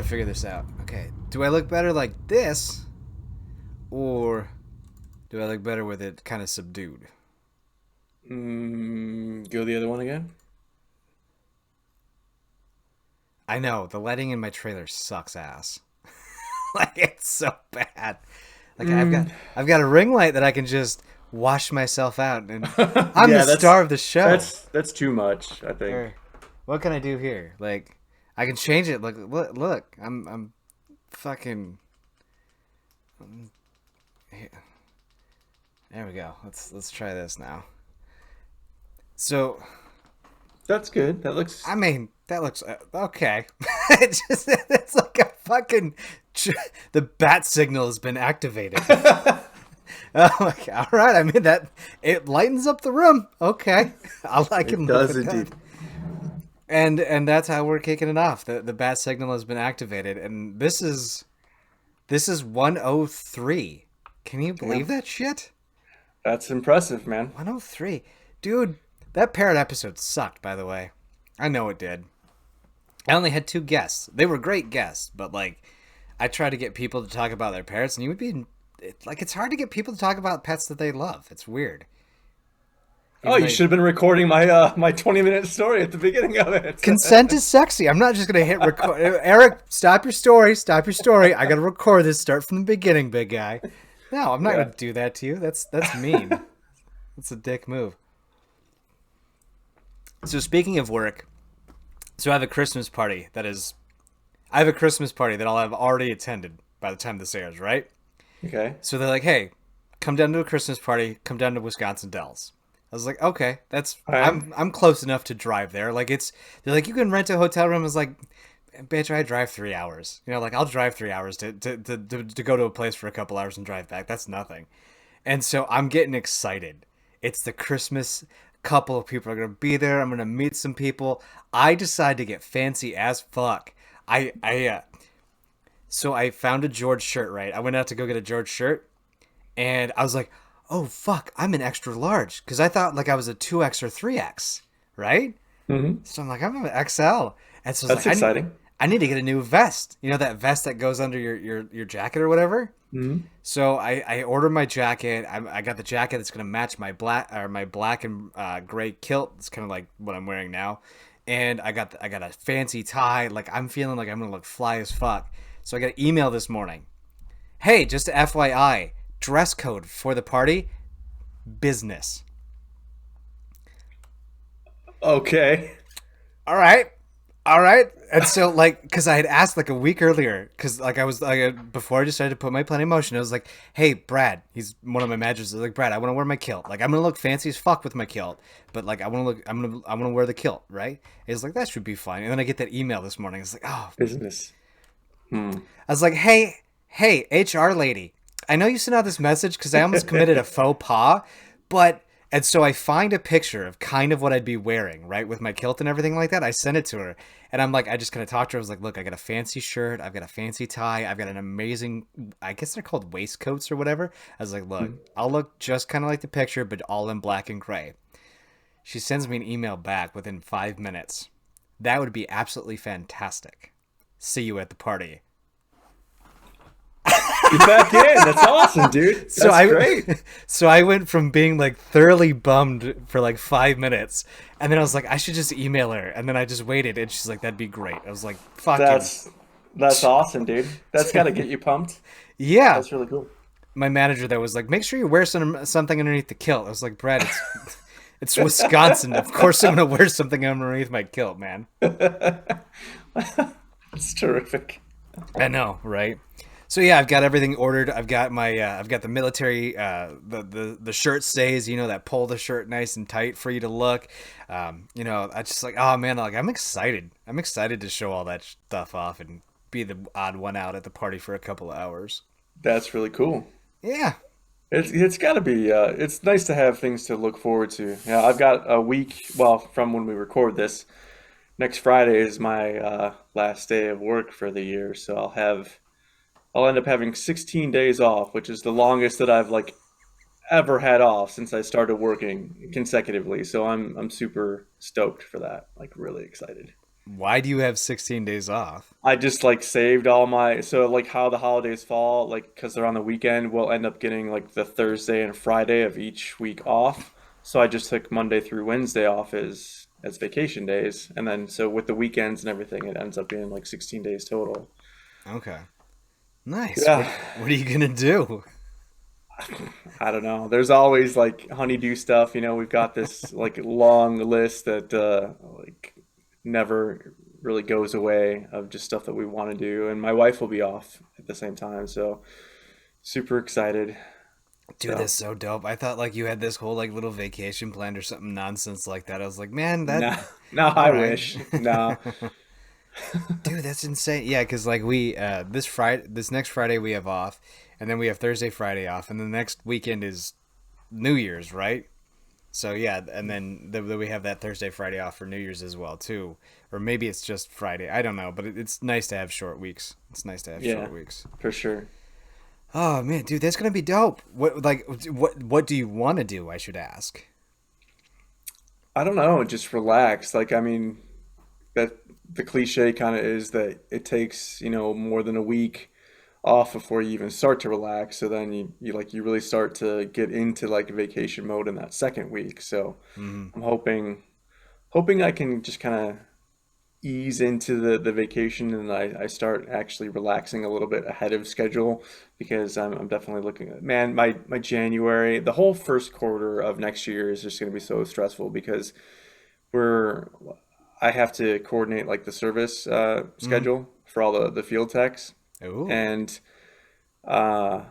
figure this out. Okay, do I look better like this, or do I look better with it kind of subdued? Go the other one again. I know the lighting in my trailer sucks ass. Like it's so bad. Like Mm. I've got a ring light that I can just wash myself out, and I'm the Yeah, star of the show. that's too much, I think. Or what can I do here? Like I can change it. Look, I'm fucking. There we go. Let's try this now. So That's good. That looks I mean that looks okay. It's like a fucking the bat signal has been activated. Oh my God. All right, I mean that it lightens up the room. Okay, I it can live does with that. indeed. And that's how we're kicking it off. The bat signal has been activated, and this is 103. Can you Yeah. believe that shit? That's impressive, man. 103, dude. That parrot episode sucked. By the way, I know it did. I only had two guests. They were great guests, but like, I tried to get people to talk about their parrots, and you would be like, it's hard to get people to talk about pets that they love. It's weird. Oh, Even you though should have been recording my 20-minute story at the beginning of it. consent is sexy. I'm not just gonna hit record. Eric, stop your story. Stop your story. I gotta record this. Start from the beginning, big guy. No, I'm not Yeah. gonna do that to you. That's mean. That's a dick move. So speaking of work, so I have a Christmas party that is, I have a Christmas party that I'll have already attended by the time this airs, right? Okay. So they're like, hey, come down to a Christmas party. Come down to Wisconsin Dells. I was like, okay, that's All right. I'm close enough to drive there. Like it's they're like, you can rent a hotel room. I was like, bitch, I drive 3 hours. You know, like I'll drive 3 hours to go to a place for a couple hours and drive back. That's nothing. And so I'm getting excited. It's the Christmas. Couple of people are gonna be there. I'm gonna meet some people. I decide to get fancy as fuck. So I found a George shirt. Right, I went out to go get a George shirt, and I was like, oh fuck, I'm an extra large because I thought like I was a 2X or 3X, right? Hmm. So I'm like, I'm an XL, and so I was That's like, exciting. I need to get a new vest. You know that vest that goes under your jacket or whatever. Hmm. So I ordered my jacket. I got the jacket that's gonna match my black and gray kilt. It's kind of like what I'm wearing now, and I got a fancy tie. Like I'm feeling like I'm gonna look fly as fuck. So I got an email this morning. Hey, just a FYI, dress code for the party, business. Okay. All right, all right. And so like, because I had asked like a week earlier, because like I was like before I decided to put my plan in motion, I was like, hey Brad, he's one of my managers. I was like, Brad, I want to wear my kilt. Like I'm gonna look fancy as fuck with my kilt, but like I want to wear the kilt, right? He's like, that should be fine. And then I get that email this morning. It's like, oh, Business. Hmm. I was like, hey, HR lady, I know you sent out this message because I almost committed a faux pas, but. And so I find a picture of kind of what I'd be wearing, right, with my kilt and everything like that. I sent it to her, and I'm like, I just kind of talked to her. I was like, look, I got a fancy shirt, I've got a fancy tie, I've got an amazing, I guess they're called waistcoats or whatever. I was like, look, I'll look just kind of like the picture, but all in black and gray. She sends me an email back within 5 minutes. That would be absolutely fantastic. See you at the party. Get back in. That's awesome, dude. So That's great. so I went from being like thoroughly bummed for like 5 minutes, and then I was like, I should just email her, and then I just waited, and she's like, that'd be great. I was like, fucking That's that's awesome, dude. That's got to get you pumped. yeah. That's really cool. My manager there was like, make sure you wear something underneath the kilt. I was like, Brad, it's it's Wisconsin. Of course I'm gonna wear something underneath my kilt, man. It's terrific. I know, right? So yeah, I've got everything ordered. I've got my I've got the military the shirt stays, you know, that pull the shirt nice and tight for you to look. You know, I just like, oh man, like I'm excited. I'm excited to show all that stuff off and be the odd one out at the party for a couple of hours. That's really cool. Yeah. It's got to be. It's nice to have things to look forward to. Yeah, I've got a week. Well, from when we record this, next Friday is my last day of work for the year, so I'll end up having 16 days off, which is the longest that I've like ever had off since I started working consecutively. So I'm super stoked for that. Like really excited. Why do you have 16 days off? I just like saved all my so like how the holidays fall like because they're on the weekend we'll end up getting like the Thursday and Friday of each week off. So I just took Monday through Wednesday off as vacation days, and then so with the weekends and everything it ends up being like 16 days total. Okay. Nice. Yeah, What are you gonna do? I don't know. There's always like honeydew stuff, you know, we've got this like long list that like never really goes away of just stuff that we want to do, and my wife will be off at the same time, so super excited. Dude, So that's so dope. I thought like you had this whole like little vacation planned or something nonsense like that. I was like, man, that no, no, all I right. wish. No. Dude, that's insane. Yeah, because like we this next Friday we have off, and then we have Thursday, Friday off, and the next weekend is New Year's, right? So yeah, and then we have that Thursday, Friday off for New Year's as well too, or maybe it's just Friday. I don't know, but it's nice to have short weeks. It's nice to have Yeah, short weeks. for sure. Oh man, dude, that's gonna be dope. What do you want to do? I should ask. I don't know, just relax. Like, I mean, that the cliche kind of is that it takes, you know, more than a week off before you even start to relax. So then you really start to get into like vacation mode in that second week. So Hmm. I'm hoping I can just kind of ease into the vacation, and I start actually relaxing a little bit ahead of schedule, because I'm definitely looking at, man, my January, the whole first quarter of next year is just going to be so stressful because we're I have to coordinate like the service Hmm. schedule for all the field techs, Ooh. and uh,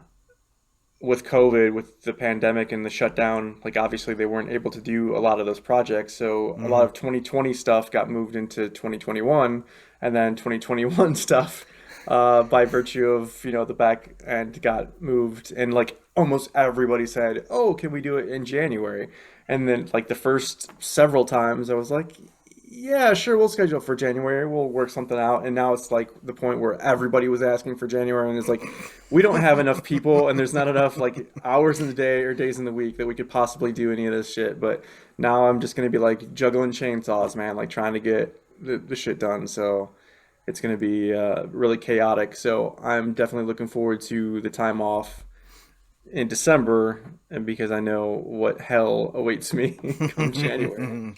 with COVID, with the pandemic and the shutdown, like obviously they weren't able to do a lot of those projects. So a lot Hmm. of 2020 stuff got moved into 2021, and then 2021 stuff, by virtue of, you know, the back end got moved, and like almost everybody said, "Oh, can we do it in January?" And then like the first several times, I was like, yeah, sure, we'll schedule for January. We'll work something out. And now it's like the point where everybody was asking for January, and it's like we don't have enough people, and there's not enough like hours in the day or days in the week that we could possibly do any of this shit. But now I'm just gonna be like juggling chainsaws, man, like trying to get the shit done. So it's gonna be really chaotic. So I'm definitely looking forward to the time off in December, and because I know what hell awaits me come January.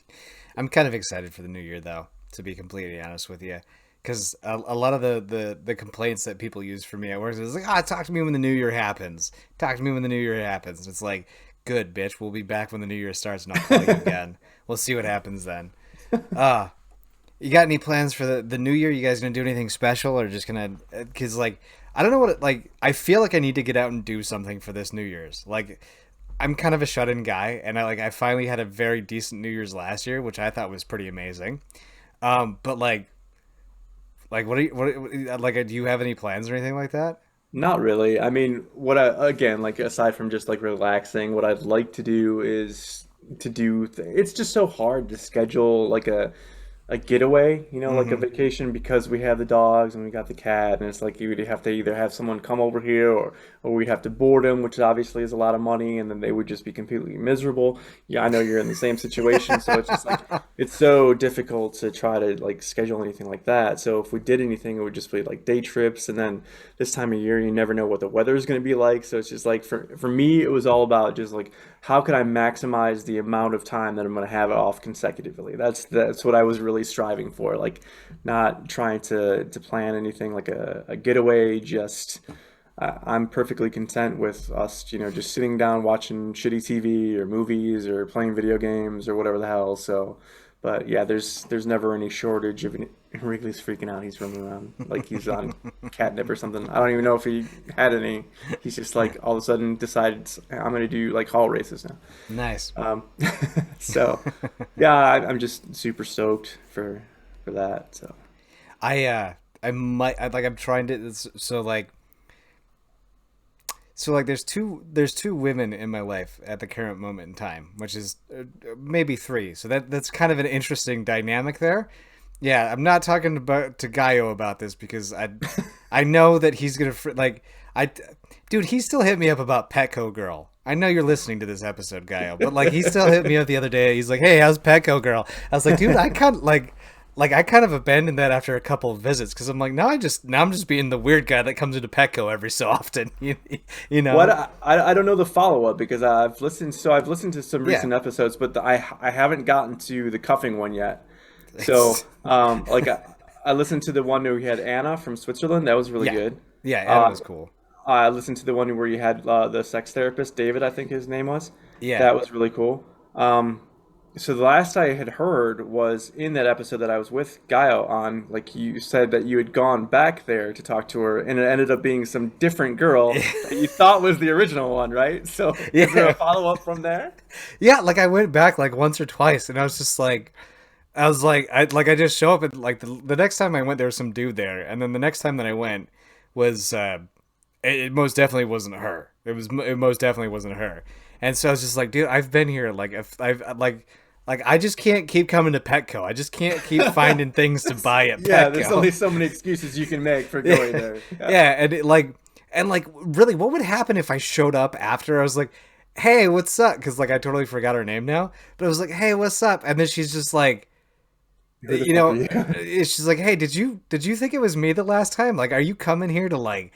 I'm kind of excited for the new year, though, to be completely honest with you. Because a lot of the complaints that people use for me at work is like, talk to me when the new year happens. Talk to me when the new year happens. And it's like, good, bitch. We'll be back when the new year starts and I'll call you again. We'll see what happens then. Uh, you got any plans for the new year? You guys gonna do anything special or just gonna, because like, I don't know what, I feel like I need to get out and do something for this New Year's. Like, I'm kind of a shut-in guy, and I finally had a very decent New Year's last year, which I thought was pretty amazing. But like do you have any plans or anything like that? Not really. I mean, what I again, like aside from just like relaxing, what I'd like to do is to do it's just so hard to schedule like a getaway, you know, like a Mm-hmm. vacation, because we have the dogs and we got the cat, and it's like you would have to either have someone come over here, or we'd have to board them, which obviously is a lot of money, and then they would just be completely miserable. Yeah, I know you're in the same situation, so it's just like it's so difficult to try to like schedule anything like that. So if we did anything, it would just be like day trips, and then this time of year, you never know what the weather is going to be like. So it's just like for me, it was all about just like how can I maximize the amount of time that I'm going to have off consecutively. That's what I was really striving for. Like not trying to plan anything like a getaway. Just I'm perfectly content with us, you know, just sitting down watching shitty TV or movies or playing video games or whatever the hell. So, but yeah, there's never any shortage of any. Wrigley's freaking out. He's running around like he's on catnip or something. I don't even know if he had any. He's just like all of a sudden decided I'm gonna do like hall races now. Nice. Um, so yeah, I'm just super stoked for that. So I might like I'm trying to so like there's two women in my life at the current moment in time, which is maybe three. So that's kind of an interesting dynamic there. Yeah, I'm not talking about to Gaio about this because I know that he's gonna I dude, he still hit me up about Petco Girl. I know you're listening to this episode, Gaio, but like he still hit me up the other day. He's like, "Hey, how's Petco Girl?" I was like, "Dude, I kind of like." like I kind of abandoned that after a couple of visits because I'm like, now I'm just being the weird guy that comes into Petco every so often. You What know? I don't know the follow up because I've listened to some Yeah. recent episodes, but I haven't gotten to the cuffing one yet. So like I listened to the one where we had Anna from Switzerland. That was really Yeah. good. Yeah, Anna Uh, was cool. I listened to the one where you had the sex therapist, David, I think his name was. Yeah. That was really cool. Um, so the last I had heard was in that episode that I was with Gaio on, like you said that you had gone back there to talk to her, and it ended up being some different girl that you thought was the original one, right? So is there a Yeah. follow up from there? Yeah, like I went back like once or twice and I was just like I just show up and like the next time I went there was some dude there and then the next time that I went was it most definitely wasn't her. It most definitely wasn't her. And so I was just like, dude, I've been here like if I've like I just can't keep coming to Petco. I just can't keep finding things to buy at Yeah, there's Petco. only so many excuses you can make for going Yeah, there. Yeah. yeah, and like really, what would happen if I showed up after? I was like, "Hey, what's up?" Because like I totally forgot her name now, but I was like, "Hey, what's up?" And then she's just like, Who the fuck are you? she's like, "Hey, did you think it was me the last time? Like, are you coming here to like,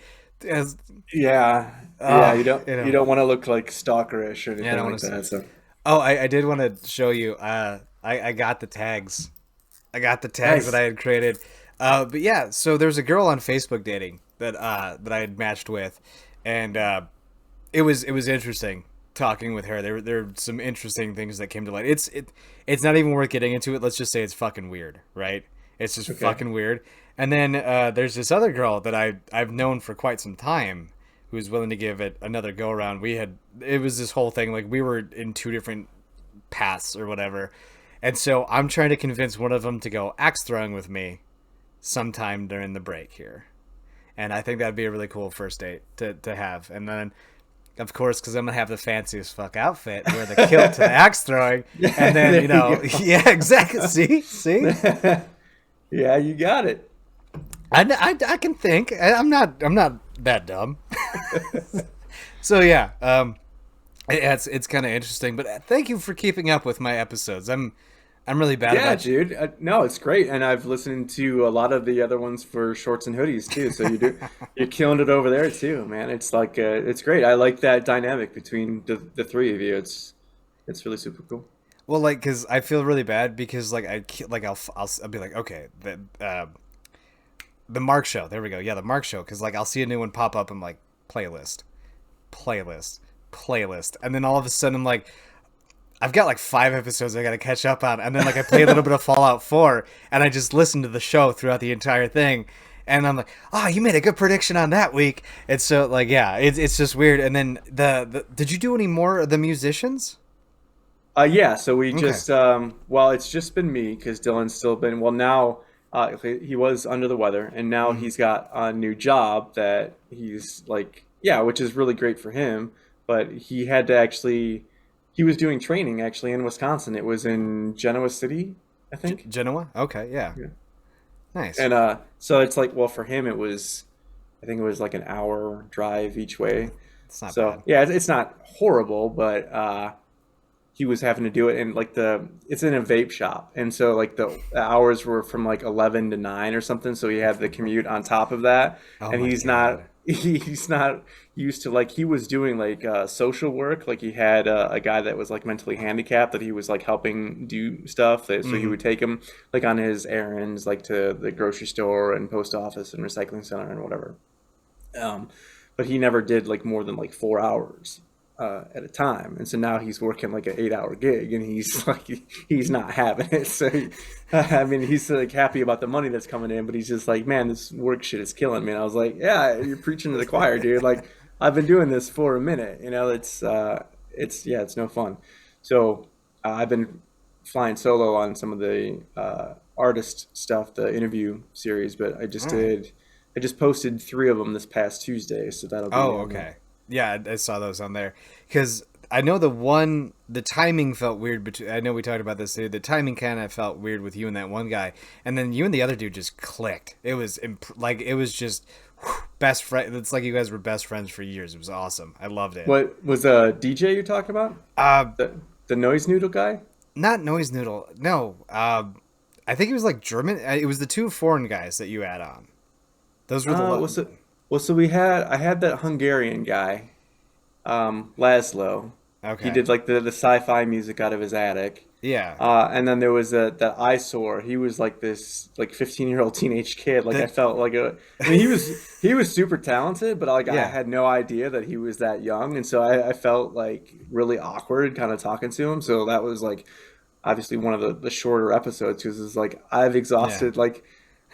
as Yeah, yeah, you you know?" don't want to look like stalkerish or Yeah, I anything don't like want to. that. So Oh, I did want to show you. I got the tags. I got the tags that nice. I had created. But yeah, so there's a girl on Facebook dating that I had matched with, and it was interesting talking with her. There were some interesting things that came to light. It's not even worth getting into it. Let's just say it's fucking weird, right? It's just Okay. fucking weird. And then there's this other girl that I've known for quite some time who's willing to give it another go around. It was this whole thing like we were in two different paths or whatever. And so I'm trying to convince one of them to go axe throwing with me sometime during the break here. And I think that'd be a really cool first date to have. And then, of course, because I'm going to have the fanciest fuck outfit, wear the kilt to the axe throwing. And then, There you yeah, exactly. See? go. Yeah, you got it. I can think. I'm not that dumb. So yeah, it's kind of interesting. But thank you for keeping up with my episodes. I'm really bad Yeah, about. dude. No, it's great, and I've listened to a lot of the other ones for shorts and hoodies too. So you're killing it over there too, man. It's like it's great. I like that dynamic between the three of you. It's really super cool. Well, like, because I feel really bad because like I'll be like, okay, the Mark Show. There we go. Yeah, the Mark Show. Because like I'll see a new one pop up. I'm like playlist, playlist, playlist, and then all of a sudden I'm like, I've got like 5 episodes I got to catch up on, and then like I play a little bit of Fallout 4, and I just listen to the show throughout the entire thing, and I'm like, oh, you made a good prediction on that week, and so like yeah, it's just weird. And then the did you do any more of the musicians? Yeah, so we Okay. just well, it's just been me because Dylan's still been well now. He was under the weather, and now Mm-hmm. he's got a new job that he's like, yeah, which is really great for him. But he had to actually, he was doing training actually in Wisconsin. It was in Genoa City, I think. Genoa. Okay, yeah, Yeah. nice. And so it's like, well, for him, it was, I think it was like an hour drive each way. It's not So bad. yeah, it's not horrible, but he was having to do it and like it's in a vape shop and so like the hours were from like 11 to 9 or something, so he had the commute on top of that, Oh and my he's not god. he's not used to like he was doing like social work, like he had a guy that was like mentally handicapped that he was like helping do stuff that, so he Mm-hmm. would take him like on his errands like to the grocery store and post office and recycling center and whatever, um, but he never did like more than like 4 hours at a time, and so now he's working like an 8 hour gig, and he's like he's not having it. So I mean, he's like happy about the money that's coming in, but he's just like, man, this work shit is killing me. And I was like, yeah, you're preaching to the choir, dude. Like I've been doing this for a minute, it's yeah, it's no fun. So I've been flying solo on some of the artist stuff, the interview series, but All right. I just posted 3 of them this past Tuesday, so that'll be Oh, okay. Yeah, I saw those on there because I know the timing felt weird. I know we talked about this too. The timing kind of felt weird with you and that one guy, and then you and the other dude just clicked. It was like it was just best friend. It's like you guys were best friends for years. It was awesome. I loved it. What was DJ you're talking about? Uh, The noise noodle guy? not Noise Noodle. No. I think it was like German. It was the two foreign guys that you had on. Those were the What's it? Well, so I had that Hungarian guy, Laszlo. He okay. did like the sci-fi music out of his attic. Yeah. And then there was that eyesore. He was like this like 15-year-old teenage kid. Like I The felt like I mean he was super talented, but like I yeah. had no idea that he was that young, and so I felt like really awkward kind of talking to him. So that was like obviously one of the shorter episodes because it's like I've Yeah. exhausted like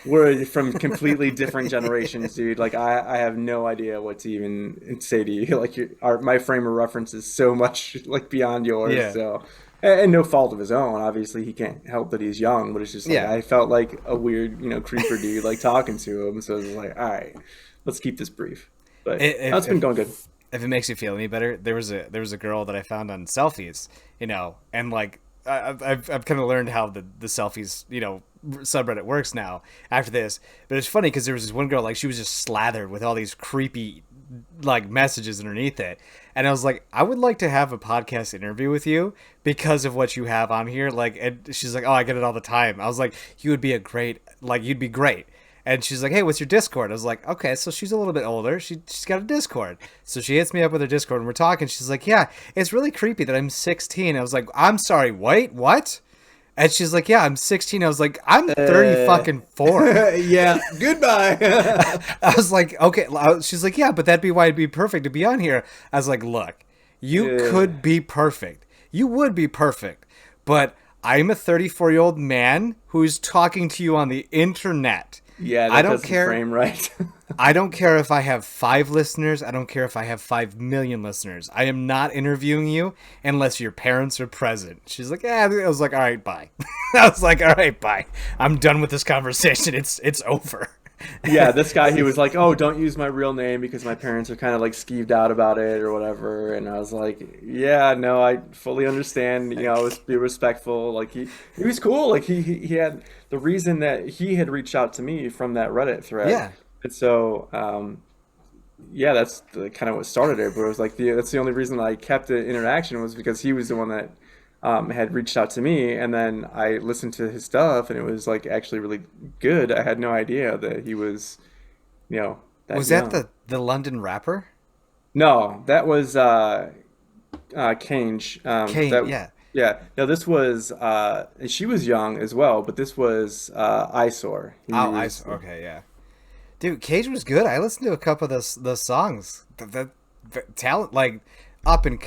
we're from completely different generations, dude. Like I have no idea what to even say to you. Like my frame of reference is so much like beyond yours. Yeah. So, and no fault of his own. Obviously, he can't help that he's young. But it's just like Yeah. I felt like a weird, creeper dude, like talking to him. So it was like, all right, let's keep this brief. But no, If, it's been if going good. if it makes you feel any better, there was a girl that I found on selfies, and like I've kind of learned how the selfies, subreddit works now after this. But it's funny because there was this one girl, like she was just slathered with all these creepy like messages underneath it, and I was like, I would like to have a podcast interview with you because of what you have on here. Like, and she's like, oh, I get it all the time. I was like, you would be you'd be great. And she's like, hey, what's your Discord? I was like, okay, so she's a little bit older. She's got a Discord. So she hits me up with her Discord and we're talking. She's like, yeah, it's really creepy that I'm 16. I was like, I'm sorry, wait, what? And she's like, yeah, I'm 16. I was like, I'm 30 Uh, fucking 4. yeah. Goodbye. I was like, okay. She's like, yeah, but that'd be why it'd be perfect to be on here. I was like, look, you Yeah. could be perfect. You would be perfect. But I'm a 34-year-old man who's talking to you on the internet. Yeah, I that don't doesn't care. frame right. I don't care if I have 5 listeners. I don't care if I have 5 million listeners. I am not interviewing you unless your parents are present. She's like, yeah. I was like, all right, bye. I was like, all right, bye. I'm done with this conversation. It's over. Yeah, this guy, he was like, "Oh, don't use my real name because my parents are kind of like skeeved out about it or whatever." And I was like, "Yeah, no, I fully understand. Let's be respectful." Like he was cool. Like he had the reason that he had reached out to me from that Reddit thread, Yeah. and so yeah, that's kind of what started it. But it was like that's the only reason I kept the interaction was because he was the one that had reached out to me, and then I listened to his stuff, and it was like actually really good. I had no idea that he was, that Was that young. the London rapper? No, that was Kange. Kane, That yeah. yeah. No, this was she was young as well, but this was Eyesore. He Oh, was okay, yeah. Dude, Cage was good. I listened to a couple of those songs. The talent, like up and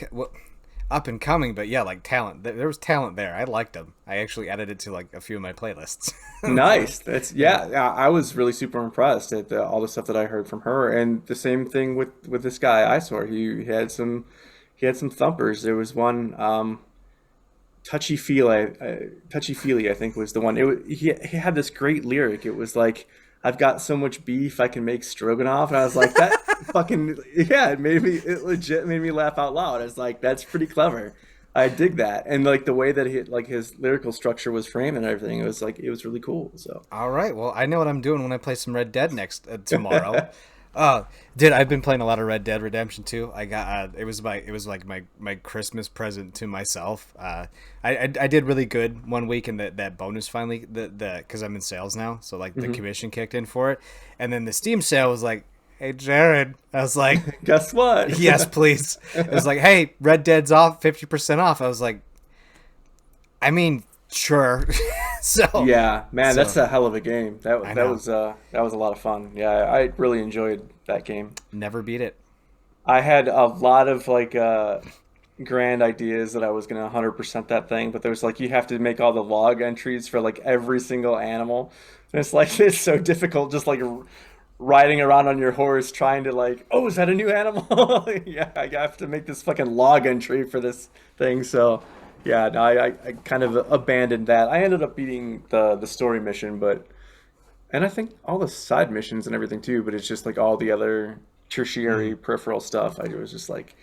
up and coming, but yeah, like talent. There was talent there. I liked them. I actually added it to like a few of my playlists. nice. That's Yeah. yeah. I was really super impressed at all the stuff that I heard from her, and the same thing with this guy Eyesore. He had some thumpers. There was one touchy feely. I think was the one. He had this great lyric. It was like, "I've got so much beef I can make stroganoff," and I was like, "That fucking yeah!" It legit made me laugh out loud. I was like, "That's pretty clever." I dig that, and like the way that his lyrical structure was framed and everything. It was like it was really cool. So. All right. Well, I know what I'm doing when I play some Red Dead next tomorrow. Dude, I've been playing a lot of Red Dead Redemption 2. I got it was like my Christmas present to myself. I did really good one week, and that bonus finally the because I'm in sales now, so like the Mhm. commission kicked in for it, and then the Steam sale was like, hey Jared, I was like, Guess what? yes please. It was like, hey, Red Dead's off 50% off. I was like, I mean, sure. so Yeah, man, that's so a hell of a game. I That know, was that was a lot of fun. Yeah, I really enjoyed that game. never beat it. I had a lot of like grand ideas that I was gonna 100% that thing, but there's like you have to make all the log entries for like every single animal. And it's like it's so difficult just like riding around on your horse trying to like, oh, is that a new animal? Yeah, I have to make this fucking log entry for this thing. So yeah, no, I kind of abandoned that. I ended up beating the story mission, but and I think all the side missions and everything too, but it's just like all the other tertiary peripheral stuff. I was just like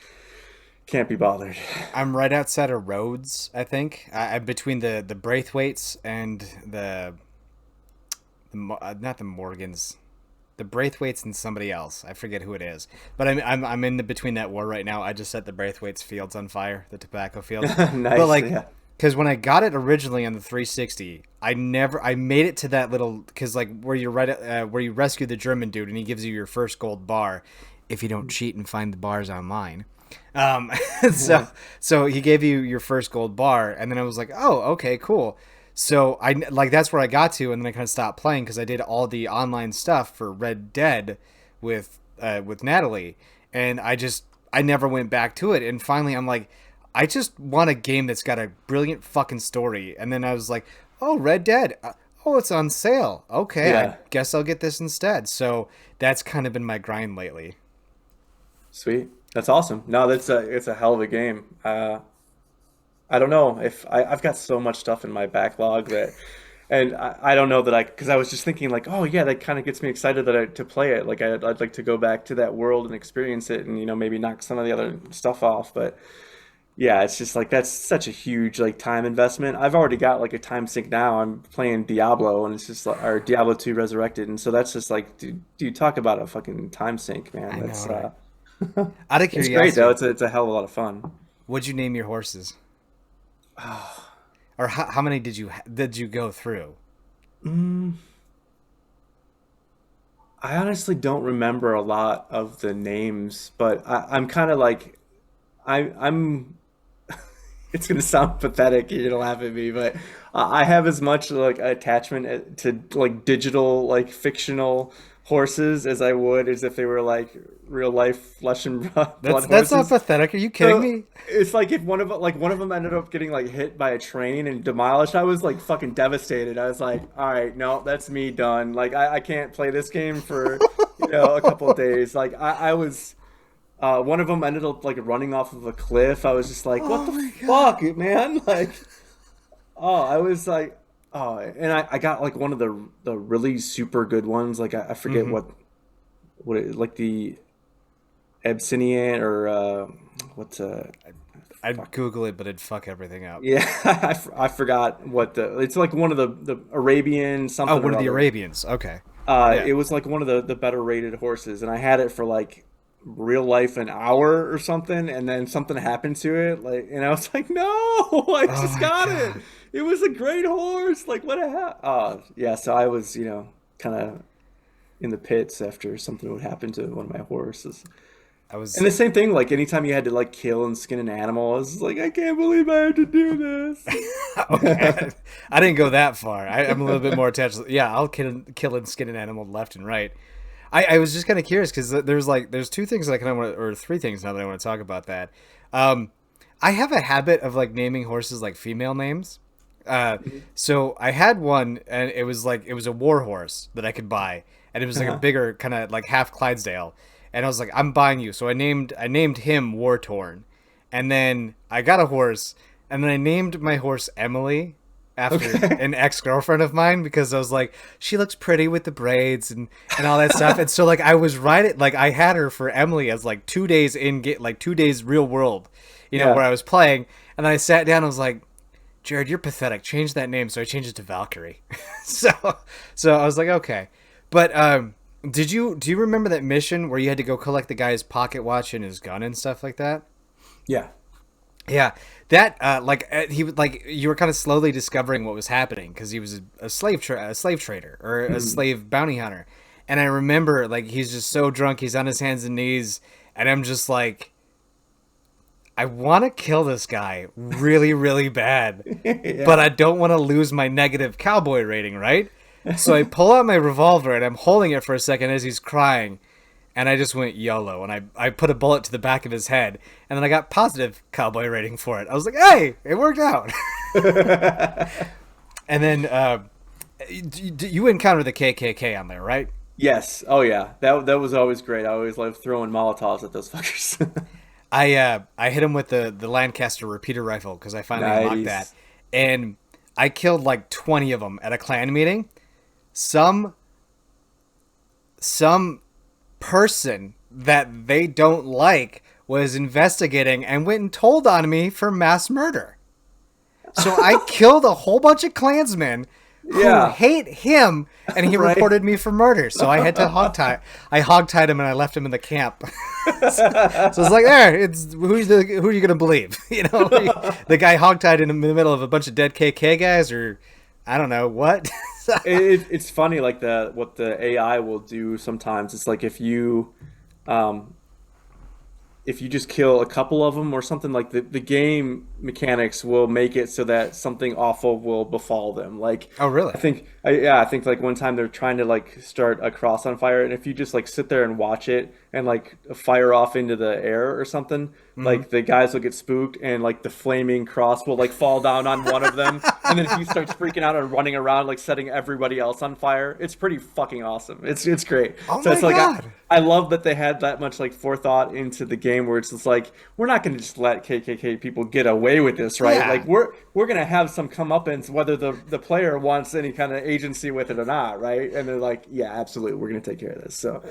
can't be bothered. I'm right outside of Rhodes, I think. I'm between the Braithwaites and not the Morgans, the Braithwaites and somebody else. I forget who it is, but I'm in between that war right now. I just set the Braithwaites fields on fire, the tobacco fields. But Nice, like, yeah. Because when I got it originally on the 360, I made it to that little, because like where you where you rescue the German dude and he gives you your first gold bar if you don't cheat and find the bars online. Um, so Yeah. so he gave you your first gold bar, and then I was like, oh, okay, cool. So I like that's where I got to, and then I kind of stopped playing because I did all the online stuff for Red Dead with Natalie, and I never went back to it. And finally, I'm like, I just want a game that's got a brilliant fucking story. And then I was like, oh, Red Dead. Oh, it's on sale. Okay, I Yeah. guess I'll get this instead. So that's kind of been my grind lately. Sweet. That's awesome. No, it's a hell of a game. I don't know if I've got so much stuff in my backlog that, and I don't know that because I was just thinking like, oh yeah, that kind of gets me excited to play it. Like I'd like to go back to that world and experience it, and maybe knock some of the other stuff off. But yeah, it's just like that's such a huge like time investment. I've already got like a time sink now. I'm playing Diablo, and it's just like or Diablo 2 Resurrected, and so that's just like, dude, talk about a fucking time sink, man. I know, That's right? Out of it's great though. curiosity, It's a hell of a lot of fun. what'd you name your horses? Or how many did you go through? Mm, I honestly don't remember a lot of the names, but I'm kind of like I'm. It's gonna sound pathetic. You're gonna laugh at me, but I have as much like attachment to like digital, like fictional horses as I would as if they were like real life flesh and blood That's not horses. pathetic. Are you kidding So me? it's like if one of them ended up getting like hit by a train and demolished, I was like fucking devastated. I was like, all right, no, that's me done. Like I can't play this game for a couple of days. Like I was. One of them ended up like running off of a cliff. I was just like, "What Oh the my god. fuck, man!" Like, oh, I was like, oh, and I got like one of the really super good ones. Like I forget Hmm. like the Abyssinian or what's I'd fuck. Google it, but it'd fuck everything up. Yeah, I forgot what it's like one of the Arabian Oh, something one or of the other. Arabians. Okay. Yeah. It was like one of the better rated horses, and I had it for like real life an hour or something, and then something happened to it, like, and I was like, no, I Oh just my got it. god. It was a great horse. Like, what a yeah. So I was, kind of in the pits after something would happen to one of my horses. I And was the same thing, like anytime you had to like kill and skin an animal, I was like, I can't believe I had to do okay. this. I didn't go that far. I'm a little bit more attached. Yeah, I'll kill and skin an animal left and right. I was just kind of curious because there's two things that I kind of want, or three things now that I want to talk about that. Um, I have a habit of like naming horses like female names. Uh, so I had one, and it was a war horse that I could buy, and it was like a Uh-huh. bigger kind of like half Clydesdale, and I was like, I'm buying you. So I named him War Torn, and then I got a horse, and then I named my horse Emily after Okay. an ex girlfriend of mine because I was like, she looks pretty with the braids and all that stuff, and so like I was right, like I had her for Emily as like 2 days in get like 2 days real world, where Yeah. I was playing, and then I sat down, and I was like, Jared, you're pathetic. Change that name. So I changed it to Valkyrie. so so I was like, okay. But do you remember that mission where you had to go collect the guy's pocket watch and his gun and stuff like that? Yeah. Yeah, that he would like you were kind of slowly discovering what was happening because he was a slave trader or a Mhm. slave bounty hunter, and I remember like he's just so drunk, he's on his hands and knees, and I'm just like, I want to kill this guy really, really bad, but Yeah. I don't want to lose my negative cowboy rating, right? So I pull out my revolver and I'm holding it for a second as he's crying, and I just went YOLO, and I put a bullet to the back of his head, and then I got positive cowboy rating for it. I was like, hey, it worked out. And then you encounter the KKK on there, right? Yes. Oh yeah. That was always great. I always loved throwing Molotovs at those fuckers. I hit him with the Lancaster repeater rifle because I finally unlocked that, Nice. and I killed like 20 of them at a clan meeting. Some some person that they don't like was investigating and went and told on me for mass murder. So I killed a whole bunch of Klansmen who Yeah. hate him, and he Right. reported me for murder. So I had to hogtied him, and I left him in the camp. So it's like, there, it's who are you gonna believe? The guy hogtied in the middle of a bunch of dead KK guys, or I don't know what. It's funny like the what the AI will do sometimes. It's like um, if you just kill a couple of them or something, like the game mechanics will make it so that something awful will befall them. Like Oh, really? I think like one time they're trying to like start a cross on fire, and if you just like sit there and watch it and like fire off into the air or something, Hmm. like the guys will get spooked and like the flaming cross will like fall down on one of them, and then he starts freaking out and running around like setting everybody else on fire. It's pretty fucking awesome. It's great. Oh So my it's like god. I love that they had that much like forethought into the game where it's just like we're not going to just let KKK people get away with this, right? Yeah. Like we're going to have some comeuppance whether the player wants any kind of agency with it or not, right? And they're like, yeah, absolutely, we're going to take care of this. So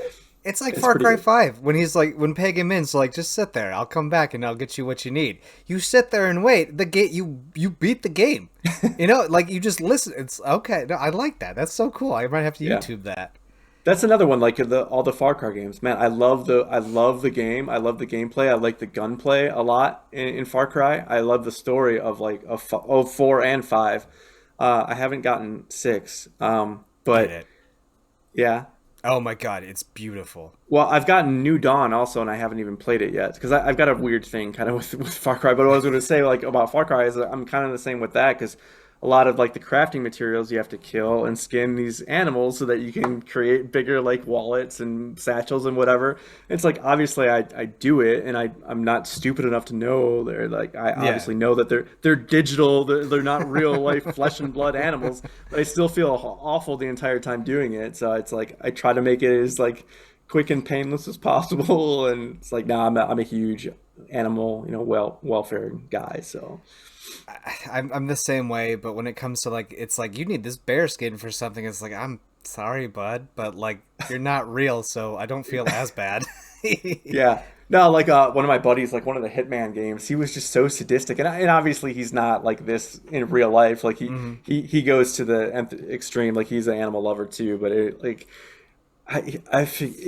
It's like it's Far pretty Cry good. 5 when he's like when Pagan Min's like, just sit there, I'll come back and I'll get you what you need. You sit there and wait. The game you beat the game. Like you just listen. It's okay. No, I like that. That's so cool. I might have to Yeah. YouTube that. That's another one like the all the Far Cry games. Man, I love the game. I love the gameplay. I like the gunplay a lot in Far Cry. I love the story of of 4 and 5. I haven't gotten 6. Get But it. yeah. Oh my god, it's beautiful. Well, I've gotten New Dawn also, and I haven't even played it yet because I've got a weird thing kind of with Far Cry. But what I was going to say like about Far Cry is that I'm kind of the same with that because a lot of like the crafting materials you have to kill and skin these animals so that you can create bigger like wallets and satchels and whatever. It's like obviously I do it, and I'm not stupid enough to know they're like I Yeah. obviously know that they're digital, they're not real life flesh and blood animals, but I still feel awful the entire time doing it. So it's like I try to make it as like quick and painless as possible. And it's like, nah, I'm a huge animal, welfare guy. So I'm the same way, but when it comes to like, it's like you need this bear skin for something. It's like I'm sorry, bud, but like you're not real, so I don't feel as bad. yeah, no, like one of my buddies, like one of the Hitman games, he was just so sadistic, and obviously he's not like this in real life. Like Hmm. he goes to the nth extreme. Like he's an animal lover too, but it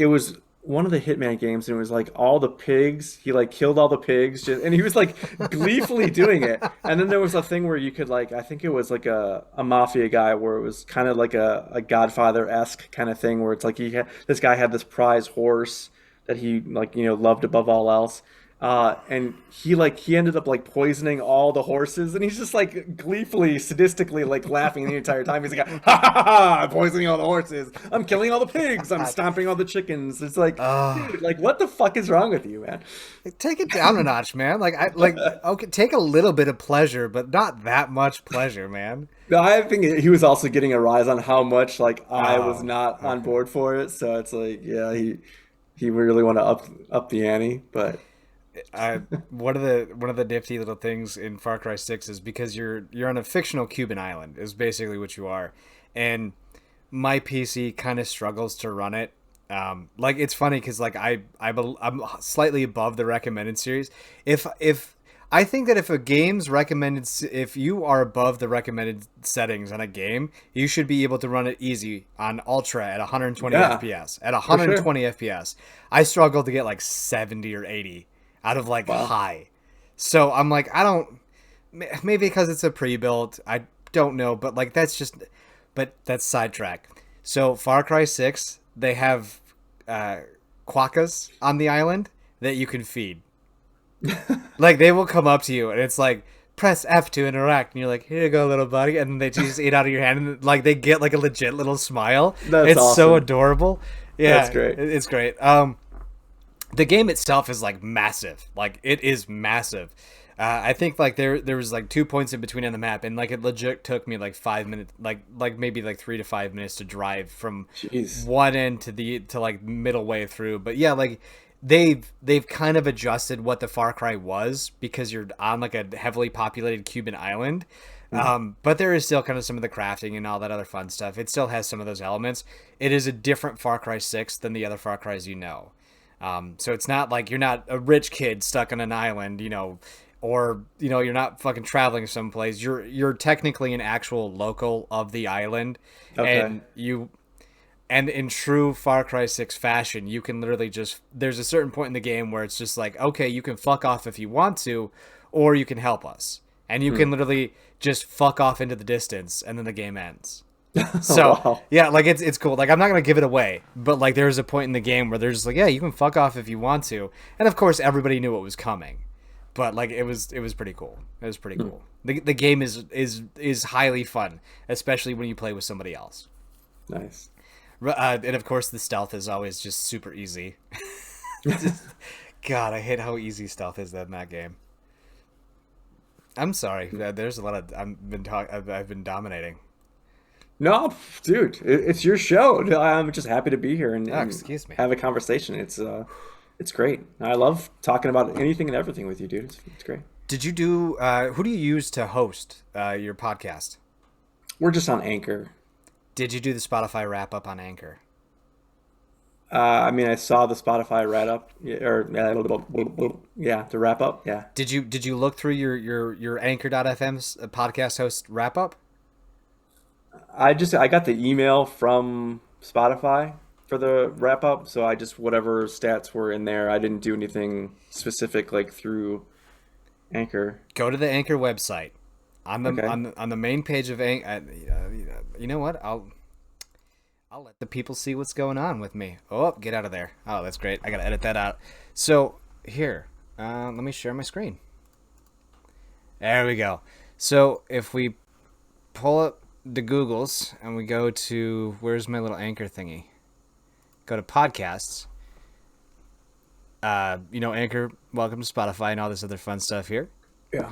was one of the Hitman games, and it was like all the pigs. He like killed all the pigs, and he was like gleefully doing it. And then there was a thing where you could like, I think it was like a mafia guy, where it was kind of like a Godfather esque kind of thing, where it's like this guy had this prize horse that he like loved above all else. And he ended up like poisoning all the horses, and he's just like gleefully, sadistically like laughing the entire time. He's like, ha ha ha! I'm poisoning all the horses. I'm killing all the pigs. I'm stomping all the chickens. It's like, uh, dude, like what the fuck is wrong with you, man? Take it down a notch, man. Okay, take a little bit of pleasure, but not that much pleasure, man. No, I think he was also getting a rise on how much like I was Oh, not on okay. board for it. So it's like, yeah, he really want to up the ante, but One of the nifty little things in Far Cry 6 is because you're on a fictional Cuban island is basically what you are, and my PC kind of struggles to run it. Like it's funny because like I'm slightly above the recommended series. If I think that if a game's if you are above the recommended settings on a game, you should be able to run it easy on ultra at 120 yeah, FPS. At for sure. 120 FPS, I struggle to get like 70 or 80 out of like Wow. high. So I'm like, I don't. Maybe because it's a pre-built, I don't know, but like but that's sidetrack. So Far Cry 6, they have uh, quokkas on the island that you can feed. Like they will come up to you and it's like press F to interact, and you're like, here you go, little buddy, and then they just eat out of your hand, and like they get like a legit little smile. That's It's so awesome. adorable. Yeah, That's great. it's great. The game itself is like massive. Like it is massive. I think like there was like 2 points in between on the map, and like it legit took me like 5 minutes, like maybe like 3 to 5 minutes to drive from Jeez. one end to like middle way through. But yeah, like they've kind of adjusted what the Far Cry was because you're on like a heavily populated Cuban island. But there is still kind of some of the crafting and all that other fun stuff. It still has some of those elements. It is a different Far Cry 6 than the other Far Cries you know. So it's not like you're not a rich kid stuck on an island, or you're not fucking traveling someplace. You're technically an actual local of the island, Okay. and in true Far Cry 6 fashion, you can literally just there's a certain point in the game where it's just like, okay, you can fuck off if you want to, or you can help us, and you can literally just fuck off into the distance, and then the game ends. So Wow. yeah, like it's cool. Like I'm not gonna give it away, but like there's a point in the game where they're just like, yeah, you can fuck off if you want to, and of course everybody knew what was coming, but like it was pretty cool. It was pretty cool. The game is highly fun, especially when you play with somebody else. Nice. And of course the stealth is always just super easy. God, I hate how easy stealth is in that game. I'm sorry. There's a lot of I've been dominating. No, dude, it's your show. I'm just happy to be here and, Oh, and excuse me. have a conversation. It's great. I love talking about anything and everything with you, dude. It's great. Did you do? Who do you use to host your podcast? We're just on Anchor. Did you do the Spotify wrap up on Anchor? I mean, I saw the Spotify wrap up, yeah, the wrap up, yeah. Did you look through your Anchor.fm's podcast host wrap up? I got the email from Spotify for the wrap up, so I just whatever stats were in there. I didn't do anything specific like through Anchor. Go to the Anchor website on the Okay. on the main page of Anchor. You know what? I'll let the people see what's going on with me. Oh, get out of there. Oh, that's great. I gotta edit that out. So here, let me share my screen. There we go. So if we pull up the Googles and we go to where's my little Anchor thingy? Go to podcasts. Anchor, welcome to Spotify and all this other fun stuff here. Yeah.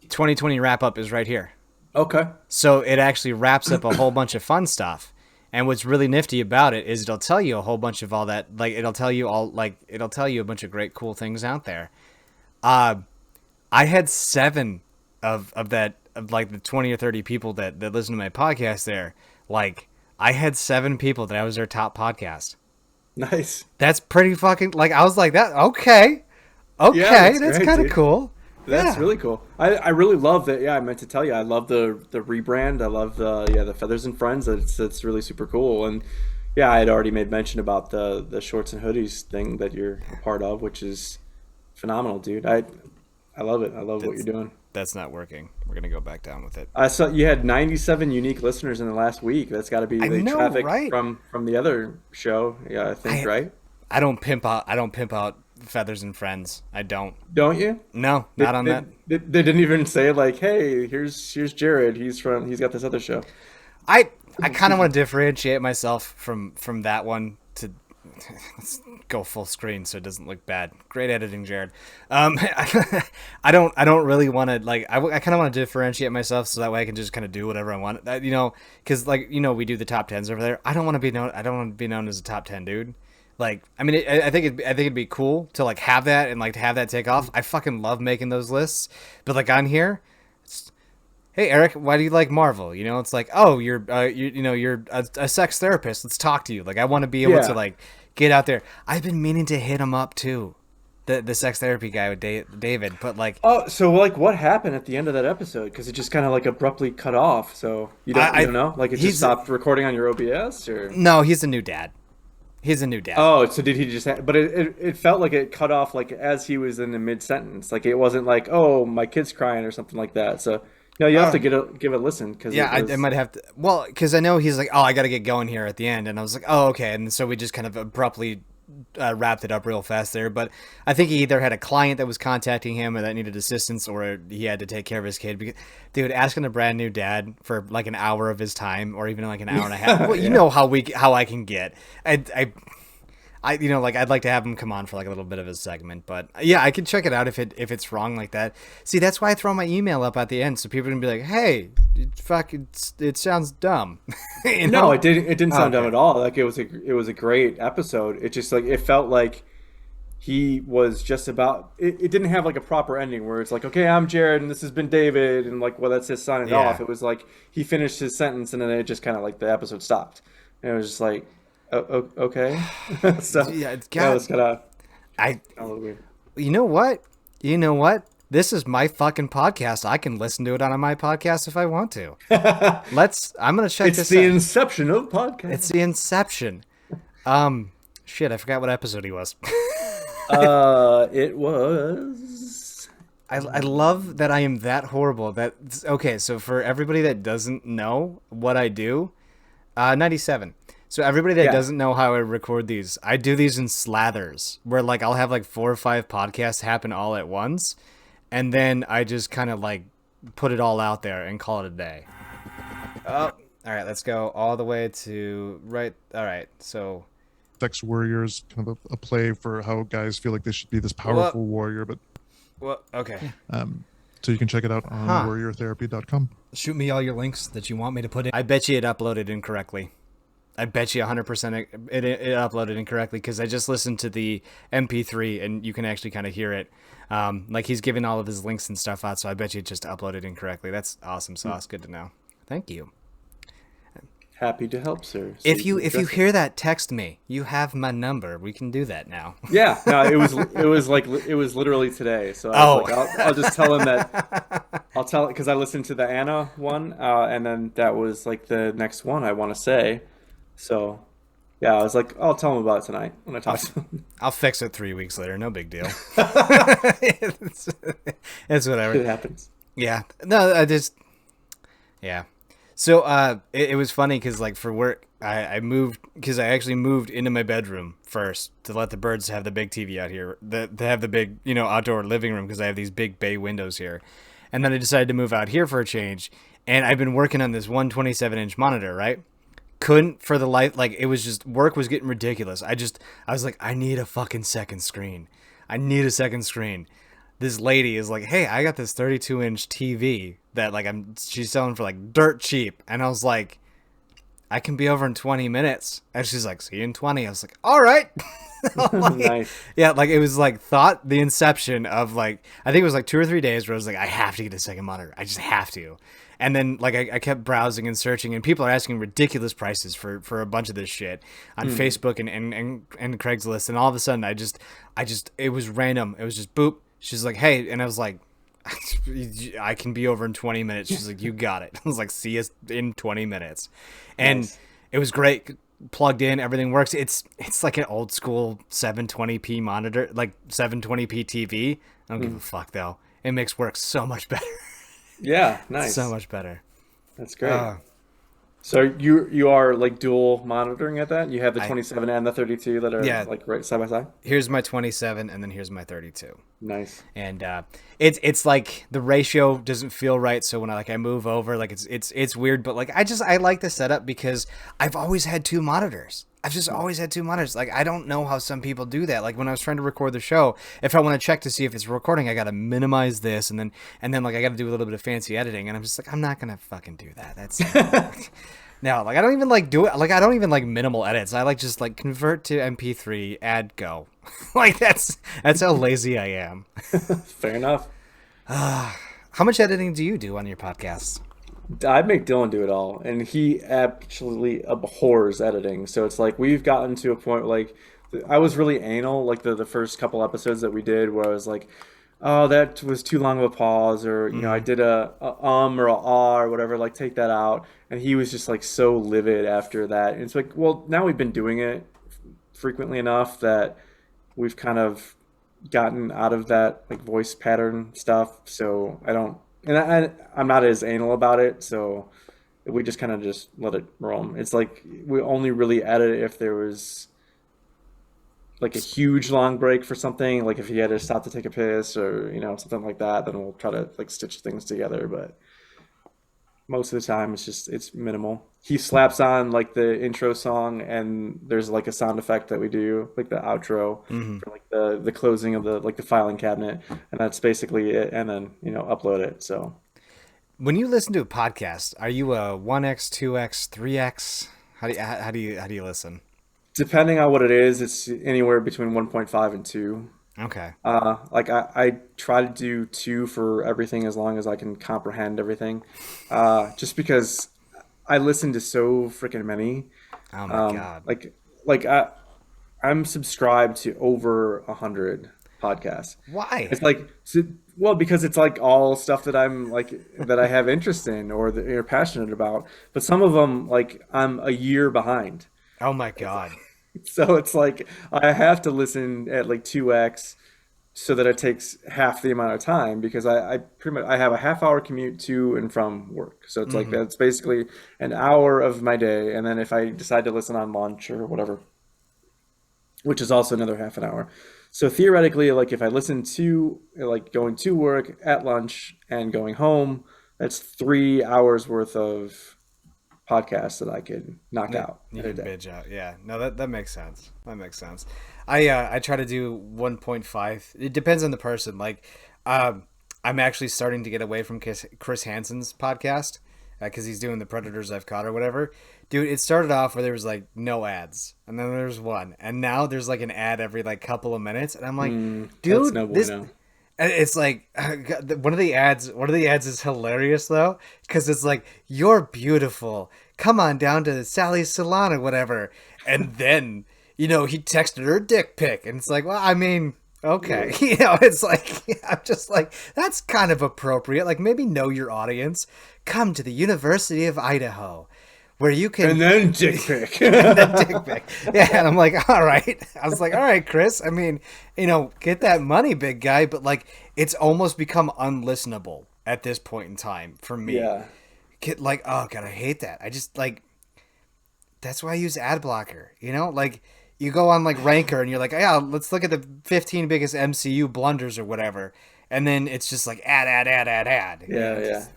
2020 wrap up is right here. Okay. So it actually wraps up a whole bunch of fun stuff. And what's really nifty about it is it'll tell you a whole bunch of all that. Like it'll tell you a bunch of great cool things out there. I had 7 of like the 20 or 30 people that listen to my podcast there. Like I had 7 people that I was their top podcast. Nice. That's pretty fucking like I was like that. Okay, Yeah, that's great, kind of dude. cool. That's Yeah. really cool. I really love that. Yeah, I meant to tell you, I love the rebrand. I love the Feathers and Friends. That's really super cool. And yeah, I had already made mention about the shorts and hoodies thing that you're a part of, which is phenomenal, dude. I love it. I love what you're doing. That's not working. We're gonna go back down with it. I saw you had 97 unique listeners in the last week. That's got to be I the know, traffic right? from the other show. Yeah, I think, I right? I don't pimp out Feathers and Friends. I don't. Don't you? No, not on that. They didn't even say like, "Hey, here's Jared. He's got this other show." I kind of want to differentiate myself from that one to let's go full screen so it doesn't look bad. Great editing, Jared. I don't really want to like I kind of want to differentiate myself so that way I can just kind of do whatever I want. Because we do the top 10s over there. I don't want to be known. I don't want to be known as a top 10 dude. Like, I mean, I think it'd be cool to like have that and like to have that take off. I fucking love making those lists, but like on here, hey Eric, why do you like Marvel? It's like, oh, you're a sex therapist. Let's talk to you. Like, I want to be able to Yeah. like get out there. I've been meaning to hit him up too, the sex therapy guy with David. But like, Oh, so like what happened at the end of that episode? Because it just kind of like abruptly cut off. So you don't know? Like it he's- just stopped recording on your OBS or? no, he's a new dad. He's a new dad. Oh, so did he just? But it felt like it cut off like as he was in the mid sentence. Like it wasn't like, oh, my kid's crying or something like that. So you have to give it a listen because Yeah, I might have to. Well, because I know he's like, oh, I got to get going here at the end, and I was like, oh, okay, and so we just kind of abruptly wrapped it up real fast there. But I think he either had a client that was contacting him or that needed assistance, or he had to take care of his kid. Because, dude, asking a brand new dad for like an hour of his time, or even like an hour and a half. Well, you know how I can get. Like I'd like to have him come on for like a little bit of a segment, but yeah, I can check it out if it's wrong like that. See, that's why I throw my email up at the end so people can be like, "Hey, it sounds dumb." No, it didn't sound dumb Okay. at all. Like it was a great episode. It just like it felt like he was just about it didn't have like a proper ending where it's like, okay, I'm Jared and this has been David and like, well, that's his signing Yeah. off. It was like he finished his sentence and then it just kind of like the episode stopped. And it was just like, okay. So Yeah, it's yeah, it got was kind of I. a little weird. You know what? This is my fucking podcast. I can listen to it on my podcast if I want to. I'm gonna check It's this the out. inception of It's podcast. the Inception. Shit, I forgot what episode he was. It was. I love that I am that horrible. Okay. So for everybody that doesn't know what I do, 97. So everybody that Yeah. doesn't know how I record these, I do these in slathers where like I'll have like 4 or 5 podcasts happen all at once, and then I just kind of like put it all out there and call it a day. Oh, all right. Let's go all the way to right. All right. So Sex Warriors, kind of a play for how guys feel like they should be this Well- powerful warrior. But well, okay. so you can check it out on warriortherapy.com. Shoot me all your links that you want me to put in. I bet you it uploaded incorrectly. I bet you 100% it uploaded incorrectly because I just listened to the MP3 and you can actually kind of hear it. Like he's giving all of his links and stuff out, so I bet you it just uploaded incorrectly. That's awesome sauce. Good to know. Thank you. Happy to help, sir. So If you address it. hear that, text me. You have my number. We can do that now. Yeah, no, it was literally today. So I was like, I'll just tell him that. I'll tell it because I listened to the Anna one, and then that was like the next one I want to say. So yeah, I was like, I'll tell him about it tonight when I talk to him. I'll fix it 3 weeks later. No big deal. it's whatever. It happens. Yeah. No, yeah. So it was funny because like for work, I moved because I actually moved into my bedroom first to let the birds have the big TV out here. They have the big, outdoor living room because I have these big bay windows here. And then I decided to move out here for a change. And I've been working on this 127-inch monitor, right? Couldn't for the life, like it was just, work was getting ridiculous. I was like, I need a fucking second screen. I need a second screen. This lady is like, hey, I got this 32-inch TV that like she's selling for like dirt cheap. And I was like, I can be over in 20 minutes. And she's like, see you in 20. I was like, all right. Nice. Yeah, like it was like the inception of like, I think it was like 2 or 3 days where I was like, I have to get a second monitor. I just have to. And then like I kept browsing and searching, and people are asking ridiculous prices for a bunch of this shit on Facebook and Craigslist. And all of a sudden it was random. It was just boop. She's like, hey, and I was like, I can be over in 20 minutes. She's like, you got it. I was like, see you in 20 minutes. And Nice. it was great. Plugged in, everything works. It's like an old school 720p monitor, like 720p TV. I don't give a fuck though. It makes work so much better. Yeah, nice. So much better. That's great. So you are like dual monitoring at that? You have the 27 and the 32 that are Yeah. like right side by side? Here's my 27 and then here's my 32. Nice. And it's like the ratio doesn't feel right, so when I move over, like it's weird, but like I like the setup because I've always had 2 monitors. I've just always had 2 monitors. Like I don't know how some people do that. Like when I was trying to record the show, if I want to check to see if it's recording, I got to minimize this and then like I got to do a little bit of fancy editing, and I'm just like, I'm not going to fucking do that. That's no, like I don't even like do it. Like I don't even like minimal edits. I like just like convert to MP3, add, go. Like that's how lazy I am. Fair enough. How much editing do you do on your podcasts? I make Dylan do it all, and he actually abhors editing. So it's like we've gotten to a point like I was really anal like the first couple episodes that we did where I was like, oh, that was too long of a pause, or I did a or a ah or whatever, like take that out. And he was just like so livid after that. And it's like, well, now we've been doing it frequently enough that we've kind of gotten out of that like voice pattern stuff. So I don't, and I'm not as anal about it. So we just kind of just let it roam. It's like we only really edit it if there was like a huge long break for something, like if he had to stop to take a piss or something like that, then we'll try to like stitch things together. But most of the time it's minimal. He slaps on like the intro song, and there's like a sound effect that we do, like the outro for like the closing of the filing cabinet, and that's basically it. And then upload it. So When you listen to a podcast, are you a 1x, 2x, 3x? How do you listen? depending on what it is, it's anywhere between 1.5 and 2. Okay. Like I try to do 2 for everything as long as I can comprehend everything. Just because I listen to so freaking many. Oh my god. Like I'm subscribed to over 100 podcasts. Why? It's like Well, because it's like all stuff that I'm like that I have interest in or that you're passionate about. But some of them, like I'm a year behind. Oh my God. So it's like I have to listen at like 2x so that it takes half the amount of time because I pretty much I have a half-hour commute to and from work. So it's like Hmm. that's basically an hour of my day. And then if I decide to listen on lunch or whatever, which is also another half an hour. So theoretically, like if I listen to like going to work at lunch and going home, that's 3 hours worth of podcasts that I could knock That out you in a can day. bitch out. Yeah. No, that makes sense. That makes sense. I try to do 1.5. It depends on the person. Like, I'm actually starting to get away from Chris Hansen's podcast because he's doing the Predators I've Caught or whatever. Dude, it started off where there was like no ads, and then there's one, and now there's like an ad every like couple of minutes, and I'm like, That's dude, no this. bueno. And it's like one of the ads is hilarious though, because it's like you're beautiful. Come on down to Sally's salon or whatever, and then he texted her a dick pic, and it's like, well, I mean, okay, Ugh. it's like I'm just like that's kind of appropriate. Like maybe know your audience. Come to the University of Idaho, where you can And then dick pic. and then dick pic. Yeah, and I'm like, all right. I was like, all right, Chris. I mean, get that money, big guy. But like, it's almost become unlistenable at this point in time for me. Yeah. Like, oh god, I hate that. I just like that's why I use ad blocker. Like you go on like Ranker and you're like, yeah, let's look at the 15 biggest MCU blunders or whatever, and then it's just like ad, ad, ad, ad, ad. Yeah, yeah. Just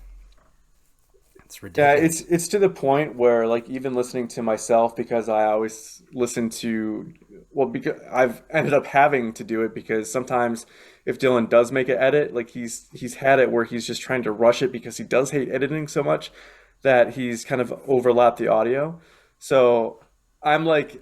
it's Yeah, ridiculous. it's to the point where like even listening to myself because I always listen to well because I've ended up having to do it because sometimes if Dylan does make an edit, like he's had it where he's just trying to rush it because he does hate editing so much that he's kind of overlapped the audio. So I'm like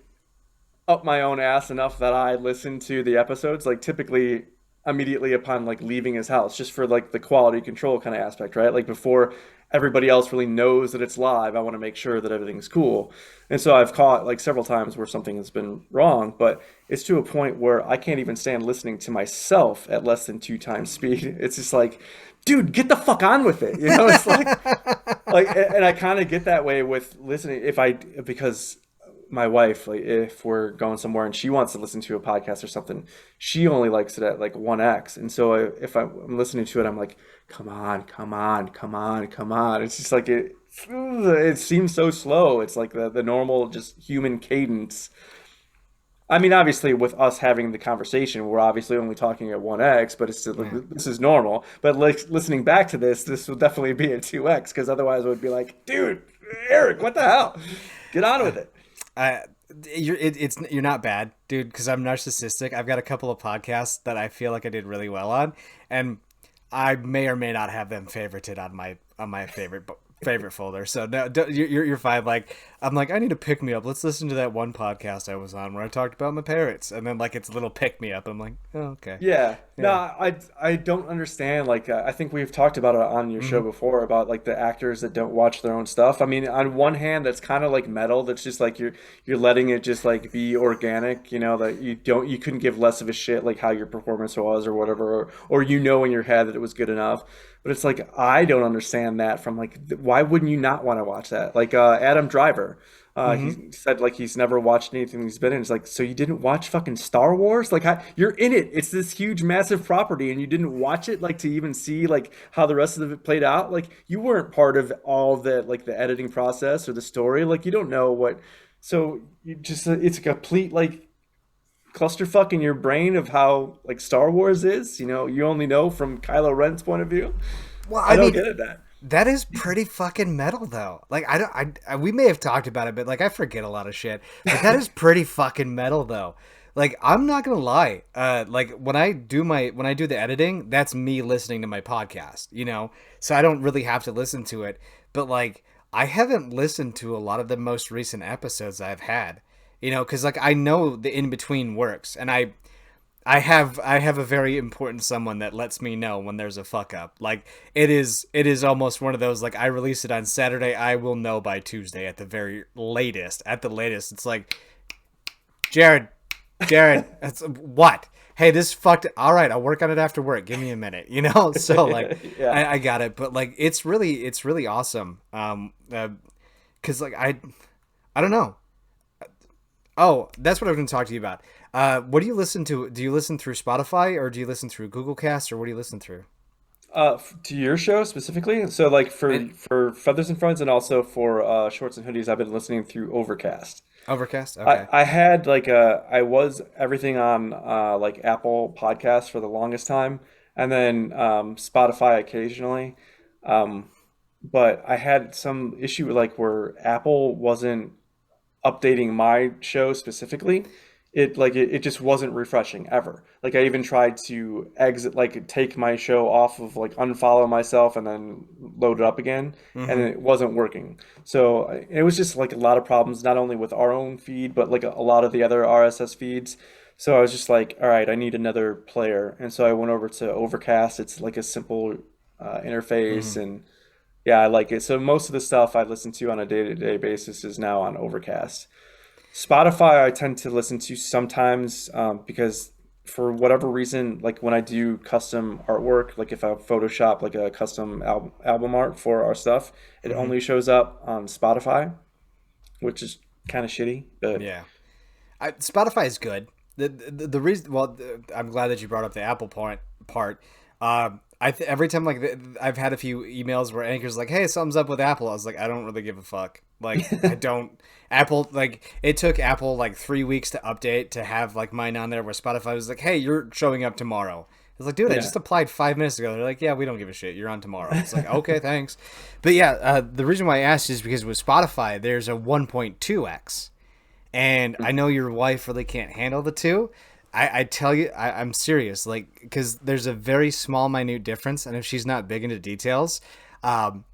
up my own ass enough that I listen to the episodes like typically immediately upon like leaving his house just for like the quality control kind of aspect, right? Like before everybody else really knows that it's live, I want to make sure that everything's cool. And so I've caught like several times where something has been wrong, but it's to a point where I can't even stand listening to myself at less than 2 times speed. It's just like, dude, get the fuck on with it. It's like and I kind of get that way with listening if I because my wife, like if we're going somewhere and she wants to listen to a podcast or something, she only likes it at like 1x. And so if I'm listening to it, I'm like, come on, come on, come on, come on. It's just like it seems so slow. It's like the normal just human cadence. I mean, obviously, with us having the conversation, we're obviously only talking at 1x, but it's still, Yeah. this is normal. But like listening back to this will definitely be at 2x because otherwise it would be like, dude, Eric, what the hell? Get on with it. I you're not bad, dude. Because I'm narcissistic. I've got a couple of podcasts that I feel like I did really well on, and I may or may not have them favorited on my favorite folder. So no, you're fine. Like I'm like I need to pick me up. Let's listen to that one podcast I was on where I talked about my parrots, and then like it's a little pick me up. I'm like, oh, okay, Yeah. No, yeah. I don't understand. Like, I think we've talked about it on your show Hmm. before about like the actors that don't watch their own stuff. I mean, on one hand, that's kind of like metal. That's just like you're letting it just like be organic. That you couldn't give less of a shit like how your performance was or whatever, or in your head that it was good enough. But it's like I don't understand that from like why wouldn't you not want to watch that? Like Adam Driver. Hmm. He said like he's never watched anything he's been in. It's like, so you didn't watch fucking Star Wars? Like you're in it. It's this huge, massive property, and you didn't watch it like to even see like how the rest of it played out. Like you weren't part of all the like the editing process or the story. Like you don't know what. So you just it's a complete like clusterfuck in your brain of how like Star Wars is. You only know from Kylo Ren's point of view. Well, I I don't mean, get it. That. that is pretty fucking metal though. Like I don't we may have talked about it, but like I forget a lot of shit. But that is pretty fucking metal though. Like I'm not gonna lie. Like when I do the editing, that's me listening to my podcast. So I don't really have to listen to it. But like I haven't listened to a lot of the most recent episodes I've had. Because like I know the in between works, and I have a very important someone that lets me know when there's a fuck up. Like it is almost one of those like I release it on Saturday, I will know by Tuesday at the very latest. At the latest, it's like Jared, that's what? hey, this fucked. All right, I'll work on it after work. Give me a minute, you know. So like, Yeah. I got it, but like, it's really awesome. Cause like I don't know. Oh, that's what I was going to talk to you about. What do you listen to? Do you listen through Spotify or do you listen through Google Cast or what do you listen through? To your show specifically, so like And for Feathers and Friends and also for Shorts and Hoodies, I've been listening through Overcast. Overcast. I Okay. I had like I was everything on like Apple Podcasts for the longest time, and then Spotify occasionally. Um, but I had some issue with like where Apple wasn't updating my show specifically. It just wasn't refreshing ever. Like I even tried to exit, like take my show off of, like unfollow myself and then load it up again, and Mm-hmm. it wasn't working. So it was just like a lot of problems, not only with our own feed, but like a lot of the other RSS feeds. So I was just like, all right, I need another player, and so I went over to Overcast. It's like a simple Mm-hmm. interface, and yeah, I like it. So most of the stuff I listen to on a day-to-day basis is now on Overcast. Spotify, I tend to listen to sometimes because for whatever reason, like when I do custom artwork, like if I Photoshop like a custom album art for our stuff, it Mm-hmm. only shows up on Spotify, which is kind of shitty. But Yeah. Spotify is good. The reason, well, I'm glad that you brought up the Apple part. Every time like I've had a few emails where Anchor's like, "Hey, something's up with Apple." I was like, I don't really give a fuck. Like, I don't. Apple, like, it took Apple like 3 weeks to update to have like mine on there. Where Spotify was like, "Hey, you're showing up tomorrow." I was like, dude, I yeah, just applied 5 minutes ago. They're like, yeah, we don't give a shit. You're on tomorrow. It's like, okay, thanks. But yeah, the reason why I asked is because with Spotify, there's a 1.2x. And I know your wife really can't handle the two. I tell you, I'm serious. Like, because there's a very small, minute difference, and if she's not big into details, um,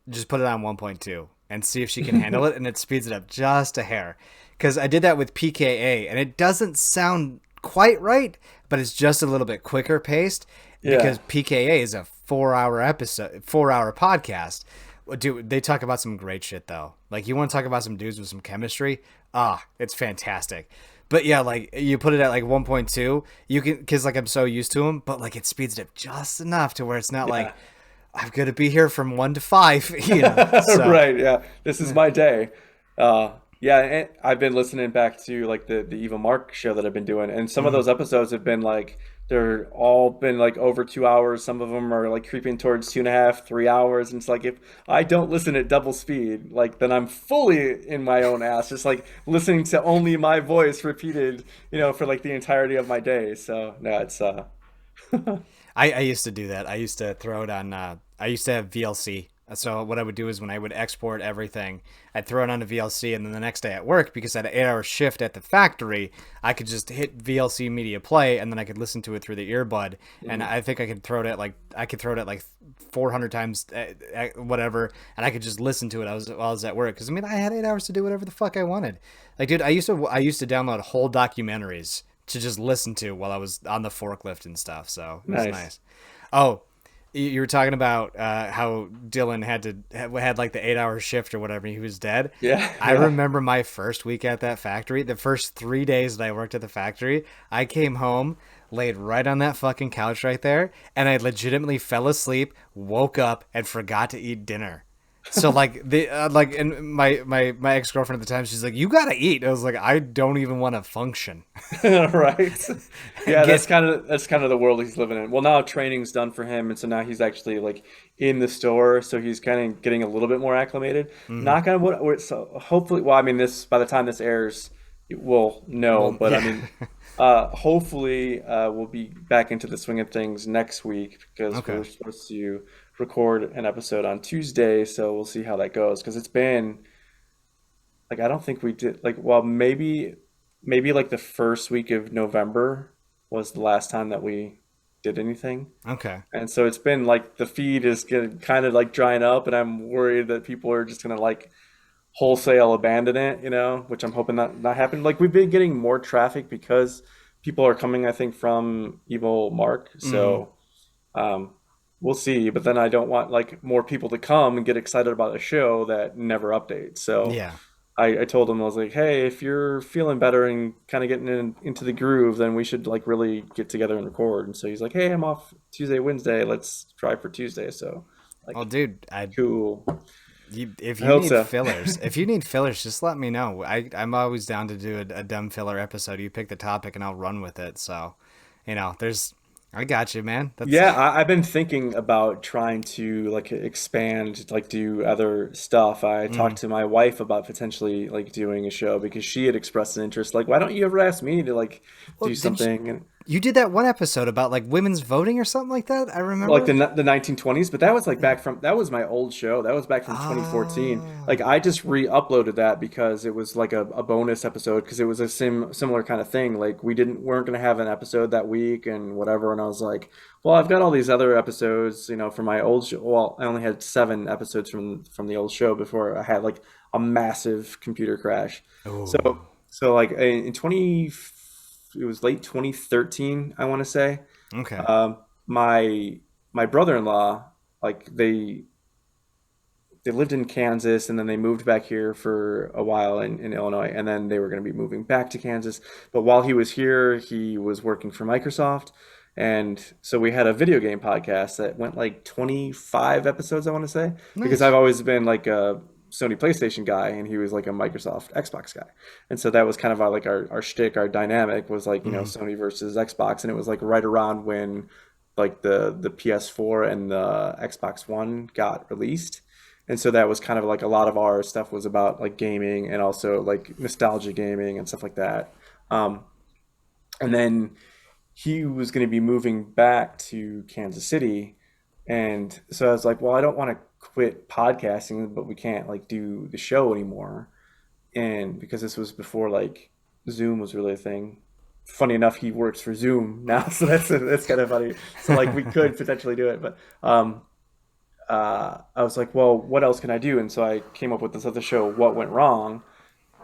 just put it on 1.2 and see if she can handle it, and it speeds it up just a hair. Because I did that with PKA, and it doesn't sound quite right, but it's just a little bit quicker paced yeah, because PKA is a 4 hour episode, 4 hour podcast. Dude, they talk about some great shit though. Like you want to talk about some dudes with some chemistry? It's fantastic. But yeah, like you put it at like 1.2, you can because like I'm so used to them, but like it speeds it up just enough to where it's not yeah. like I'm gonna be here from 1 to 5, you know. So Right, yeah. This is my day. Yeah, and I've been listening back to like the Eva Mark show that I've been doing, and some of mhm. those episodes have been like they're all been like over 2 hours. Some of them are like creeping towards 2.5, 3 hours, and it's like if I don't listen at double speed, like then I'm fully in my own ass, just like listening to only my voice repeated, for like the entirety of my day. So no, it's I used to do that. I used to throw it on. I used to have VLC. So what I would do is when I would export everything, I'd throw it on a VLC, and then the next day at work, because I had an 8 hour shift at the factory, I could just hit VLC media play, and then I could listen to it through the earbud. And Mhm. I think I could throw it at like 400 times, whatever, and I could just listen to it while I was at work. Because I mean, I had 8 hours to do whatever the fuck I wanted. Like, dude, I used to download whole documentaries to just listen to while I was on the forklift and stuff. So it was Nice. nice. Oh, you were talking about how Dylan had like the 8 hour shift or whatever. He was dead. Yeah, I yeah. remember my first week at that factory. The first 3 days that I worked at the factory, I came home, laid right on that fucking couch right there, and I legitimately fell asleep, woke up, and forgot to eat dinner. So like and my ex girlfriend at the time, she's like, "You gotta eat." I was like, "I don't even want to function." Right. Yeah, that's Get kind of the world he's living in. Well, now training's done for him, and so now he's actually like in the store, so he's kind of getting a little bit more acclimated. mm-hmm. Knock on wood. So hopefully, well, I mean, this by the time this airs, we'll know. Well, But I yeah. mean, hopefully, we'll be back into the swing of things next week because Okay. we're supposed to record an episode on Tuesday. So we'll see how that goes because it's been like I don't think we did like well maybe like the first week of November was the last time that we did anything. Okay. And so it's been like the feed is getting kind of like drying up and I'm worried that people are just gonna like wholesale abandon it, which I'm hoping not happen. Like we've been getting more traffic because people are coming, I think, from Evil Mark. Mm-hmm. So um we'll see. But then I don't want like more people to come and get excited about a show that never updates. So Yeah. I told him, I was like, hey, if you're feeling better and kind of getting into the groove, then we should like really get together and record. And so he's like, hey, I'm off Tuesday, Wednesday. Let's try for Tuesday. So Well, like, dude, cool. if I you hope need so. fillers, just let me know. I'm always down to do a dumb filler episode. You pick the topic and I'll run with it. So, I got you, man. That's Yeah, I've been thinking about trying to like expand, like do other stuff. I talked mm. to my wife about potentially like doing a show because she had expressed an interest. Like, why don't you ever ask me to like Well, do didn't you, something? And you did that one episode about like women's voting or something like that? I like remember. the 1920s, but that was like back from that was my old show. That was back from 2014. Like Oh, I just re-uploaded that because it was like a bonus episode because it was a similar kind of thing. Like weren't gonna have an episode that week and whatever. And I was like, well, I've got all these other episodes, from my old show. Well, I only had 7 episodes from the old show before I had like a massive computer crash. So oh, like in 20, it was late 2013, I want to say. okay, Um, my brother-in-law, like they lived in Kansas and then they moved back here for a while in Illinois and then they were going to be moving back to Kansas. But while he was here, he was working for Microsoft. And so we had a video game podcast that went like 25 episodes, I want to say, because I've nice. always been like a Sony PlayStation guy and he was like a Microsoft Xbox guy. And so that was kind of our shtick, our dynamic was like, Mm. Sony versus Xbox. And it was like right around when like the PS4 and the Xbox One got released. And so that was kind of like a lot of our stuff was about like gaming and also like nostalgia gaming and stuff like that. Um, and then he was going to be moving back to Kansas City. And so I was like, well, I don't want to quit podcasting, but we can't like do the show anymore. And because this was before like Zoom was really a thing. Funny enough, he works for Zoom now, so that's kind of funny. So like we could potentially do it, but I was like, well, what else can I do? And so I came up with this other show, What Went Wrong,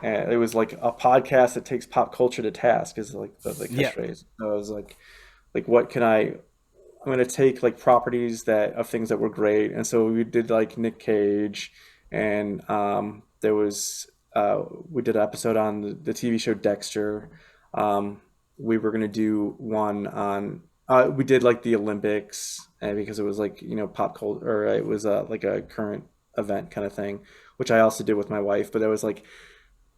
and it was like a podcast that takes pop culture to task, is like the Yeah. catchphrase. So I was like, what can I? I'm gonna take like properties that of things that were great, and so we did like Nick Cage, and there was we did an episode on the TV show Dexter. Um, we were gonna do one on we did like the Olympics, because it was like pop culture, or it was like a current event kind of thing, which I also did with my wife. But it was like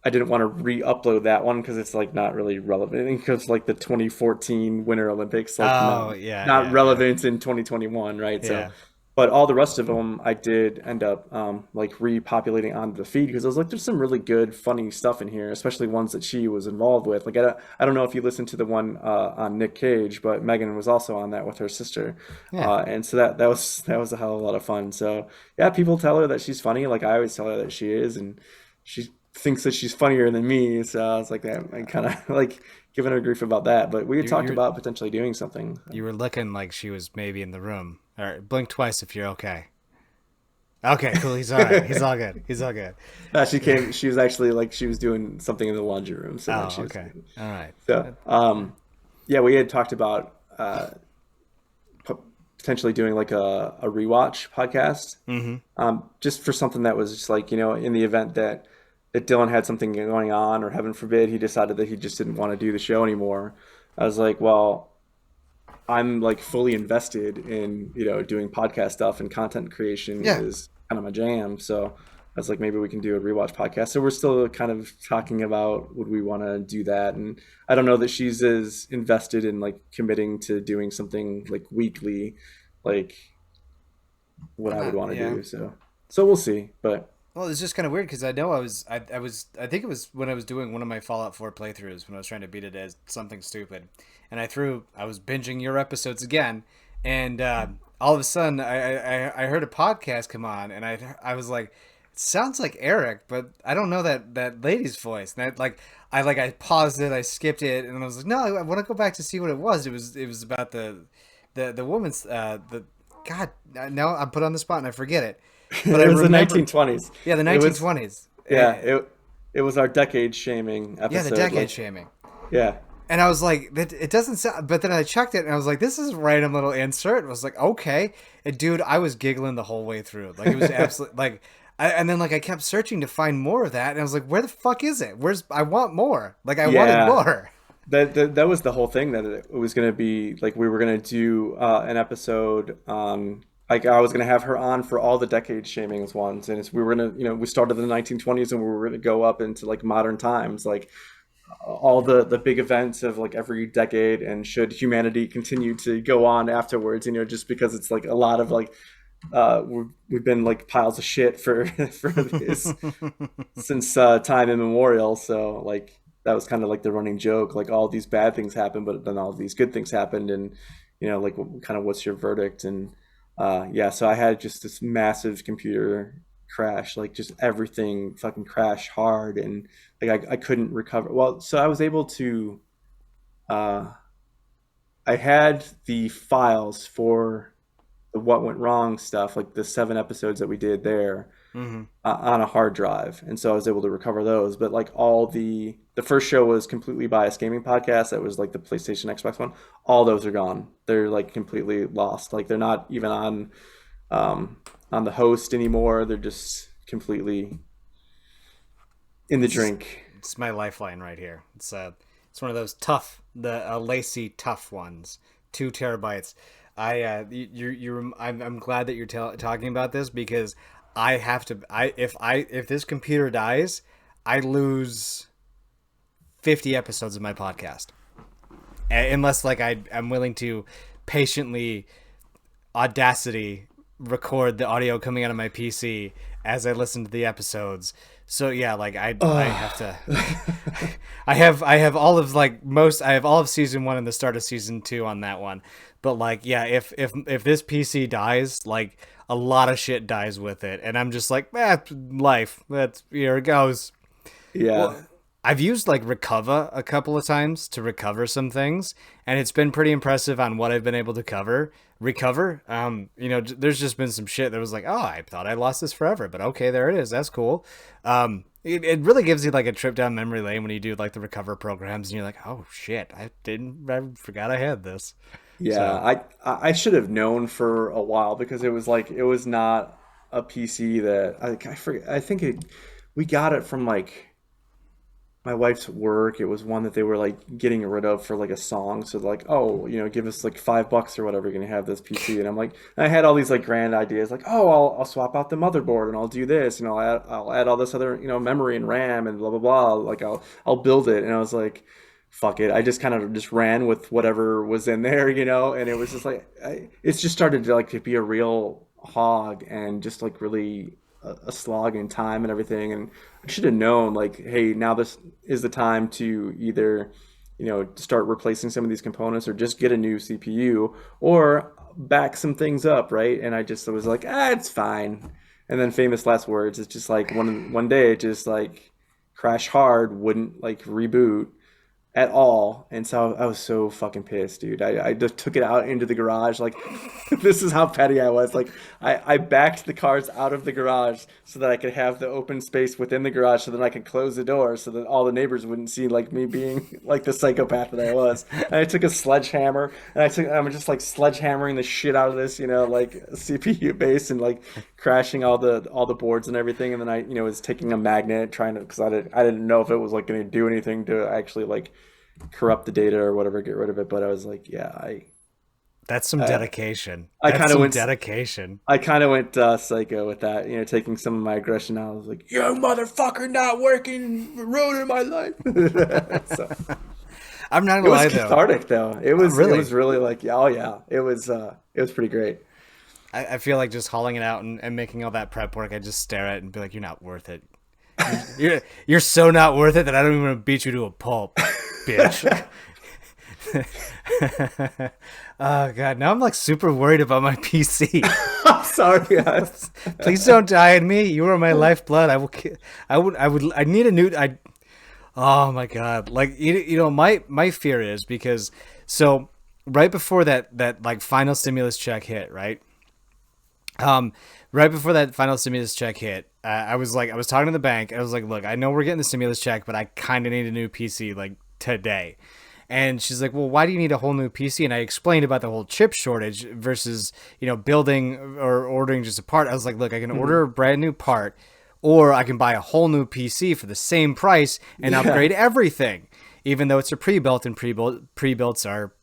I didn't want to re-upload that one because it's like not really relevant because like the 2014 Winter Olympics like Oh, yeah, not yeah, yeah, relevant in 2021, right? So, yeah. but all the rest of them I did end up like repopulating onto the feed because I was like, there's some really good, funny stuff in here, especially ones that she was involved with. Like I don't know if you listened to the one on Nick Cage, but Megan was also on that with her sister, Yeah. and so that was a hell of a lot of fun. So yeah, people tell her that she's funny, like I always tell her that she is, and she thinks that she's funnier than me. So I was like, that I kind of like giving her grief about that. But we had You talked you about potentially doing something. you were looking like she was maybe in the room. All right, blink twice if you're okay. Okay, cool. He's all right. He's all good. He's all good. She came. She was actually like she was doing something in the laundry room. So then Oh, she was. okay. All right. So yeah, we had talked about potentially doing like a rewatch podcast, Mm-hmm. just for something that was just like in the event that Dylan had something going on, or heaven forbid he decided that he just didn't want to do the show anymore. I was like, well, I'm like fully invested in doing podcast stuff, and content creation Yeah. is kind of my jam. So I was like, maybe we can do a rewatch podcast. So we're still kind of talking about would we want to do that, and I don't know that she's as invested in like committing to doing something like weekly, like what I would want to Yeah. do. So we'll see. But Well, it's just kind of weird because I know I think it was when I was doing one of my Fallout 4 playthroughs when I was trying to beat it as something stupid, and I was binging your episodes again, and all of a sudden I heard a podcast come on, and I was like, it sounds like Eric, but I don't know that lady's voice, and I paused it, I skipped it, and I was like, no, I want to go back to see what it was. It was about the woman's the God. Now I'm put on the spot and I forget it. But I it was the remember, 1920s. yeah, the It was 1920s. yeah. It was our decade shaming Yeah, the episode. decade Like shaming. yeah. And I was like, it doesn't sound. But then I checked it, and I was like, this is a random little insert. I was like, okay, and dude, I was giggling the whole way through. Like it was absolutely like And then like I kept searching to find more of that, and I was like, where the fuck is it? I want more. Like I wanted Yeah. more. That was the whole thing, that it was going to be like we were going to do an episode, like I was going to have her on for all the decade shamings ones, and we were going to, we started in the 1920s and we were going to go up into like modern times, like all the big events of like every decade, and should humanity continue to go on afterwards, just because it's like a lot of like we've been like piles of shit for for this since time immemorial. So like that was kind of like the running joke, like all these bad things happened, but then all these good things happened, and like kind of what's your verdict? And yeah, so I had just this massive computer crash, like just everything fucking crashed hard, and like I couldn't recover. Well, so I was able to uh I had the files for the what went wrong stuff, like the 7 episodes that we did there, Hmm. on a hard drive, and so I was able to recover those. But like all the first show was completely biased gaming podcast. That was like the PlayStation Xbox one. All those are gone. They're like completely lost. Like they're not even on the host anymore. They're just completely in the This is drink. it's my lifeline right here. It's one of those tough, the lacy tough ones. 2 terabytes. I'm glad that you're talking about this because I have to. If this computer dies, I lose 50 episodes of my podcast. Unless like I'm willing to patiently Audacity record the audio coming out of my PC as I listen to the episodes. So yeah, like I have to. I have all of I have all of season 1 and the start of season 2 on that one. But like yeah, if this PC dies, like a lot of shit dies with it, and I'm just like, life. That's here it goes. Yeah. Well, I've used like Recover a couple of times to recover some things, and it's been pretty impressive on what I've been able to recover. There's just been some shit that was like, oh, I thought I lost this forever, but okay, there it is. That's cool. It really gives you like a trip down memory lane when you do like the recover programs, and you're like, oh shit, I forgot I had this. Yeah, So I should have known for a while, because it was like it was not a PC that I forget. I think we got it from like my wife's work. It was one that they were like getting rid of for like a song. So like, oh, give us like $5 or whatever, you're gonna have this PC. And I'm like, I had all these like grand ideas, like, oh, I'll swap out the motherboard and I'll do this, and I'll add all this other memory and RAM and blah blah blah. Like I'll build it. And I was like, fuck it. I just kind of just ran with whatever was in there, and it was just like it's just started to like to be a real hog, and just like really a slog in time and everything. And I should have known, like, hey, now this is the time to either start replacing some of these components, or just get a new CPU, or back some things up, right? And I just was like, it's fine. And then famous last words. It's just like one day it just like crash hard, wouldn't like reboot at all. And so I was so fucking pissed, dude. I just took it out into the garage. Like, this is how petty I was. Like, I backed the cars out of the garage so that I could have the open space within the garage, so that I could close the door so that all the neighbors wouldn't see like me being like the psychopath that I was. And I took a sledgehammer, and I'm just like sledgehammering the shit out of this, like CPU base, and like crashing all the boards and everything. And then I, was taking a magnet trying to, because I didn't know if it was like going to do anything to actually like corrupt the data or whatever, get rid of it. But I was like, yeah, that's some I, dedication. I That's kind of some went, dedication. I kind of went psycho with that, taking some of my aggression out. I was like, you motherfucker, not working, ruining my life. So I'm not it gonna was lie though. cathartic though. It was, it Really, was really like, oh yeah, it was pretty great. I feel like just hauling it out and making all that prep work. I just stare at it and be like, "You're not worth it. You're so not worth it that I don't even want to beat you to a pulp, bitch." Oh god, now I'm like super worried about my PC. I'm sorry, guys. Please don't die on me. You are my lifeblood. I will. I need a new. Oh my god. Like my fear is because so right before that like final stimulus check hit, right? Right before that final stimulus check hit, I was talking to the bank. I was like, look, I know we're getting the stimulus check, but I kind of need a new PC like today. And she's like, well, why do you need a whole new PC? And I explained about the whole chip shortage versus, building or ordering just a part. I was like, look, I can order a brand new part, or I can buy a whole new PC for the same price and upgrade everything, even though it's a pre-built, and pre-builts are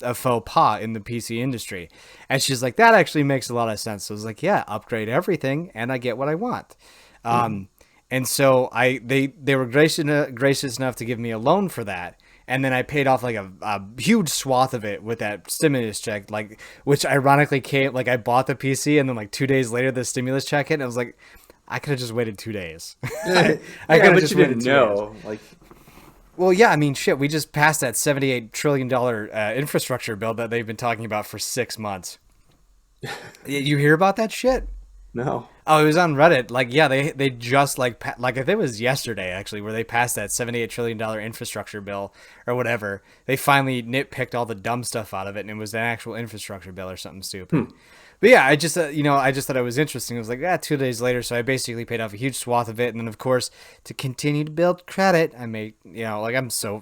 a faux pas in the PC industry. And she's like, that actually makes a lot of sense. So I was like, yeah, upgrade everything and I get what I want. And so they were gracious enough to give me a loan for that. And then I paid off like a huge swath of it with that stimulus check, like, which ironically came, like, I bought the PC and then like 2 days later the stimulus check hit, and I was like, I could have just waited 2 days. I could have just waited 2 days. Like, Well, yeah, I mean, shit, we just passed that $78 trillion infrastructure bill that they've been talking about for 6 months. You hear about that shit? no. Oh, it was on Reddit. Like, yeah, they just like I think it was yesterday actually, where they passed that $78 trillion infrastructure bill or whatever. They finally nitpicked all the dumb stuff out of it, and it was an actual infrastructure bill or something stupid. But yeah, I just I just thought it was interesting. It was like, 2 days later, so I basically paid off a huge swath of it, and then of course to continue to build credit, I made like I'm so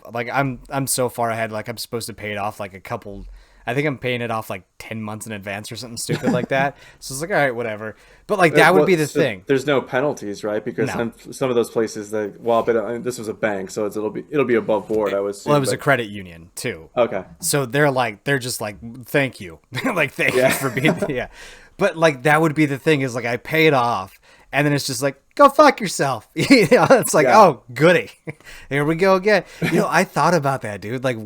far ahead. Like I'm supposed to pay it off like a couple. I think I'm paying it off like 10 months in advance or something stupid like that. So it's like, all right, whatever. But like that would be the thing. There's no penalties, right? Because some of those places but this was a bank, so it'll be above board, I would assume. Well, it was a credit union too. Okay. So they're just like, thank you. Like, thank you for being, yeah. But like, that would be the thing, is like, I pay it off and then it's just like, go fuck yourself. It's like, oh, goody. Here we go again. I thought about that, dude. Like,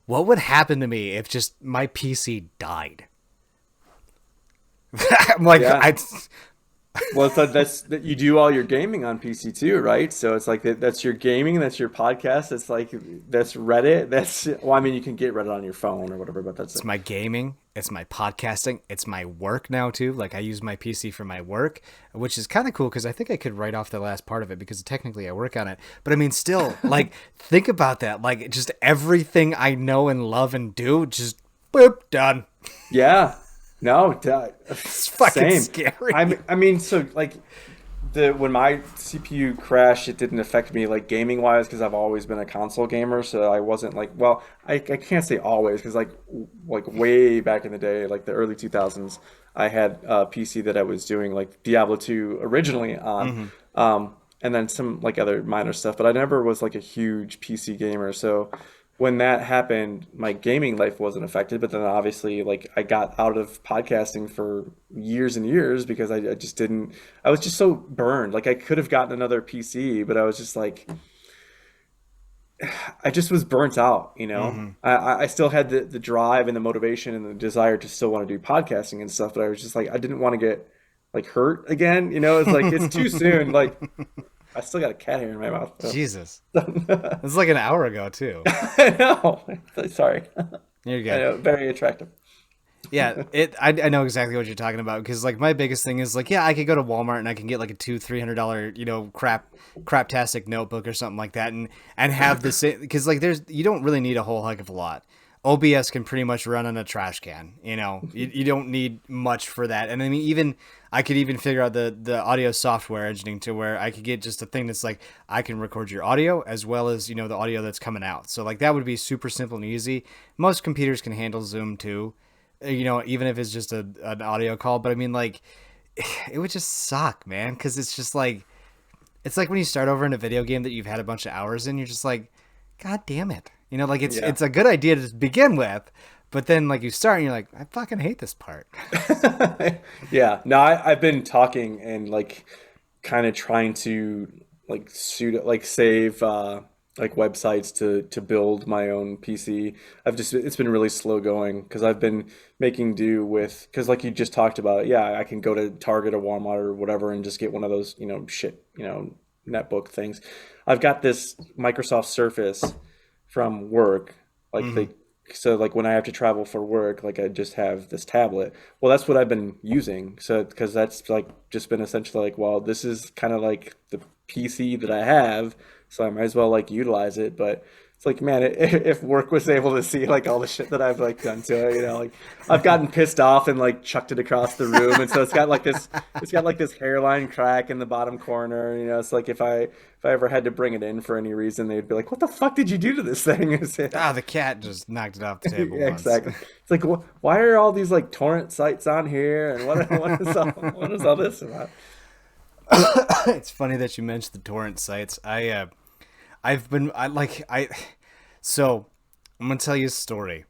what would happen to me if just my PC died? I'm like, Well, that's you do all your gaming on PC too, right? So it's like that's your gaming, that's your podcast, that's like that's Reddit, I mean, you can get Reddit on your phone or whatever, but that's it's my gaming, it's my podcasting, it's my work now too. Like, I use my PC for my work, which is kind of cool because I think I could write off the last part of it because technically I work on it. But I mean, still, like, think about that. Like, just everything I know and love and do, just boop, done. Yeah. No, It's fucking same. scary. I mean, so like when my CPU crashed, it didn't affect me like gaming wise because I've always been a console gamer. So I wasn't like, well, I can't say always because like way back in the day, like the early 2000s, I had a PC that I was doing like Diablo 2 originally on, and then some like other minor stuff. But I never was like a huge PC gamer. So when that happened, my gaming life wasn't affected, but then obviously, like, I got out of podcasting for years and years because I just didn't. I was just so burned. Like, I could have gotten another PC, but I was just like, I just was burnt out. I still had the drive and the motivation and the desire to still want to do podcasting and stuff, but I was just like, I didn't want to get like hurt again. It's like it's too soon. Like, I still got a cat hair in my mouth. So. Jesus. It's like an hour ago, too. I know. Sorry. You're good. I know, very attractive. Yeah, I know exactly what you're talking about, because like my biggest thing is like, yeah, I could go to Walmart and I can get like a $200-$300 craptastic notebook or something like that, and have the same, because like you don't really need a whole heck of a lot. OBS can pretty much run on a trash can. You don't need much for that. And I mean, I could even figure out the audio software editing to where I could get just a thing that's like, I can record your audio as well as, the audio that's coming out. So like that would be super simple and easy. Most computers can handle Zoom too, even if it's just an audio call. But I mean, like, it would just suck, man. Cause it's just like, it's like when you start over in a video game that you've had a bunch of hours in, you're just like, God damn it. Like it's a good idea to begin with, but then like you start and you're like, I fucking hate this part. Yeah. No, I've been talking and like kind of trying to like save like websites to build my own PC. It's been really slow going because I've been making do with, because like you just talked about, yeah, I can go to Target or Walmart or whatever and just get one of those, netbook things. I've got this Microsoft Surface from work, like so like when I have to travel for work, like I just have this tablet. Well, that's what I've been using. So because that's like just been essentially like, well, this is kind of like the PC that I have, so I might as well like utilize it. But It's like, man, if work was able to see like all the shit that I've like done to it, like I've gotten pissed off and like chucked it across the room, and so it's got like this hairline crack in the bottom corner. It's like if I ever had to bring it in for any reason, they'd be like, "What the fuck did you do to this thing?" Ah, the cat just knocked it off the table Yeah, once. exactly. It's like, why are all these like torrent sites on here, and what is all this about? It's funny that you mentioned the torrent sites. I've been so I'm gonna tell you a story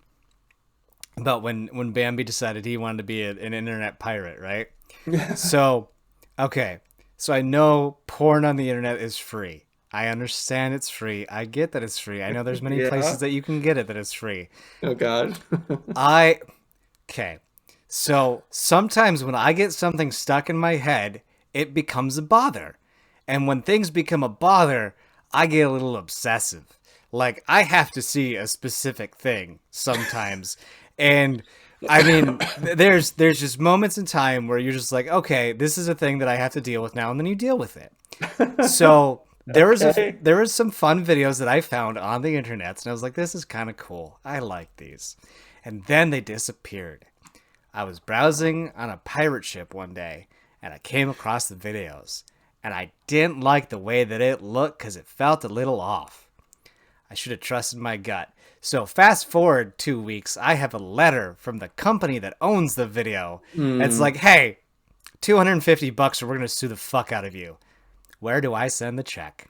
about when Bambi decided he wanted to be an internet pirate, right? So, okay, so I know porn on the internet is free. I understand it's free. I get that it's free. I know there's many Yeah. places that you can get it that is free. Oh God. I Okay. So sometimes when I get something stuck in my head, it becomes a bother. And when things become a bother, I get a little obsessive. Like I have to see a specific thing sometimes. And I mean, there's just moments in time where you're just like, okay, this is a thing that I have to deal with now, and then you deal with it. So Okay. there was some fun videos that I found on the internet, and I was like, this is kind of cool. I like these. And then they disappeared. I was browsing on a pirate ship one day, and I came across the videos, and I didn't like the way that it looked because it felt a little off. I should have trusted my gut. So fast forward 2 weeks, I have a letter from the company that owns the video. And it's Mm. like, hey, $250 or we're gonna sue the fuck out of you. Where do I send the check?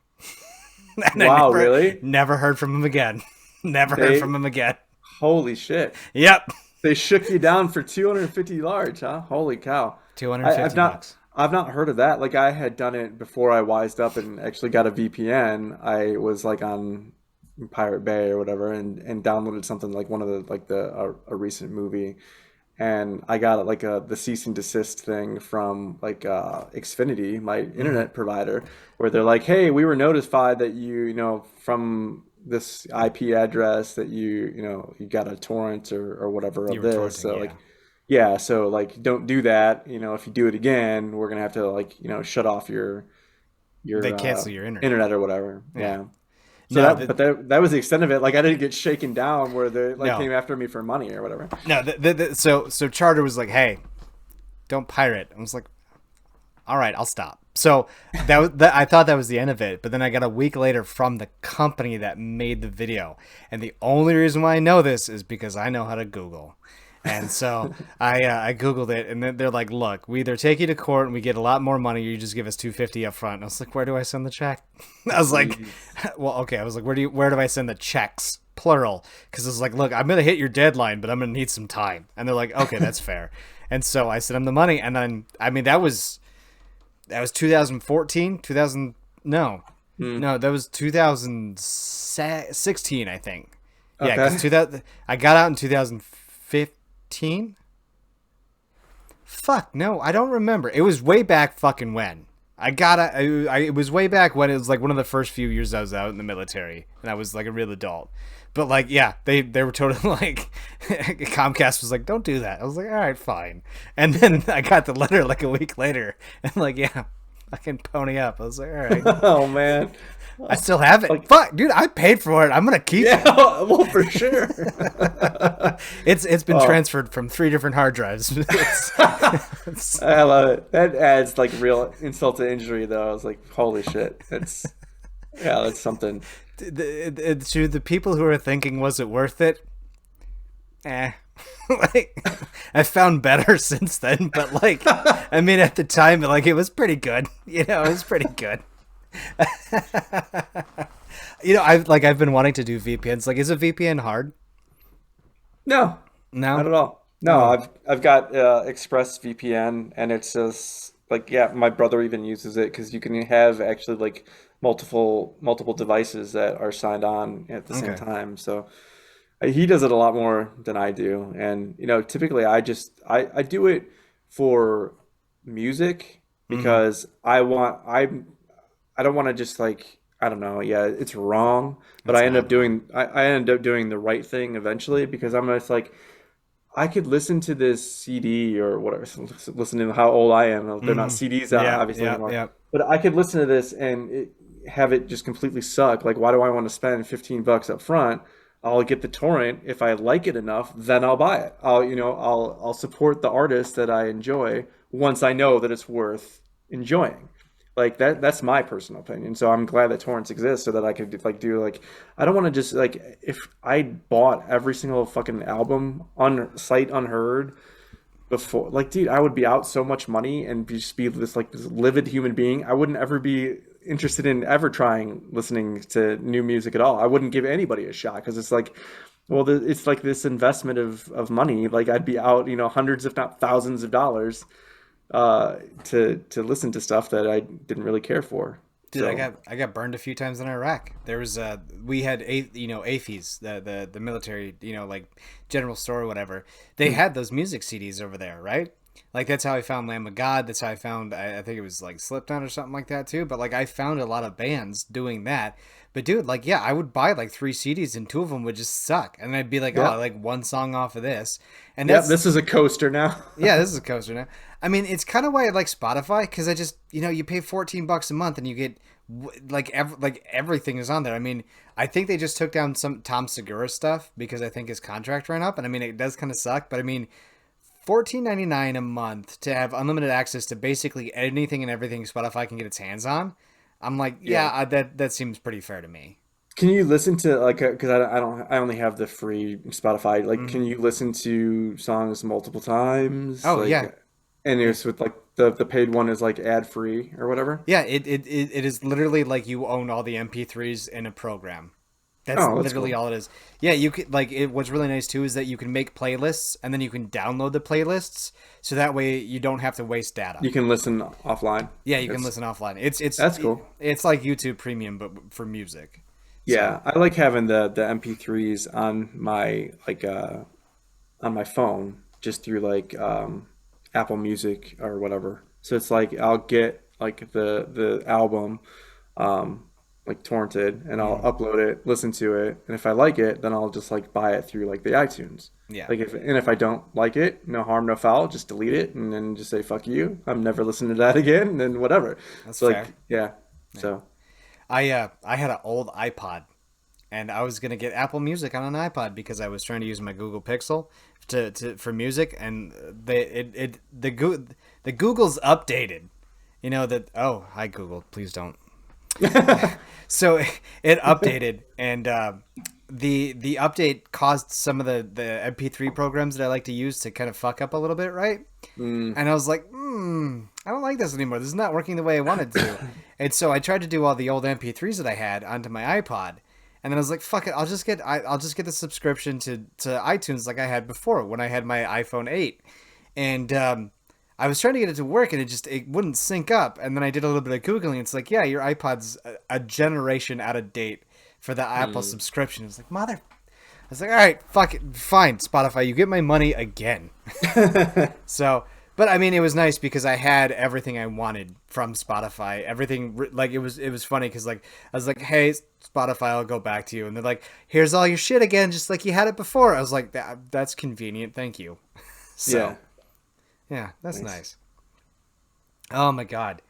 And I Wow, really? never heard from him again. Never heard They from him again. Holy shit. Yep. They shook you down for 250 large, huh? Holy cow. I've 250 not bucks. I've not heard of that. Like I had done it before I wised up and actually got a VPN. I was like on Pirate Bay or whatever and downloaded something like one of the like a recent movie, and I got like the cease and desist thing from like Xfinity, my Mm-hmm. internet provider, where they're like, "Hey, we were notified that from this IP address that you got a torrent or whatever You of were this." torrenting, So yeah. like, yeah, so like, don't do that. If you do it again, we're gonna have to like shut off They your cancel your internet. internet or whatever. Yeah. Yeah. So No, that was the extent of it. Like I didn't get shaken down where they like no, came after me for money or whatever. no. So Charter was like, "Hey, don't pirate." I was like, "All right, I'll stop." So I thought that was the end of it, but then I got a week later from the company that made the video, and the only reason why I know this is because I know how to Google. And so I googled it, and then they're like, "Look, we either take you to court and we get a lot more money, or you just give us 250 up front." And I was like, "Where do I send the check?" I was like, Jeez. "Well, okay." I was like, where do I send the checks, plural?" Because it's like, "Look, I'm gonna hit your deadline, but I'm gonna need some time." And they're like, "Okay, that's fair." And so I sent them the money, and then I mean that was 2014, 2000. No, Hmm. no, that was 2016, I think. Yeah, because Okay. 2000, I got out in 2015. Fuck, no, I don't remember. It was way back fucking when. It was way back when it was like one of the first few years I was out in the military and I was like a real adult. But like, yeah, they were totally like, Comcast was like, don't do that. I was like, all right, fine. And then I got the letter like a week later and like, yeah, I can pony up. I was like, all right, Oh man. I still have it. Like Fuck, dude, I paid for it. I'm gonna keep yeah, it. well for sure. It's been Oh, transferred from 3 different hard drives. It's I love it. That adds like real insult to injury though. I was like, holy shit. That's something. to the people who are thinking, was it worth it? Eh. Like, I found better since then, but like, I mean, at the time, like, it was pretty good. It was pretty good. I've been wanting to do VPNs. Like, is a VPN hard? No, No. not at all. No, Oh, I've got Express VPN, and it's just like yeah, my brother even uses it because you can have actually like multiple devices that are signed on at the same okay. time. So he does it a lot more than I do, and typically I do it for music Mm-hmm. because I don't want to just like I don't know, yeah, it's wrong, but It's not wrong. I end up doing the right thing eventually because I'm just like I could listen to this CD or whatever, listening to how old I am. They're not Mm-hmm. CDs Yeah. obviously Yeah. anymore, Yeah. but I could listen to this and have it just completely suck. Like, why do I want to spend $15 up front? I'll get the torrent. If I like it enough, then I'll buy it. I'll support the artist that I enjoy once I know that it's worth enjoying. Like that's my personal opinion. So I'm glad that torrents exist so that I could like do like I don't want to just like if I bought every single fucking album on sight unheard before, like, dude, I would be out so much money and just be this livid human being. I wouldn't ever be interested in ever trying listening to new music at all. I wouldn't give anybody a shot because it's like, well, it's like this investment of money. Like I'd be out, hundreds if not thousands of dollars to listen to stuff that I didn't really care for. Dude, So I got burned a few times in Iraq. There was we had AFIs, the military, like general store or whatever. They had those music CDs over there, right? Like that's how I found Lamb of God. That's how I found I think it was like Slipknot or something like that too. But like I found a lot of bands doing that. But dude, like yeah, I would buy like 3 CDs and 2 of them would just suck, and I'd be like, oh, yeah, I like one song off of this, and yeah, that's this is a coaster now. yeah, this is a coaster now. I mean, it's kind of why I like Spotify because I just you pay $14 a month and you get like everything is on there. I mean, I think they just took down some Tom Segura stuff because I think his contract ran up, and I mean it does kind of suck, but I mean. $14.99 a month to have unlimited access to basically anything and everything Spotify can get its hands on. I'm like, yeah, Yeah. that seems pretty fair to me. Can you listen to like because I only have the free Spotify. Like, Mhm. can you listen to songs multiple times? Oh yeah, And it's with like the paid one is like ad free or whatever. yeah. It is literally like you own all the MP3s in a program. That's Oh, that's literally cool. all it is. Yeah, you could like it. What's really nice too is that you can make playlists and then you can download the playlists, so that way you don't have to waste data. You can listen offline. Yeah, you can That's listen offline. It's that's cool. it's like YouTube Premium but for music. So Yeah, I like having the MP3s on my phone just through like Apple Music or whatever. So it's like I'll get like the album like torrented and I'll mm, upload it, listen to it, and if I like it, then I'll just like buy it through like the iTunes. yeah, If I don't like it, no harm, no foul, just delete it and then just say fuck you. I'm never listening to that again, and then whatever. that's So like fair. yeah. Yeah. So I had an old iPod and I was gonna get Apple Music on an iPod because I was trying to use my Google Pixel to for music, and the Google's updated. You know that. Oh, hi Google, please don't. So it updated, and the update caused some of the MP3 programs that I like to use to kind of fuck up a little bit, right? mm, And I was like, I don't like this anymore. This is not working the way I wanted to. And so I tried to do all the old MP3s that I had onto my iPod. And then I was like, fuck it, I'll just get the subscription to iTunes like I had before when I had my iPhone 8. And I was trying to get it to work and it wouldn't sync up. And then I did a little bit of Googling. It's like, yeah, your iPod's a generation out of date for the Apple mm. subscription. I was like, mother. I was like, all right, fuck it, fine, Spotify, you get my money again. So, but I mean, it was nice because I had everything I wanted from Spotify. Everything like it was funny because like I was like, hey, Spotify, I'll go back to you, and they're like, here's all your shit again, just like you had it before. I was like, that's convenient, thank you. Yeah. So yeah, that's Nice. nice. Oh my god,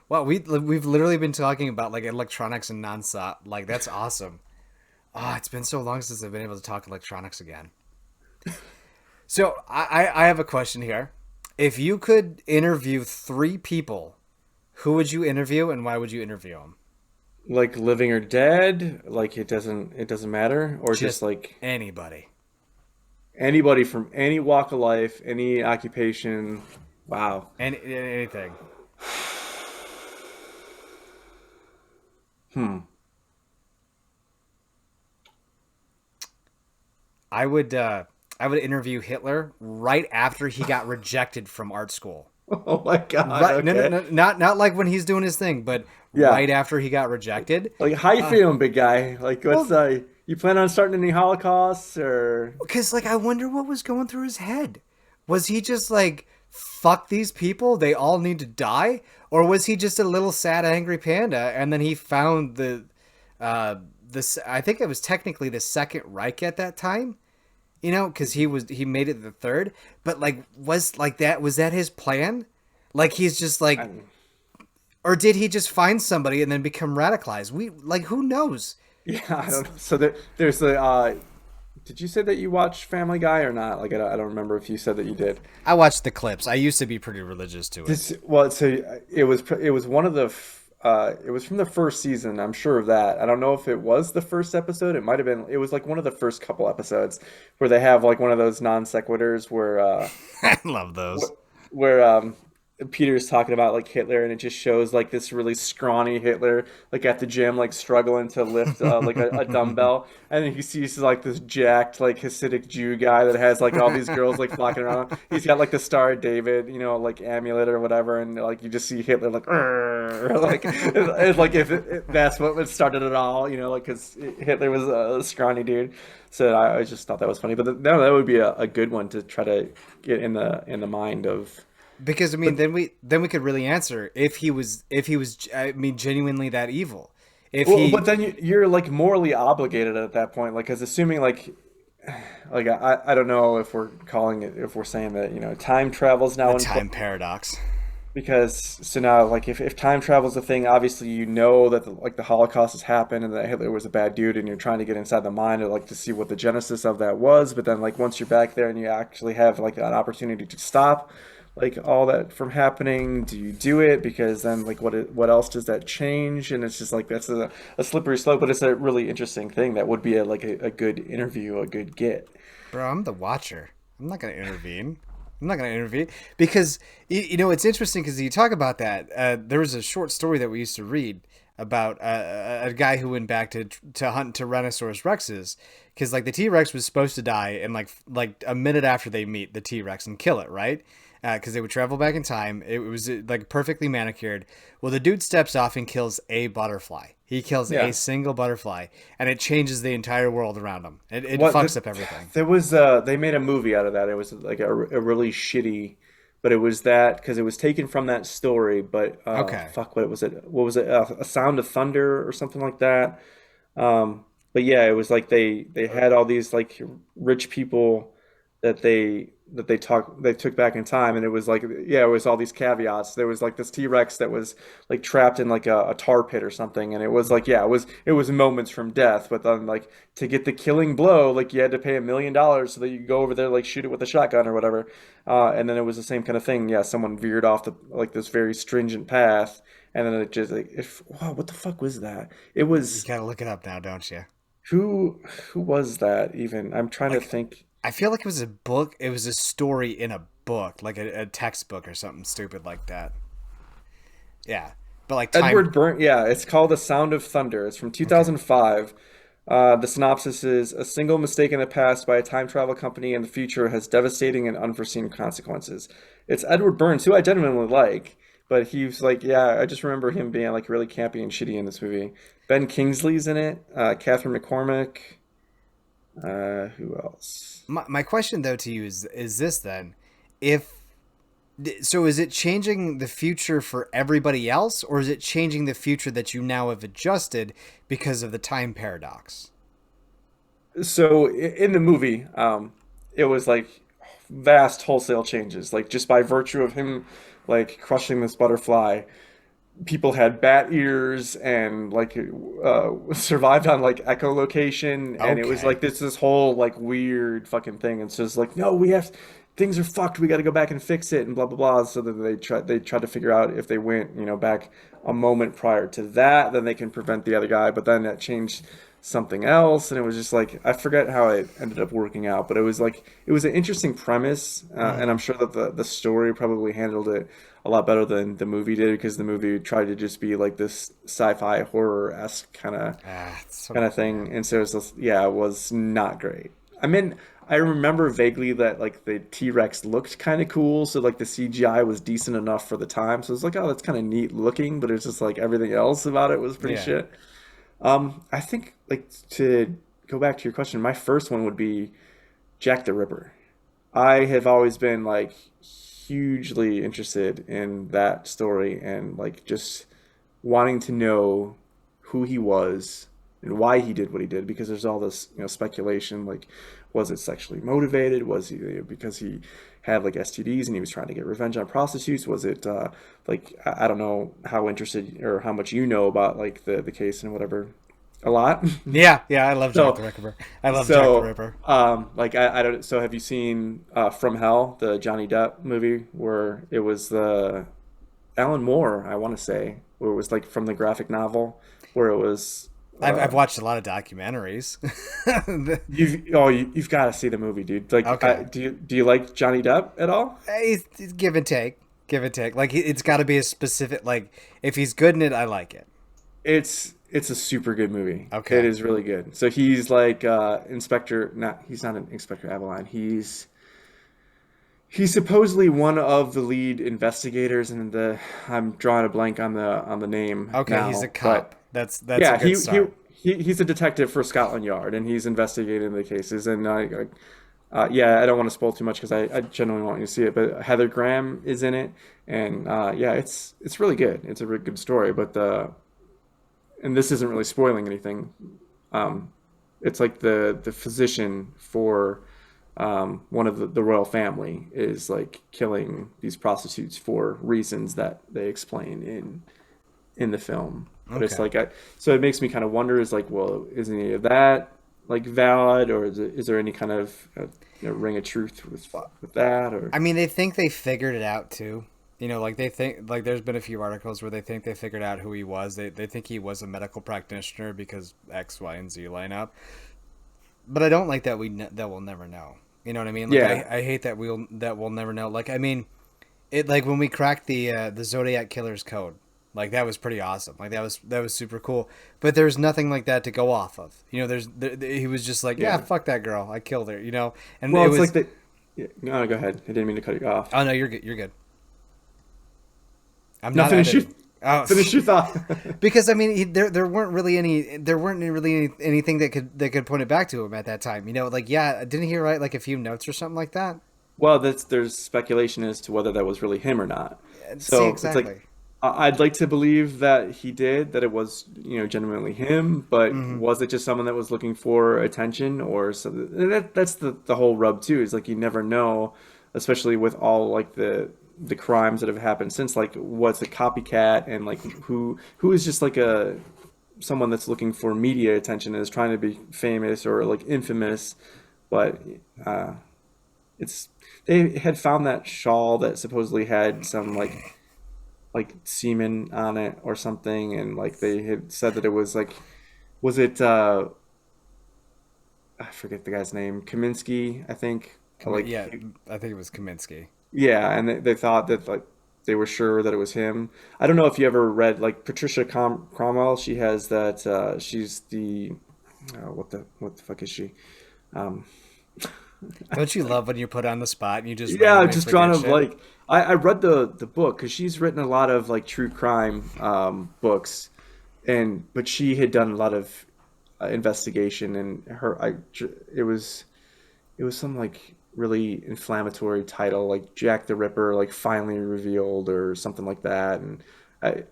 well we've literally been talking about like electronics and nonstop. Like that's awesome. Ah, it's been so long since I've been able to talk electronics again. So I have a question here. If you could interview 3 people, who would you interview and why would you interview them? Like living or dead, like it doesn't matter, or just Just like anybody. anybody from any walk of life, any occupation. Wow. Anything. Hmm. I would interview Hitler right after he got rejected from art school. Oh my God. Right, no, no, Okay. no, not like when he's doing his thing, but Yeah. right after he got rejected. Like, how you feeling, big guy? Like, what's Well, you plan on starting any holocausts or? because like I wonder what was going through his head. Was he just like, fuck these people, they all need to die, or was he just a little sad, angry panda, and then he found uh, this? I think it was technically the Second Reich at that time. Because he made it the third, but like was that his plan? Like he's just like I, Or did he just find somebody and then become radicalized? We like who knows? Yeah, I It's don't know. So there's the. Did you say that you watch Family Guy or not? Like I don't remember if you said that you did. I watched the clips. I used to be pretty religious to it. This well, so it was one of the it was from the first season. I'm sure of that. I don't know if it was the first episode. It might have been. It was like one of the first couple episodes where they have like one of those non sequiturs where I love those. where Peter's talking about like Hitler, and it just shows like this really scrawny Hitler like at the gym like struggling to lift like a dumbbell, and then he sees like this jacked like Hasidic Jew guy that has like all these girls like flocking around. He's got like the Star of David, like amulet or whatever, and like you just see Hitler like "Arr," like it's like if that's what started it all, like because Hitler was a scrawny dude. So I just thought that was funny, but no, that would be a good one to try to get in the mind of. Because I mean, But then we could really answer if he was I mean genuinely that evil. If well, but he then you're like morally obligated at that point, like, because assuming like I don't know if we're calling it if we're saying that time travel's the now in play time paradox. because so now like if time travel's a thing, obviously that the Holocaust has happened and that Hitler was a bad dude, and you're trying to get inside the mind of like to see what the genesis of that was. But then like once you're back there and you actually have like an opportunity to stop like all that from happening, do you do it? Because then like what else does that change? And it's just like that's a slippery slope, but it's a really interesting thing that would be a good interview, a good get. Bro, I'm the watcher. I'm not gonna intervene. I'm not going to intervene because it's interesting because you talk about that. There was a short story that we used to read about a guy who went back to hunt Tyrannosaurus Rexes because like the T Rex was supposed to die and like a minute after they meet the T Rex and kill it, right? Because they would travel back in time. It was like perfectly manicured. Well, the dude steps off and kills a butterfly. He kills a Yeah. single butterfly, and it changes the entire world around him. It What fucks up everything. there was they made a movie out of that. It was like a really shitty, but it was that because it was taken from that story. But Okay. fuck, what was it? What was it? A Sound of Thunder or something like that. But yeah, it was like they had all these like rich people that they took back in time, and it was like yeah, it was all these caveats. There was like this T-Rex that was like trapped in like a tar pit or something, and it was like yeah, it was moments from death, but then like to get the killing blow, like you had to pay $1 million so that you could go over there like shoot it with a shotgun or whatever. And then it was the same kind of thing. Yeah, someone veered off the like this very stringent path, and then it just like if wow, what the fuck was that? It You was gotta look it up now, don't you? who was that even? I'm trying to Like think. I feel like it was a book. It was a story in a book, like a textbook or something stupid like that. Yeah, but like time. Edward Burn, yeah, it's called The Sound of Thunder. It's from Okay. 2005. The synopsis is a single mistake in the past by a time travel company in the future has devastating and unforeseen consequences. It's Edward Burns, who I genuinely like, but he was like, yeah, I just remember him being like really campy and shitty in this movie. Ben Kingsley's in it, Catherine McCormick, who else? My question though to you is this then, if so, is it changing the future for everybody else, or is it changing the future that you now have adjusted because of the time paradox? So in the movie, it was like vast wholesale changes, like just by virtue of him like crushing this butterfly. People had bat ears and like survived on like echolocation, and it was Okay. like this whole like weird fucking thing. And so it's like no, we have things are fucked, we got to go back and fix it and blah blah blah. So then they tried to figure out if they went back a moment prior to that, then they can prevent the other guy. But then that changed something else, and it was just like I forget how it ended up working out, but it was like it was an interesting premise, and I'm sure that the story probably handled it a lot better than the movie did because the movie tried to just be like this sci-fi horror-esque Ah, so kind of thing, and so it was just, yeah, it was not great. I mean, I remember vaguely that like the T-Rex looked kind of cool, so like the CGI was decent enough for the time, so it was like, oh, that's kind of neat looking, but it's just like everything else about it was pretty yeah. shit. I think like to go back to your question, my first one would be Jack the Ripper. I have always been like hugely interested in that story and like just wanting to know who he was and why he did what he did because there's all this speculation like Was it sexually motivated? Was he because he had like STDs and he was trying to get revenge on prostitutes? Was it like I don't know how interested or how much you know about like the case and whatever. A lot. Yeah, yeah, I love Jack So the Ripper. I love Jack the so Ripper. like I don't. So have you seen From Hell, the Johnny Depp movie where it was the Alan Moore, I want to say, where it was like from the graphic novel, where it was. I've watched a lot of documentaries. You've got to see the movie, dude. Like, Okay. do you like Johnny Depp at all? It's give and take, give and take. Like it's got to be a specific. Like if he's good in it, I like it. It's a super good movie. It Okay. is really good. So he's like Inspector. He's not an Inspector Avalon. He's supposedly one of the lead investigators, and I'm drawing a blank on the name Okay, he's a now, but cop. That's a yeah, good he start. he's a detective for Scotland Yard, and he's investigating the cases. And yeah, I don't want to spoil too much because I genuinely want you to see it. But Heather Graham is in it, and yeah, it's really good. It's a really good story, but and this isn't really spoiling anything. Um, it's like the physician for one of the royal family is like killing these prostitutes for reasons that they explain in the film. But it's Okay. like so it makes me kind of wonder is like, well, is any of that like valid, or is there any kind of ring of truth with that, or I mean, they think they figured it out too. Like they think like there's been a few articles where they think they figured out who he was. They think he was a medical practitioner because X, Y, and Z line up. But I don't like that that we'll never know. You know what I mean? Like yeah, I hate that we'll never know. Like I mean, it like when we cracked the Zodiac killer's code. Like that was pretty awesome. Like that was super cool. But there's nothing like that to go off of. He was just like, yeah, yeah. fuck that girl. I killed her. And Well, it it's like was. the. Yeah, no, go ahead. I didn't mean to cut you off. Oh no, you're good. You're good. I'm Now not editing. Oh, finish your thought. because I mean, there weren't really anything that could point it back to him at that time. Like yeah, didn't he write like a few notes or something like that? Well, there's speculation as to whether that was really him or not. See So it's like exactly. I'd like to believe that he did, that it was genuinely him, but Hmm. was it just someone that was looking for attention or something? And that's the whole rub too. Is like you never know, especially with all like the crimes that have happened since. Like what's a copycat and like who is just like a someone that's looking for media attention and is trying to be famous or like infamous, but uh, it's they had found that shawl that supposedly had some like semen on it or something, and like they had said that it was like was it I forget the guy's name, Kaminsky, I think. Yeah, I think it was Kaminsky. Yeah, and they thought that like they were sure that it was him. I don't know if you ever read like Patricia Cromwell. She has that. She's the what the fuck is she? Um, Don't you love when you're put on the spot and you just Yeah, randomly just drawing forget of shit? like I read the book because she's written a lot of like true crime books, and but she had done a lot of investigation, and it was some like really inflammatory title like Jack the Ripper like finally revealed or something like that, and I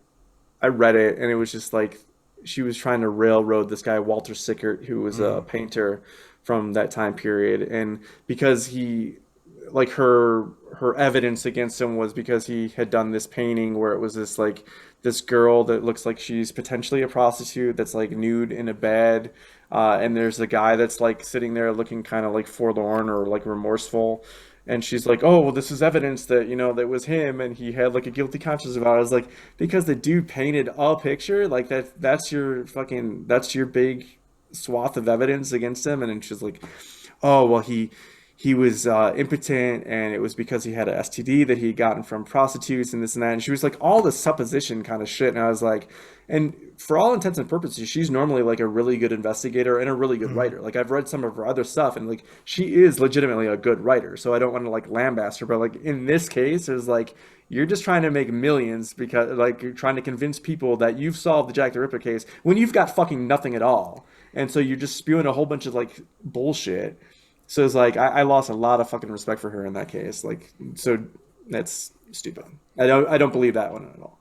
I read it, and it was just like she was trying to railroad this guy Walter Sickert, who was a Mm. painter from that time period, and because he like her evidence against him was because he had done this painting where it was this like this girl that looks like she's potentially a prostitute that's like nude in a bed, and there's a guy that's like sitting there looking kind of like forlorn or like remorseful, and she's like, oh well, this is evidence that that was him, and he had like a guilty conscience about it. I was like, because the dude painted a picture like that's your big swath of evidence against him, and then she's like, oh well, he was impotent, and it was because he had a STD that he had gotten from prostitutes and this and that. And she was like all this supposition kind of shit. And I was like, and for all intents and purposes, she's normally like a really good investigator and a really good Mhm. writer. Like I've read some of her other stuff, and like she is legitimately a good writer. So I don't want to like lambaste her, but like in this case, it was like you're just trying to make millions because like you're trying to convince people that you've solved the Jack the Ripper case when you've got fucking nothing at all. And so you're just spewing a whole bunch of like bullshit. So it's like I lost a lot of fucking respect for her in that case. Like, so that's stupid. I don't believe that one at all.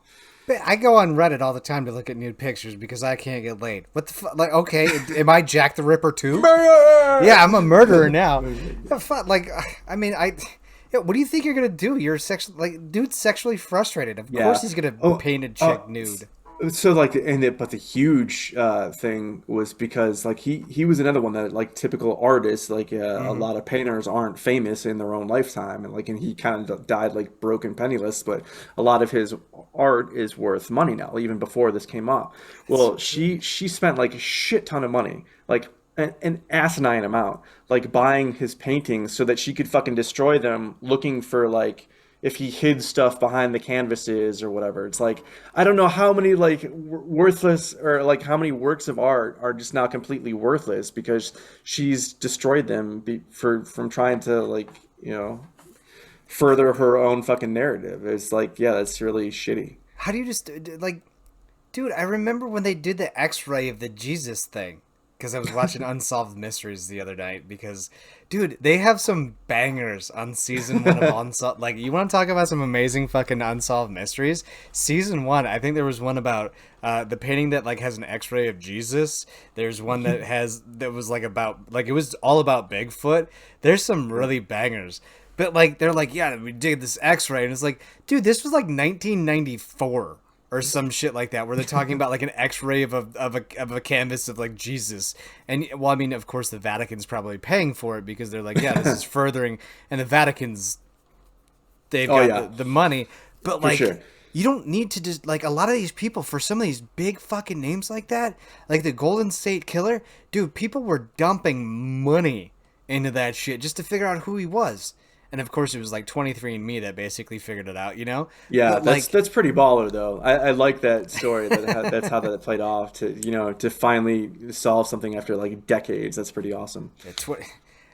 But I go on Reddit all the time to look at nude pictures because I can't get laid. What the fuck? Like, okay, am I Jack the Ripper too? Yeah, I'm a murderer now. The fuck? Like, I mean, yeah, what do you think you're gonna do? You're dude's sexually frustrated. Of course he's gonna paint a chick nude. So like, but the huge thing was because like he was another one that like typical artists like a lot of painters aren't famous in their own lifetime, and he kind of died like broken penniless, but a lot of his art is worth money now, even before this came up. Well, she spent like a shit ton of money, like an asinine amount, like buying his paintings so that she could fucking destroy them, looking for like if he hid stuff behind the canvases or whatever. It's like, I don't know how many like worthless or like how many works of art are just now completely worthless because she's destroyed them from trying to like, further her own fucking narrative. It's like, yeah, that's really shitty. How do you just like, dude? I remember when they did the X-ray of the Jesus thing. Because I was watching Unsolved Mysteries the other night. Because, dude, they have some bangers on season 1 of Unsolved. Like, you want to talk about some amazing fucking Unsolved Mysteries? Season 1, I think there was one about the painting that like has an X-ray of Jesus. There's one that was like about like it was all about Bigfoot. There's some really bangers. But like they're like, yeah, we did this X-ray, and it's like, dude, this was like 1994. Or some shit like that, where they're talking about like an X-ray of a canvas of like Jesus, and well, I mean, of course, the Vatican's probably paying for it because they're like, yeah, this is furthering, and the Vatican's they've got the money, but like, you don't need to just like a lot of these people for some of these big fucking names like that, like the Golden State Killer, dude. People were dumping money into that shit just to figure out who he was. And of course, it was like 23andMe that basically figured it out, Yeah, but that's pretty baller though. I like that story. That's how that played off to finally solve something after like decades. That's pretty awesome.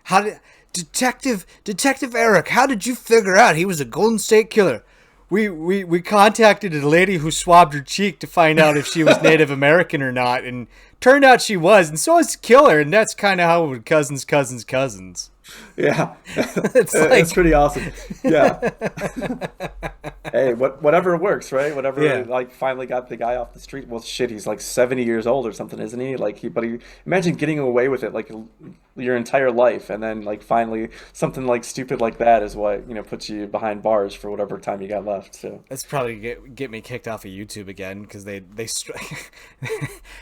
How did Detective Eric? How did you figure out he was a Golden State Killer? We contacted a lady who swabbed her cheek to find out if she was Native American or not, and turned out she was, and so is the killer, and that's kind of how it would cousins. Yeah, it's pretty awesome. Yeah. Hey, whatever works, right? Whatever, like, finally got the guy off the street. Well, shit, he's like 70 years old or something, isn't he? Like, imagine getting away with it like your entire life, and then like finally something like stupid like that is what puts you behind bars for whatever time you got left. So that's probably get me kicked off of YouTube again because they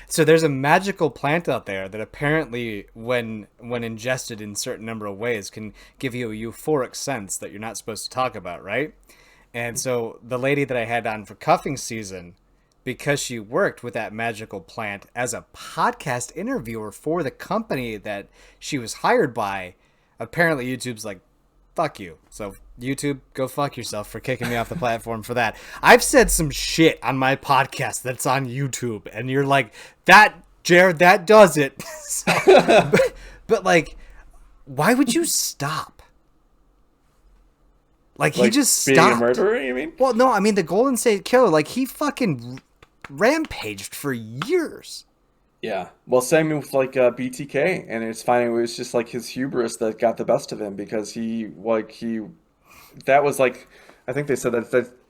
so there's a magical plant out there that apparently when ingested in certain number of ways can give you a euphoric sense that you're not supposed to talk about, right? And so the lady that I had on for cuffing season, because she worked with that magical plant as a podcast interviewer for the company that she was hired by, apparently YouTube's like, fuck you. So YouTube, go fuck yourself for kicking me off the platform for that. I've said some shit on my podcast that's on YouTube, and you're like, that, Jared, that does it. but like, why would you stop? Like he just stopped. Being a murderer, you mean? Well, no, I mean the Golden State Killer. Like he fucking rampaged for years. Yeah. Well, same with like BTK, and it's fine. It was just like his hubris that got the best of him because that was like, I think they said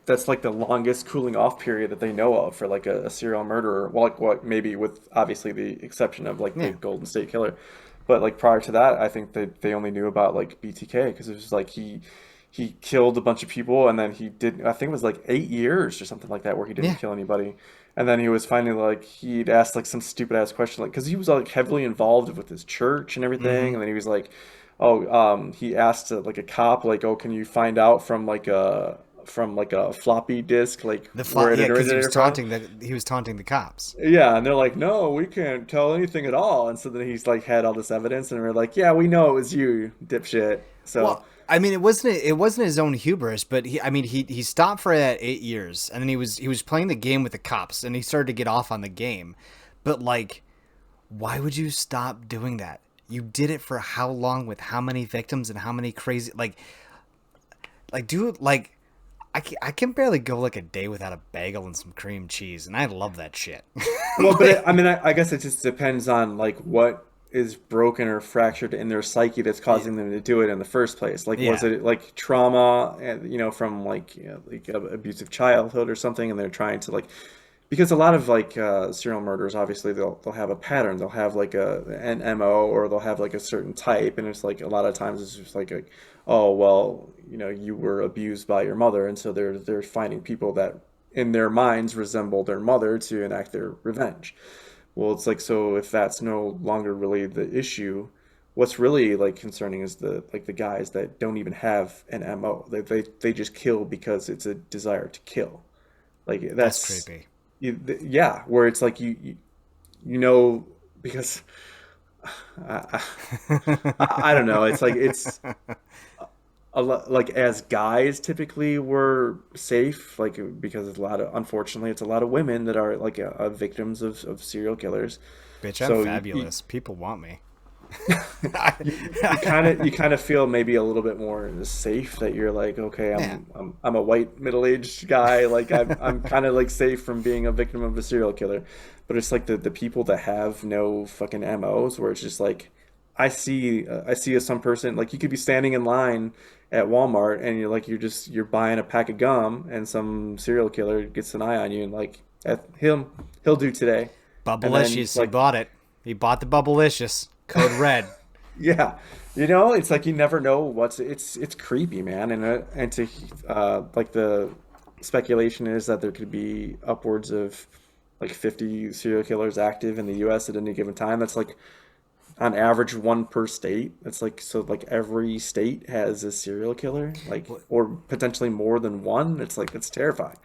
that's like the longest cooling off period that they know of for like a serial murderer. Well, like what maybe with obviously the exception of like the Golden State Killer, but like prior to that, I think they only knew about like BTK because it was like he killed a bunch of people, and then he did, I think it was like 8 years or something like that where he didn't kill anybody. And then he was finally like, he'd asked like some stupid ass question, like, cause he was like heavily involved with his church and everything. Mm-hmm. And then he was like, he asked like a cop, like, oh, can you find out from like a floppy disk, like where it originated from? He was taunting the cops. Yeah. And they're like, no, we can't tell anything at all. And so then he's like had all this evidence, and we're like, yeah, we know it was you, dipshit. So. Well, I mean, it wasn't his own hubris, but he stopped for that 8 years, and then he was playing the game with the cops, and he started to get off on the game. But like, why would you stop doing that? You did it for how long, with how many victims, and how many crazy dude, like I can barely go like a day without a bagel and some cream cheese, and I love that shit. Well, but I guess it just depends on like what is broken or fractured in their psyche that's Yeah. causing them to do it in the first place? Like, was Yeah. it like trauma, from like, like a abusive childhood or something, and they're trying to like, because a lot of like serial murders, obviously they'll have a pattern, they'll have like an MO, or they'll have like a certain type, and it's like a lot of times it's just like, oh well, you were abused by your mother, and so they're finding people that in their minds resemble their mother to enact their revenge. Well, it's like, so if that's no longer really the issue, what's really like concerning is the guys that don't even have an MO. They just kill because it's a desire to kill. Like That's that's creepy. yeah, where it's like you know because I, I don't know. It's like it's a lot, like as guys typically we're safe, like because it's a lot of, unfortunately it's a lot of women that are like victims of serial killers. Bitch, I'm So fabulous. People want me. you kind of feel maybe a little bit more safe, that you're like, okay, Yeah. I'm a white middle-aged guy, like I'm kind of like safe from being a victim of a serial killer. But it's like the people that have no fucking MOs, where it's just like, I see some person, like you could be standing in line at Walmart, and you're buying a pack of gum, and some serial killer gets an eye on you, and like, he'll do today. And then Bubblicious. He like, bought it. He bought the Bubblicious. Code red. yeah, it's like you never know it's creepy, man, and to like the speculation is that there could be upwards of like 50 serial killers active in the U.S. at any given time. That's like on average one per state. That's like, so like every state has a serial killer, like, or potentially more than one. It's like, it's terrifying.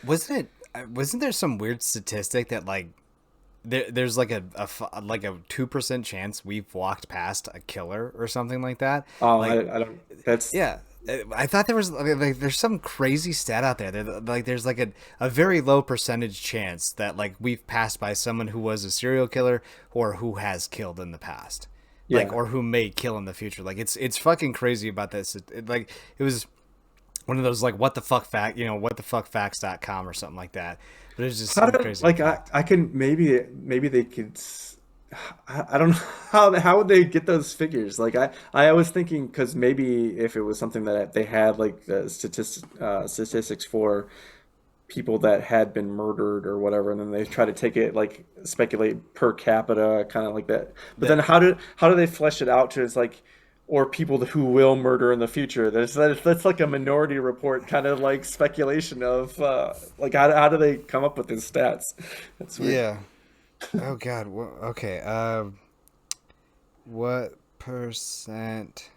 Wasn't there some weird statistic that like there's like like a 2% chance we've walked past a killer or something like that? Like, I don't. That's yeah, I thought there was like there's some crazy stat out there. Like there's like a very low percentage chance that like we've passed by someone who was a serial killer or who has killed in the past, like, yeah. or who may kill in the future. Like it's fucking crazy about this. Like it was one of those like what the fuck fact, what the fuck facts.com or something like that. But it's just How some do, crazy like, fact. I can, maybe they could I don't know how would they get those figures. Like, I was thinking, because maybe if it was something that they had like the statistics for people that had been murdered or whatever, and then they try to take it, like, speculate per capita, kind of like that. But then That how do they flesh it out to, it's like, or people who will murder in the future? That's like a Minority Report kind of like speculation of like, how do they come up with these stats? That's weird. yeah. Oh God. Okay. What percent?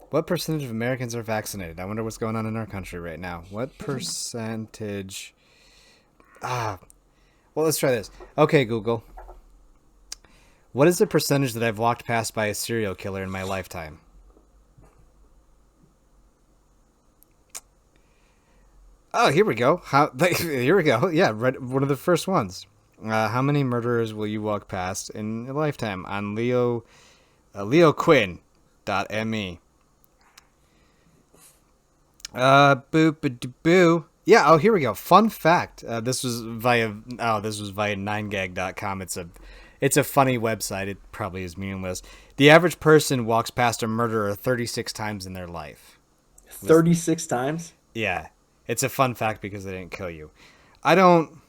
What percentage of Americans are vaccinated? I wonder what's going on in our country right now. What percentage? Ah. Well, let's try this. Okay, Google. What is the percentage that I've walked past by a serial killer in my lifetime? Oh, here we go. How? Here we go. Yeah, one of the first ones. How many murderers will you walk past in a lifetime? On LeoQuinn.me. Boo, boo, boo. Yeah. Oh, here we go. Fun fact. This was via 9gag.com. It's a funny website. It probably is meaningless. The average person walks past a murderer 36 times in their life. 36 times? Yeah. It's a fun fact because they didn't kill you. I don't.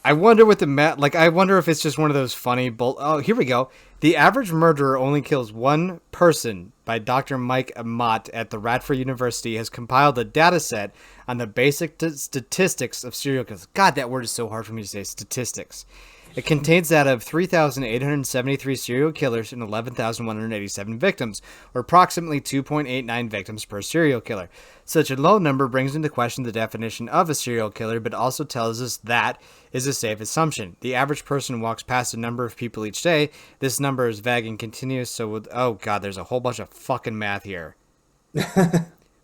I wonder what the like. I wonder if it's just one of those funny. Oh, here we go. The average murderer only kills one person by Dr. Mike Amat at the Radford University has compiled a data set on the basic statistics of serial killers. God, that word is so hard for me to say. Statistics. It contains data of 3,873 serial killers and 11,187 victims, or approximately 2.89 victims per serial killer. Such a low number brings into question the definition of a serial killer, but also tells us that is a safe assumption. The average person walks past a number of people each day. This number is vague and continuous, oh god, there's a whole bunch of fucking math here.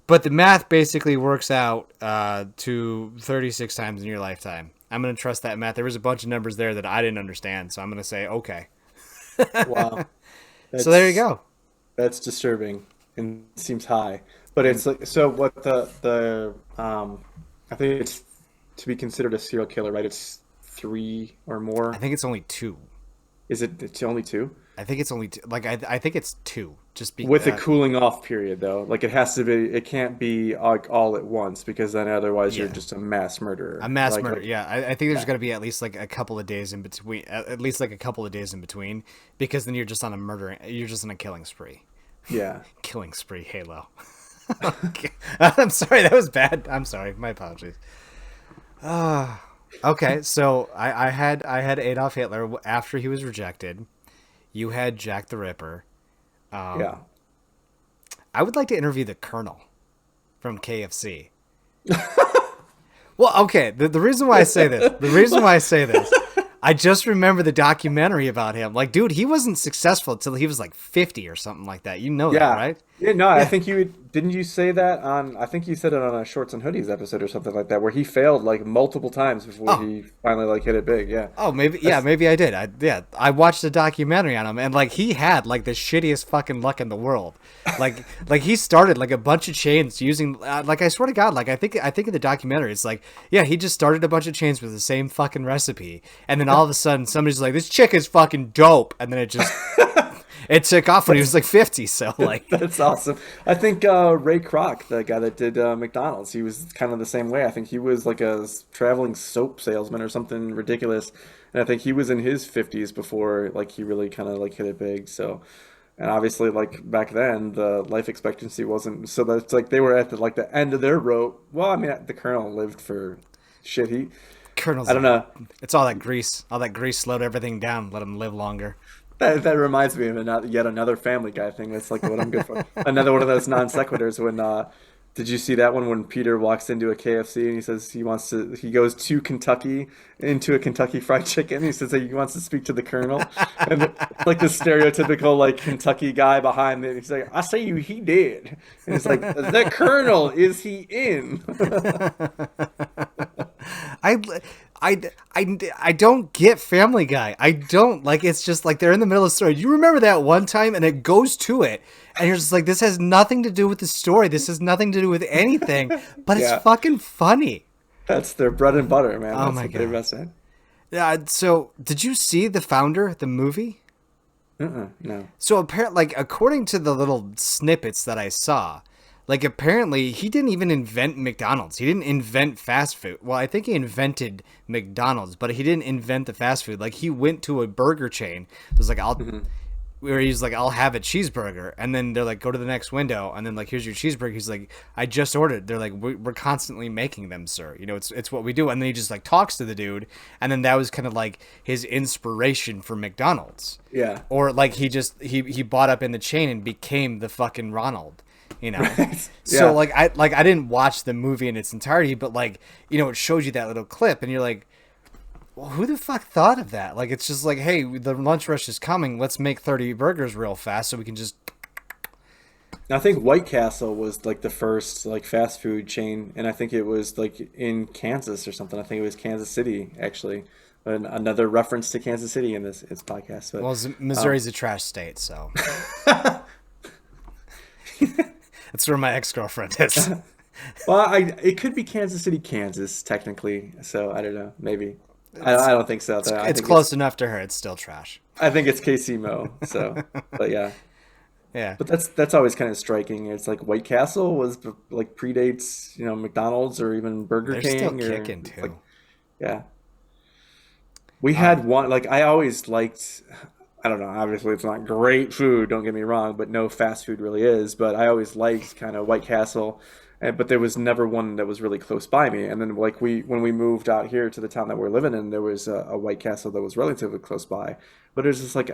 But the math basically works out to 36 times in your lifetime. I'm going to trust that math. There was a bunch of numbers there that I didn't understand, so I'm going to say, okay. Wow. So there you That's go. that's disturbing and seems high. But it's like, so what I think it's, to be considered a serial killer, right? It's three or I more. think it's only two. Is it? It's only two. I think it's only two, like I think it's two. Just be With a cooling off period, though. Like it has to be. It can't be like all at once because then otherwise you're yeah. just a mass A murderer. mass Like, murder, like yeah. I think there's yeah, got to be at least like a couple of days in between, at least like a couple of days in between, because then you're just on a murdering, you're just on a killing spree. yeah. Killing spree, Halo. Okay. I'm sorry, that was bad. I'm sorry, my apologies. Okay, so I had Adolf Hitler after he was rejected. You had Jack the Ripper. Yeah. I would like to interview the Colonel from KFC. Well, okay. The reason why I say this, I just remember the documentary about him. Like, dude, he wasn't successful until he was like 50 or something like that. You know that, Yeah. right? Yeah, no, I Yeah. think didn't you say that on I think you said it on a Shorts and Hoodies episode or something like that where he failed like multiple times before Oh, he finally like hit it big. Yeah. oh, maybe, yeah, That's maybe I did. I watched a documentary on him, and like he had like the shittiest fucking luck in the world. Like he started like a bunch of chains using, like I swear to God, like I think in the documentary it's like, yeah, he just started a bunch of chains with the same fucking recipe, and then all of a sudden somebody's like, this chick is fucking dope, and then it took off when he was like 50. So like, that's awesome. I think Ray Kroc, the guy that did McDonald's, he was kind of the same way. I think he was like a traveling soap salesman or something ridiculous, and I think he was in his 50s before like he really kind of like hit it big. So, and obviously like back then the life expectancy wasn't so that's like they were at the like the end of their rope. Well, I mean the Colonel lived for shit. He Colonel's I don't like, know. it's all that grease slowed everything down, let him live longer. That reminds me of yet another Family Guy thing. That's like what I'm good for. Another one of those non sequiturs. When did you see that one when Peter walks into a KFC and he says he goes to Kentucky into a Kentucky Fried Chicken. He says that he wants to speak to the Colonel, and like the stereotypical like Kentucky guy behind it. He's like, "I say you, he did," and it's like, "The Colonel, is he in?" I, I don't get Family Guy. I don't like. It's just like they're in the middle of the story. You remember that one time, and it goes to it, and you're just like, this has nothing to do with the story. This has nothing to do with anything, but it's Yeah, fucking funny. that's their bread and butter, man. Oh That's my what they're god. best at. Yeah. So, did you see The Founder, the movie? No. So apparently, like according to the little snippets that I saw, like apparently he didn't even invent McDonald's. He didn't invent fast food. Well, I think he invented McDonald's, but he didn't invent the fast food. Like he went to a burger chain. It was like where he's like, I'll have a cheeseburger, and then they're like, go to the next window, and then like, here's your cheeseburger. He's like, I just ordered. They're like, we're constantly making them, sir. You know, it's what we do. And then he just like talks to the dude, and then that was kind of like his inspiration for McDonald's. Yeah. Or like he bought up in the chain and became the fucking Ronald, you know. Right. So Yeah. like I didn't watch the movie in its entirety, but like, you know, it shows you that little clip and you're like, well, who the fuck thought of that? Like it's just like, hey, the lunch rush is coming, let's make 30 burgers real fast so we can just. I think White Castle was like the first like fast food chain, and I think it was like in Kansas or something. I think it was Kansas City actually. Another reference to Kansas City in this podcast, but Well, Missouri's a trash state, so that's where my ex-girlfriend is. well, it could be Kansas City, Kansas, technically. So I don't know, maybe. I don't think so. Though. It's close enough to her, it's still trash. I think it's KC Mo. So, but yeah. Yeah. But that's always kind of striking. It's like White Castle was like predates, McDonald's or even Burger They're still King or kicking it's like too. yeah. We had one like I always liked I don't know, obviously it's not great food, don't get me wrong, but no fast food really is, but I always liked kind of White Castle. But there was never one that was really close by me. And then like when we moved out here to the town that we're living in, there was a White Castle that was relatively close by. But it was just like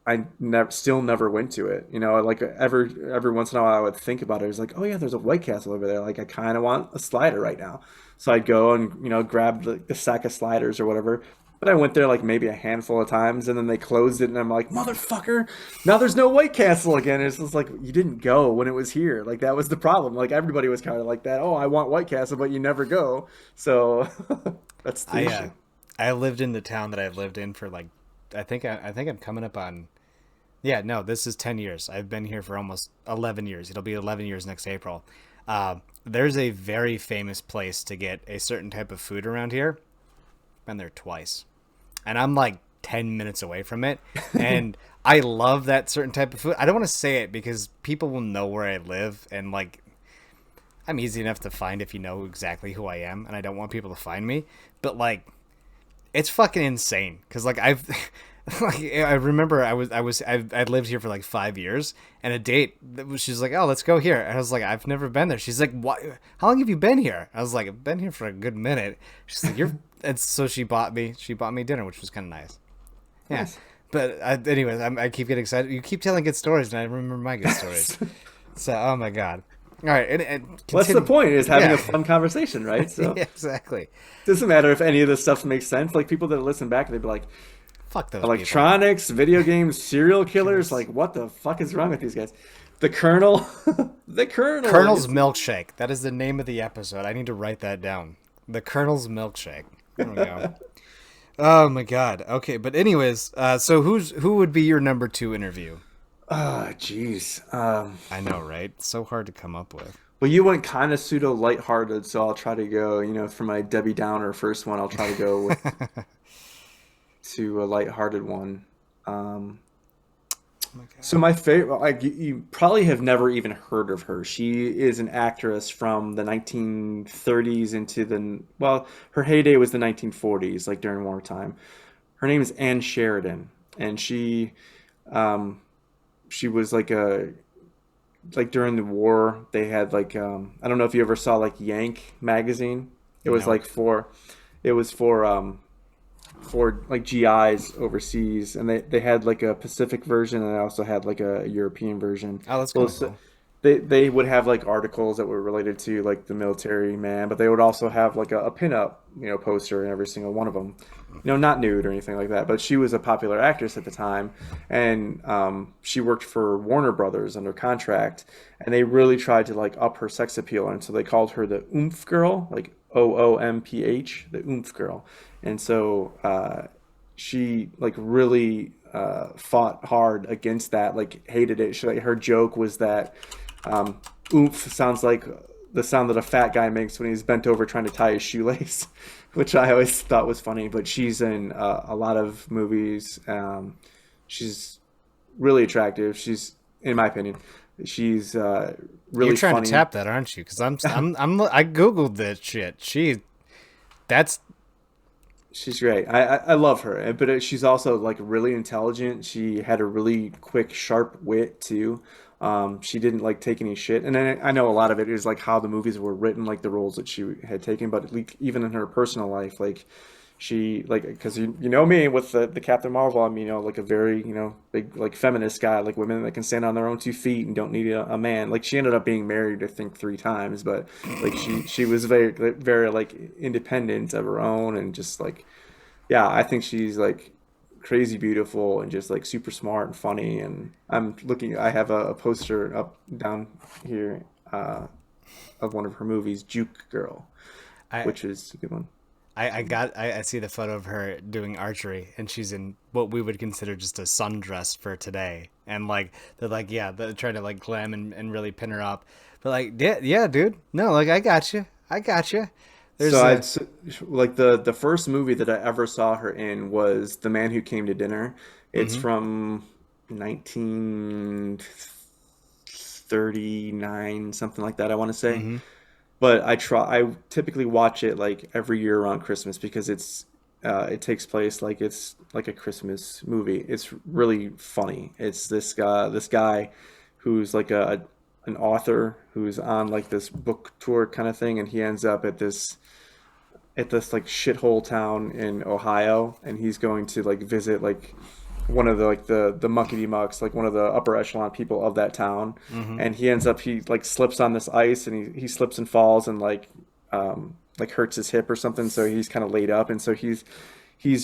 I never still never went to it. Like every once in a while I would think about it. It was like, oh yeah, there's a White Castle over there. Like I kind of want a slider right now. So I'd go and grab the sack of sliders or whatever. But I went there like maybe a handful of times, and then they closed it, and I'm like, motherfucker! Now there's no White Castle again. It's just like you didn't go when it was here. Like that was the problem. Like everybody was kind of like that. Oh, I want White Castle, but you never go. So that's the I issue. I lived in the town that I've lived in for like I think I'm coming up on. Yeah, no, this is 10 years. I've been here for almost 11 years. It'll be 11 years next April. There's a very famous place to get a certain type of food around here. Been there twice. And I'm like 10 minutes away from it. And I love that certain type of food. I don't want to say it because people will know where I live, and like I'm easy enough to find if you know exactly who I am, and I don't want people to find me. But like it's fucking insane because like I've like I remember I'd lived here for like 5 years, and a date she's like, oh, let's go here, and I was like, I've never been there. She's like, what, how long have you been here? I was like, I've been here for a good minute. She's like, you're and so she bought me dinner, which was kind of nice. Yeah. Nice. But anyways, I keep getting excited. You keep telling good stories, and I remember my good stories. So, oh my god! All right, and What's the point? Is having a fun conversation, right? So yeah, exactly. doesn't matter if any of this stuff makes sense. Like people that listen back, they'd be like, Fuck those electronics, video games, serial killers. Like, what the fuck is wrong with these guys? The Colonel, the Colonel. Colonel's Milkshake. That is the name of the episode. I need to write that down. The Colonel's Milkshake. There we go. Oh my god. Okay, but anyways, so who would be your number 2 interview? Oh, jeez. I know, right? It's so hard to come up with. Well, you went kind of pseudo lighthearted, so I'll try to go. For my Debbie Downer first one, I'll try to go with to a lighthearted one. So my favorite, like you probably have never even heard of her. She is an actress from the 1930s into her heyday was the 1940s, like during wartime. Her name is Ann Sheridan, and she was like during the war they had like I don't know if you ever saw like Yank magazine. It was No. like for like GIs overseas, and they had like a Pacific version, and they also had like a European version. Oh, that's Well, cool. they would have like articles that were related to like the military man, but they would also have like a pinup poster in every single one of them. Not nude or anything like that, but she was a popular actress at the time, and she worked for Warner Brothers under contract, and they really tried to like up her sex appeal, and so they called her the Oomph Girl, like OOMPH, the Oomph Girl. And so she like really fought hard against that, like hated it. Her joke was that oomph sounds like the sound that a fat guy makes when he's bent over trying to tie his shoelace, which I always thought was funny. But she's in a lot of movies. She's really attractive. She's, in my opinion, she's really You're trying funny. to tap that, aren't you? Because I googled this shit. That's She's great. I love her, but she's also like really intelligent. She had a really quick, sharp wit too. She didn't like take any shit, and I know a lot of it is like how the movies were written, like the roles that she had taken. But like, even in her personal life, like she like because you know me with the Captain Marvel, I'm like a very big like feminist guy, like women that can stand on their own 2 feet and don't need a man. Like she ended up being married, I think 3 times, but like she was very like independent of her own, and just like yeah, I think she's like crazy beautiful and just like super smart and funny. And I have a poster up down here of one of her movies, Juke Girl, I which is a good one. I see the photo of her doing archery, and she's in what we would consider just a sundress for today. And like they're like, yeah, they're trying to like glam and really pin her up. But like, yeah, dude, no, like I got you. There's Like the first movie that I ever saw her in was The Man Who Came to Dinner. It's from 1939, something like that, I want to say. But I typically watch it like every year around Christmas because it takes place like it's like a Christmas movie. It's really funny. It's this guy who's like an author who's on like this book tour kind of thing, and he ends up at this like shithole town in Ohio, and he's going to like visit like one of the like the muckety mucks, like one of the upper echelon people of that town. And he like slips on this ice, and he slips and falls and like hurts his hip or something, so he's kind of laid up, and so he's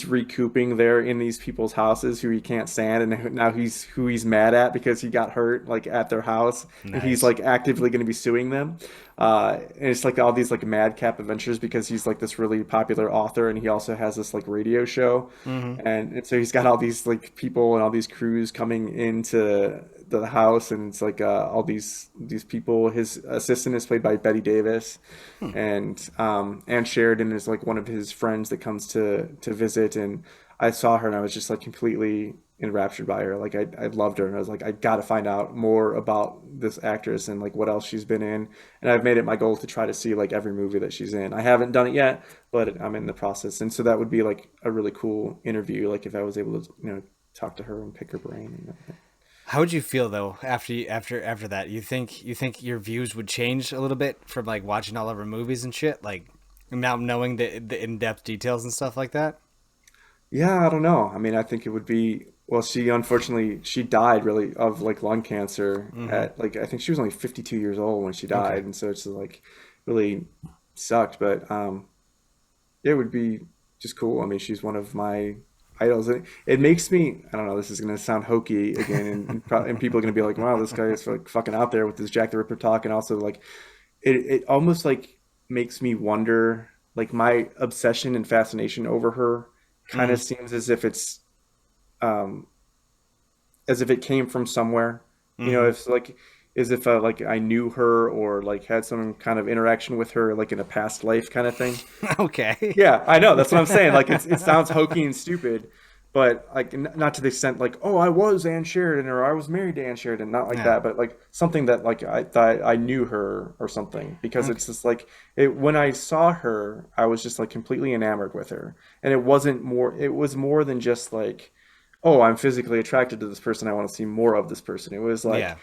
recouping there in these people's houses who he can't stand, and now who he's mad at because he got hurt like at their house. And he's like actively going to be suing them. And it's like all these like madcap adventures because he's like this really popular author, and he also has this like radio show. And so he's got all these like people and all these crews coming into the house, and it's like all these people. His assistant is played by Betty Davis, and Ann Sheridan is like one of his friends that comes to visit. And I saw her and I was just like completely enraptured by her. Like I loved her and I was like, I got to find out more about this actress and like what else she's been in. And I've made it my goal to try to see like every movie that she's in. I haven't done it yet, but I'm in the process. And so that would be like a really cool interview. Like if I was able to, talk to her and pick her brain and everything. How would you feel though after that? You think your views would change a little bit from like watching all of her movies and shit, like now knowing the in-depth details and stuff like that? Yeah, I don't know. I mean, I think it would be, well, she unfortunately she died really of like lung cancer at like I think she was only 52 years old when she Okay. died, and so it's like really sucked, but it would be just cool. I mean, she's one of my idols. It makes me, I don't know, this is going to sound hokey again, and people are going to be like, wow, this guy is like fucking out there with this Jack the Ripper talk, and also like it almost like makes me wonder, like my obsession and fascination over her kind Mm. of seems um as if it came from somewhere. Hmm. If like as if like I knew her or like had some kind of interaction with her like in a past life kind of thing. Okay. Yeah, I know. That's what I'm saying. Like it sounds hokey and stupid, but like not to the extent like, oh, I was Ann Sheridan or I was married to Ann Sheridan, not like Yeah. that, but like something that like I thought I knew her or something because Okay. it's just like it when I saw her, I was just like completely enamored with her. And it was more than just like, oh, I'm physically attracted to this person. I want to see more of this person. It was like, Yeah.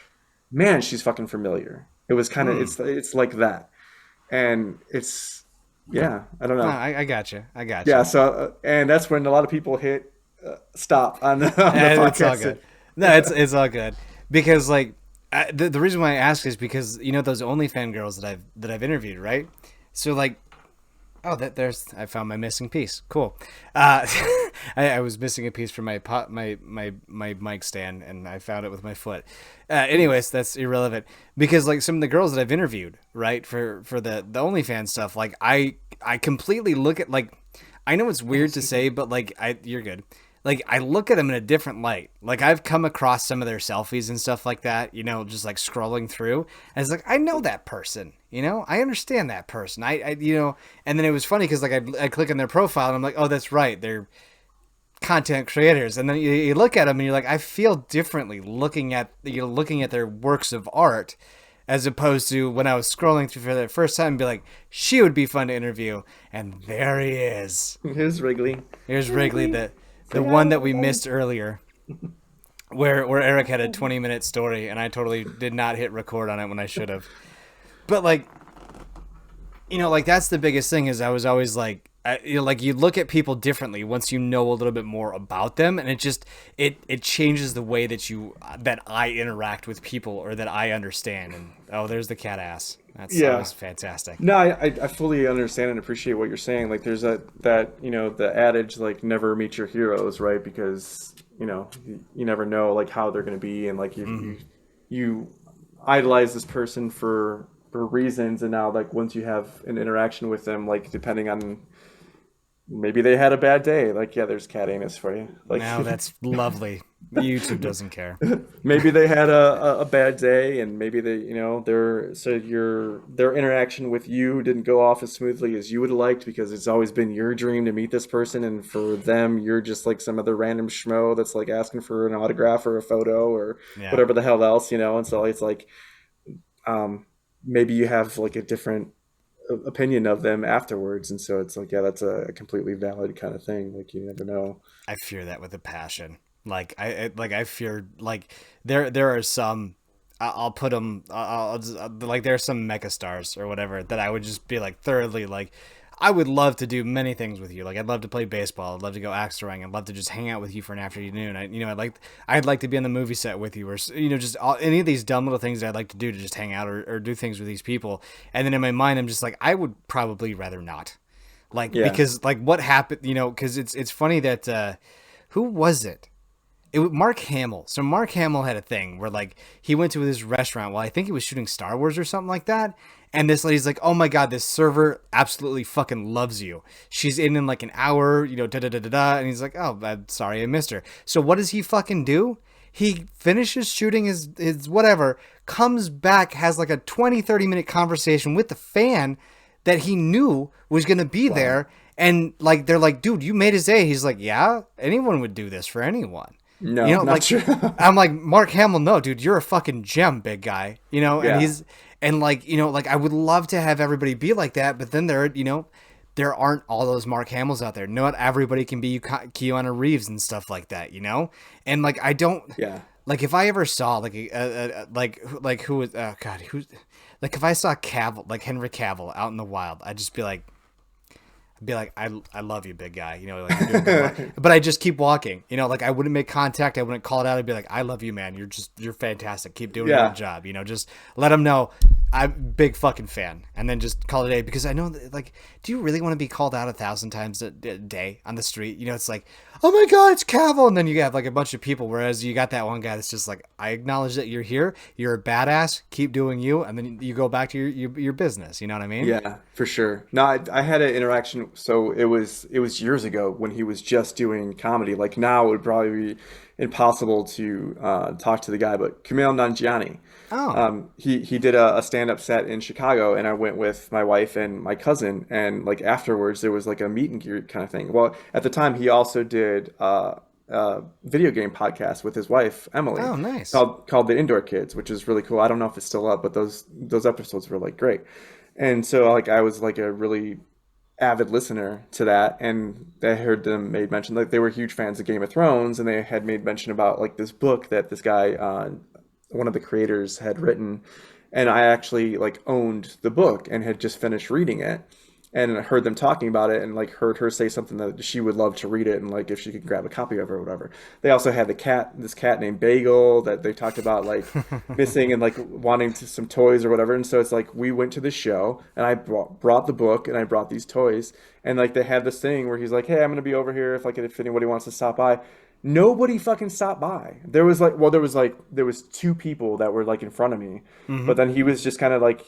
man, she's fucking familiar. It was kind of Hmm. it's like that. And it's yeah, I don't No, know. I got you. I got Yeah, you. so and that's when a lot of people hit stop on the on the And it's all podcast. good. No, it's all good because like the reason why I ask is because those OnlyFans girls that I've interviewed, right? So like, oh, there's I found my missing piece. Cool. I was missing a piece from my my mic stand, and I found it with my foot. Anyways, that's irrelevant because like some of the girls that I've interviewed, right, for the OnlyFans stuff, like I completely look at like I know it's weird to say, but like you're good. Like I look at them in a different light. Like I've come across some of their selfies and stuff like that, just like scrolling through. And it's like I know that person, I understand that person. And then it was funny because like I click on their profile and I'm like, oh, that's right, they're content creators. And then you look at them and you're like, I feel differently looking at their works of art as opposed to when I was scrolling through for the first time and be like, she would be fun to interview. And there he is. Here's Wrigley. Here's Wrigley, Wrigley, the say one hi. that we missed earlier, where Eric had a 20-minute story and I totally did not hit record on it when I should have. But like, like that's the biggest thing is I was always like, like you look at people differently once you know a little bit more about them, and it changes the way that I interact with people or that I understand. And oh, there's the cat ass. That's Yeah. always fantastic. No, I fully understand and appreciate what you're saying. Like there's that the adage like never meet your heroes, right? Because you never know like how they're going to be and like you idolize this person for reasons, and now like once you have an interaction with them, like depending on maybe they had a bad day, like yeah, there's cat anus for you. Like Now that's lovely. YouTube doesn't care. maybe they had a bad day and maybe they their interaction with you didn't go off as smoothly as you would have liked because it's always been your dream to meet this person, and for them you're just like some other random schmo that's like asking for an autograph or a photo or Yeah. whatever the hell else, and so it's like um maybe you have like a different opinion of them afterwards, and so it's like yeah, that's a completely valid kind of thing. Like you never know. I fear that with a passion. Like I fear like there are some I'll put them I'll just, like there are some mecha stars or whatever that I would just be like thoroughly like I would love to do many things with you. Like I'd love to play baseball. I'd love to go axe throwing. I'd love to just hang out with you for an afternoon. I'd like to be on the movie set with you, or just any of these dumb little things that I'd like to do to just hang out or do things with these people. And then in my mind, I'm just like I would probably rather not. Like Yeah. because like what happened, because it's funny that who was it? Mark Hamill. So Mark Hamill had a thing where like he went to this restaurant while I think he was shooting Star Wars or something like that. And this lady's like, "Oh my god, this server absolutely fucking loves you. She's in like an hour, da da da da da." And he's like, "Oh, I'm sorry, I missed her." So what does he fucking do? He finishes shooting his whatever, comes back, has like a 20-30 minute conversation with the fan that he knew was going to be Wow. there, And like they're like, dude, you made his day. He's like, yeah, anyone would do this for anyone. No, You know, not like true. I'm like, Mark Hamill, no, dude, you're a fucking gem, big guy. You know, and Yeah. he's and like, you know, like I would love to have everybody be like that, but then there aren't all those Mark Hamills out there. Not everybody can be Keanu Reeves and stuff like that, you know? And like I don't Yeah. like if I ever saw like who was God, who's like if I saw Cavill, like Henry Cavill out in the wild, I'd just be like, I love you, big guy. You know, like you're doing good work. But I just keep walking. You know, like I wouldn't make contact. I wouldn't call it out. I'd be like, I love you, man. You're fantastic. Keep doing Yeah. your job. You know, just let him know I'm a big fucking fan, and then just call it a day. Because I know that, like, do you really want to be called out 1,000 times a day on the street? You know, it's like, oh my God, it's Cavill, and then you have like a bunch of people. Whereas you got that one guy that's just like, I acknowledge that you're here. You're a badass. Keep doing you, and then you go back to your business. You know what I mean? Yeah, for sure. No, I had an interaction. So it was years ago when he was just doing comedy. Like now it would probably be impossible to talk to the guy. But Kumail Nanjiani, Oh. he did a stand-up set in Chicago, and I went with my wife and my cousin. And like afterwards, there was like a meet and greet kind of thing. Well, at the time, he also did video game podcast with his wife Emily, Oh, nice. called The Indoor Kids, which is really cool. I don't know if it's still up, but those episodes were like great. And so like I was like a really avid listener to that, and I heard them made mention like they were huge fans of Game of Thrones, and they had made mention about like this book that this guy, one of the creators, had written, and I actually like owned the book and had just finished reading it, and I heard them talking about it, and like heard her say something that she would love to read it, and like if she could grab a copy of it or whatever. They also had this cat named Bagel that they talked about like missing and like wanting some toys or whatever. And so it's like we went to the show, and I brought the book, and I brought these toys, and like they had this thing where he's like, "Hey, I'm gonna be over here if anybody wants to stop by." Nobody fucking stopped by. There was two people that were like in front of me, but then he was just kind of like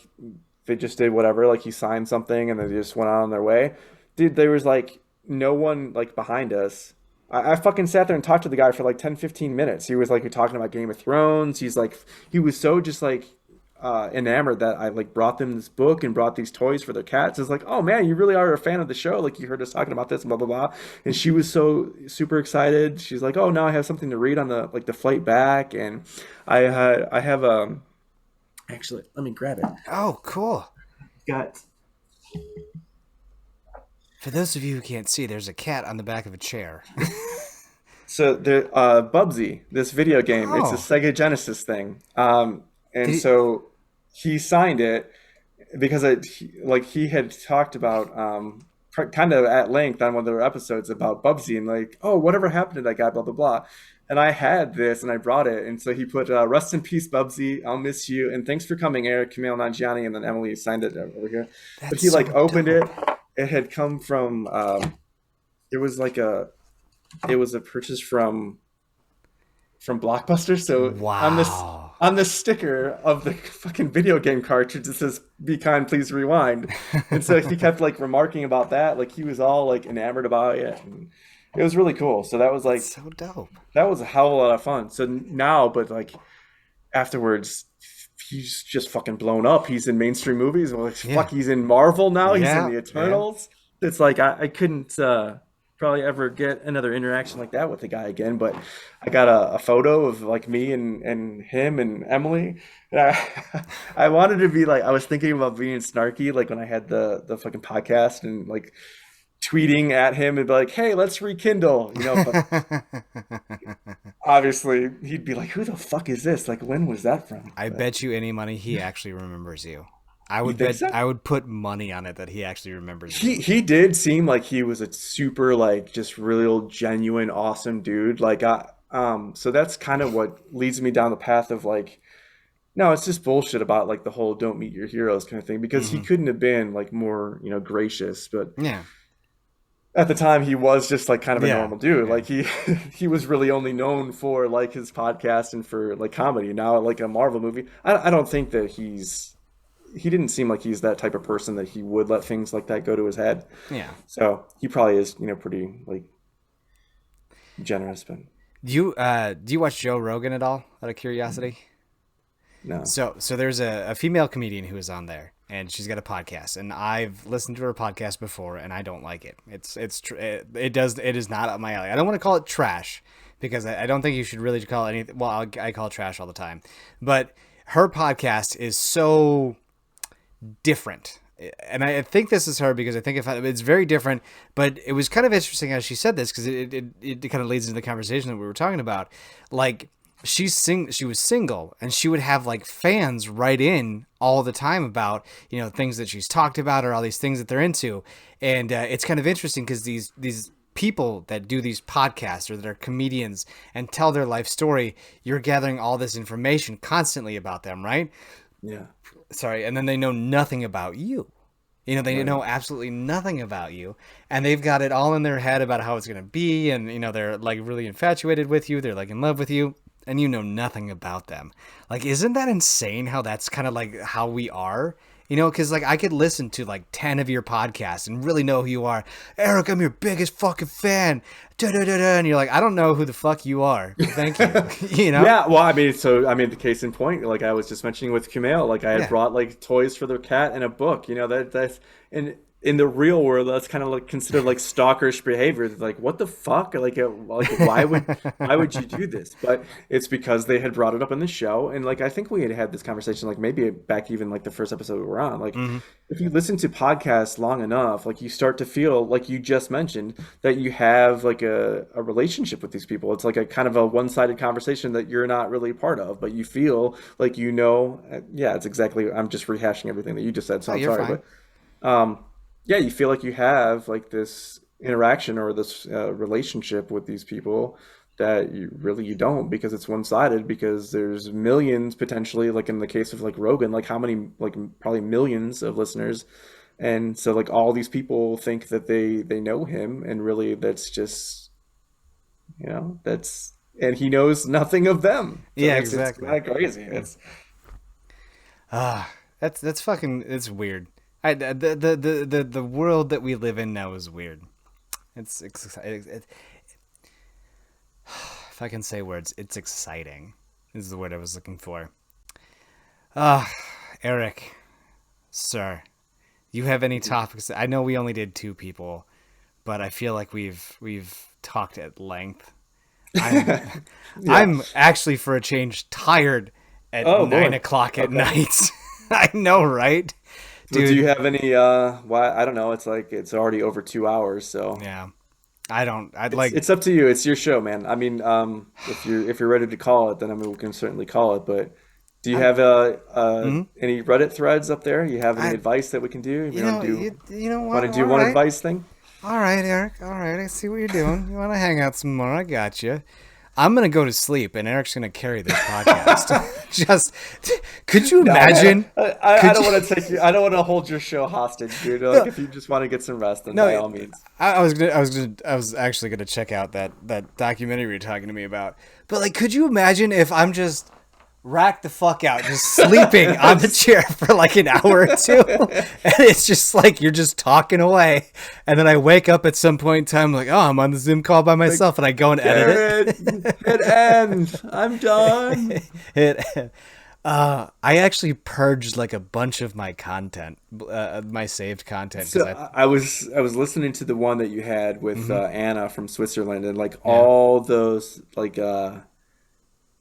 they just did whatever. Like he signed something and then they just went on their way. Dude, there was like no one like behind us. I fucking sat there and talked to the guy for like 10, 15 minutes. He was like talking about Game of Thrones. He was so just like enamored that I like brought them this book and brought these toys for their cats. It's like, oh man, you really are a fan of the show. Like you heard us talking about this and blah blah blah. And she was so super excited. She's like, oh, now I have something to read on the flight back. And I have actually, let me grab it. Oh, cool. Got For those of you who can't see, there's a cat on the back of a chair. So the Bubsy, this video game, it's a Oh. Sega Genesis thing, Did and he, so he signed it because he had talked about kind of at length on one of their episodes about Bubsy and like, oh, whatever happened to that guy, blah blah blah. And I had this and I brought it, and so he put rest in peace, Bubsy. I'll miss you, and thanks for coming, Eric, Camille Nanjiani, and then Emily signed it over here. But that's he so like opened it. dope. It had come from. It was like a it was a purchase from Blockbuster. So Wow. on the sticker of the fucking video game cartridge, it says "Be kind, please rewind." And so he kept like remarking about that, like he was all like enamored about it, and it was really cool. So that was like So dope. that was a hell of a lot of fun. So now, but like afterwards, he's just fucking blown up. He's in mainstream movies. Well, like, Yeah. fuck, he's in Marvel now. He's in Yeah. the Yeah. Eternals. It's like I couldn't probably ever get another interaction like that with the guy again. But I got a photo of like me and him and Emily. And I wanted to be like, I was thinking about being snarky like when I had the fucking podcast and like tweeting at him and be like, hey, let's rekindle, you know. But obviously he'd be like, who the fuck is this? Like, when was that from? I But bet you any money he actually remembers you. I you would think bet so? I would put money on it that he actually remembers you. He did seem like he was a super like just real genuine awesome dude. Like so that's kind of what leads me down the path of like no, it's just bullshit about like the whole don't meet your heroes kind of thing because he Hmm. couldn't have been like more, gracious, but Yeah. at the time he was just like kind of a Yeah. normal dude. Yeah. Like he he was really only known for like his podcast and for like comedy. Now like a Marvel movie, I don't think that he didn't seem like he's that type of person that he would let things like that go to his head. Yeah. So he probably is, pretty like generous, but Do you watch Joe Rogan at all? Out of curiosity. no. So there's a female comedian who was on there, and she's got a podcast, and I've listened to her podcast before, and I don't like it. It is not up my alley. I don't want to call it trash because I don't think you should really call it anything. Well, I call it trash all the time, but her podcast is so different. And I think this is her because I think it's very different, but it was kind of interesting as she said this because it kind of leads into the conversation that we were talking about. Like she was single, and she would have like fans write in all the time about, you know, things that she's talked about or all these things that they're into. And it's kind of interesting because these people that do these podcasts or that are comedians and tell their life story, you're gathering all this information constantly about them, right? Yeah. Sorry, and then they know nothing about you. You know, they know absolutely nothing about you, and they've got it all in their head about how it's going to be, and, you know, they're like really infatuated with you, they're like in love with you, and you know nothing about them. Like, isn't that insane how that's kind of like how we are? You know, because like I could listen to like 10 of your podcasts and really know who you are. Eric, I'm your biggest fucking fan. Da-da-da-da. And you're like, I don't know who the fuck you are. Thank you. You know? Yeah, well, I mean, the case in point, like I was just mentioning with Kumail, like I had brought like toys for the cat and a book, you know, that's, and in the real world, that's kind of like considered like stalkerish behavior. Like, what the fuck? Like why would you do this? But it's because they had brought it up in the show, and like I think we had this conversation, like maybe back even like the first episode we were on. Like, if you listen to podcasts long enough, like you start to feel like you just mentioned that you have like a relationship with these people. It's like a kind of a one-sided conversation that you're not really part of, but you feel like you know. Yeah, it's exactly. I'm just rehashing everything that you just said, so I'm sorry, fine. but. Yeah, you feel like you have like this interaction or this relationship with these people that you don't, because it's one-sided, because there's millions potentially, like in the case of like Rogan, like how many, like probably millions of listeners, and so like all these people think that they know him, and really that's just, you know, and he knows nothing of them. So Yeah, it's exactly. kind of crazy. It's That's fucking, it's weird. The world that we live in now is weird. If I can say words, it's exciting is the word I was looking for. Eric, sir, you have any topics? I know we only did 2 people, but I feel like we've talked at length. I'm actually, for a change, tired at 9:00 at night. I know, right? Dude, do you have any why, I don't know, it's like it's already over 2 hours, so yeah. It's up to you. It's your show, man. I mean, if you're ready to call it, then I mean we can certainly call it, but do you have any Reddit threads up there? You have any advice that we can do? You know what? Want to do one advice thing? All right, Eric. All right, I see what you're doing. You want to hang out some more? I got you. I'm gonna go to sleep, and Eric's gonna carry this podcast. Just, could you imagine? I don't want to take you. I don't want to hold your show hostage, dude. Like, if you just want to get some rest, then by all means. I was actually gonna check out that documentary you're talking to me about. But like, could you imagine if I'm just racked the fuck out, just sleeping on the chair for like an hour or 2, and it's just like you're just talking away, and then I wake up at some point in time like, oh, I'm on the Zoom call by myself, and I go and edit it. It ends. I'm done. I actually purged like a bunch of my content, my saved content. So I was listening to the one that you had with Anna from Switzerland, and like all those like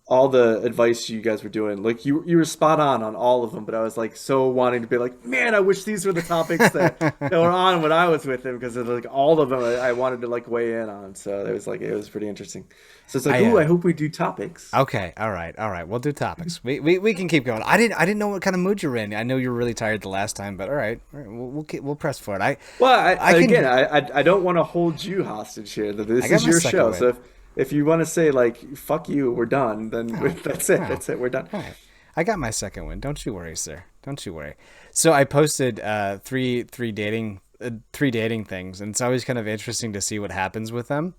all the advice you guys were doing, like you were spot on all of them, but I was like so wanting to be like, man, I wish these were the topics that were on when I was with him, because like all of them I wanted to like weigh in on, so it was pretty interesting. So it's like, I hope we do topics. Okay, all right, we'll do topics. We can keep going. I didn't know what kind of mood you're in. I know you were really tired the last time, but all right, we'll press for it. I don't want to hold you hostage here. This is your show, so if you want to say like fuck you, we're done, then that's it. That's it. We're done. All right. I got my second win. Don't you worry, sir. Don't you worry. So I posted three dating things, and it's always kind of interesting to see what happens with them.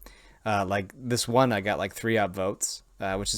Like this one, I got like 3 upvotes, which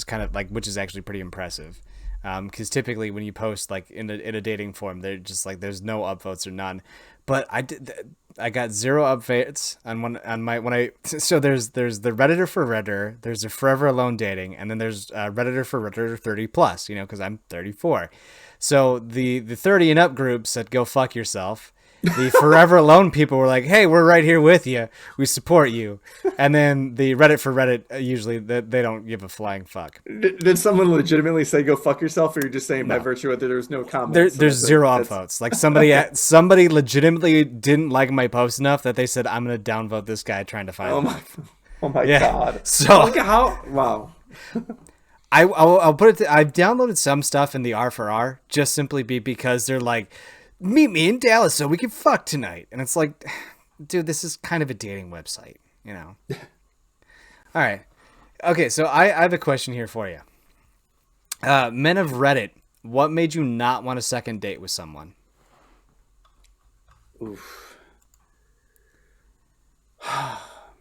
is actually pretty impressive. Because typically when you post like in a dating forum, they're just like there's no upvotes or none. But I got zero upvotes on one on my when I so there's the Redditor for Redditor, there's the Forever Alone dating, and then there's Redditor for Redditor 30 plus. Because I'm 34. So the 30 and up group said go fuck yourself. The Forever Alone people were like, hey, we're right here with you. We support you. And then the Reddit for Reddit, usually they don't give a flying fuck. Did someone legitimately say go fuck yourself, or you're just saying by No. virtue of that there's no comments? There's zero upvotes. Like somebody legitimately didn't like my post enough that they said, I'm going to downvote this guy trying to find him. Oh my Yeah. God. So Look at how, wow. I'll put it. I've downloaded some stuff in the R for R just simply because they're like, meet me in Dallas so we can fuck tonight, and it's like, dude, this is kind of a dating website, All right, okay. So I have a question here for you. Men of Reddit, what made you not want a second date with someone? Oof.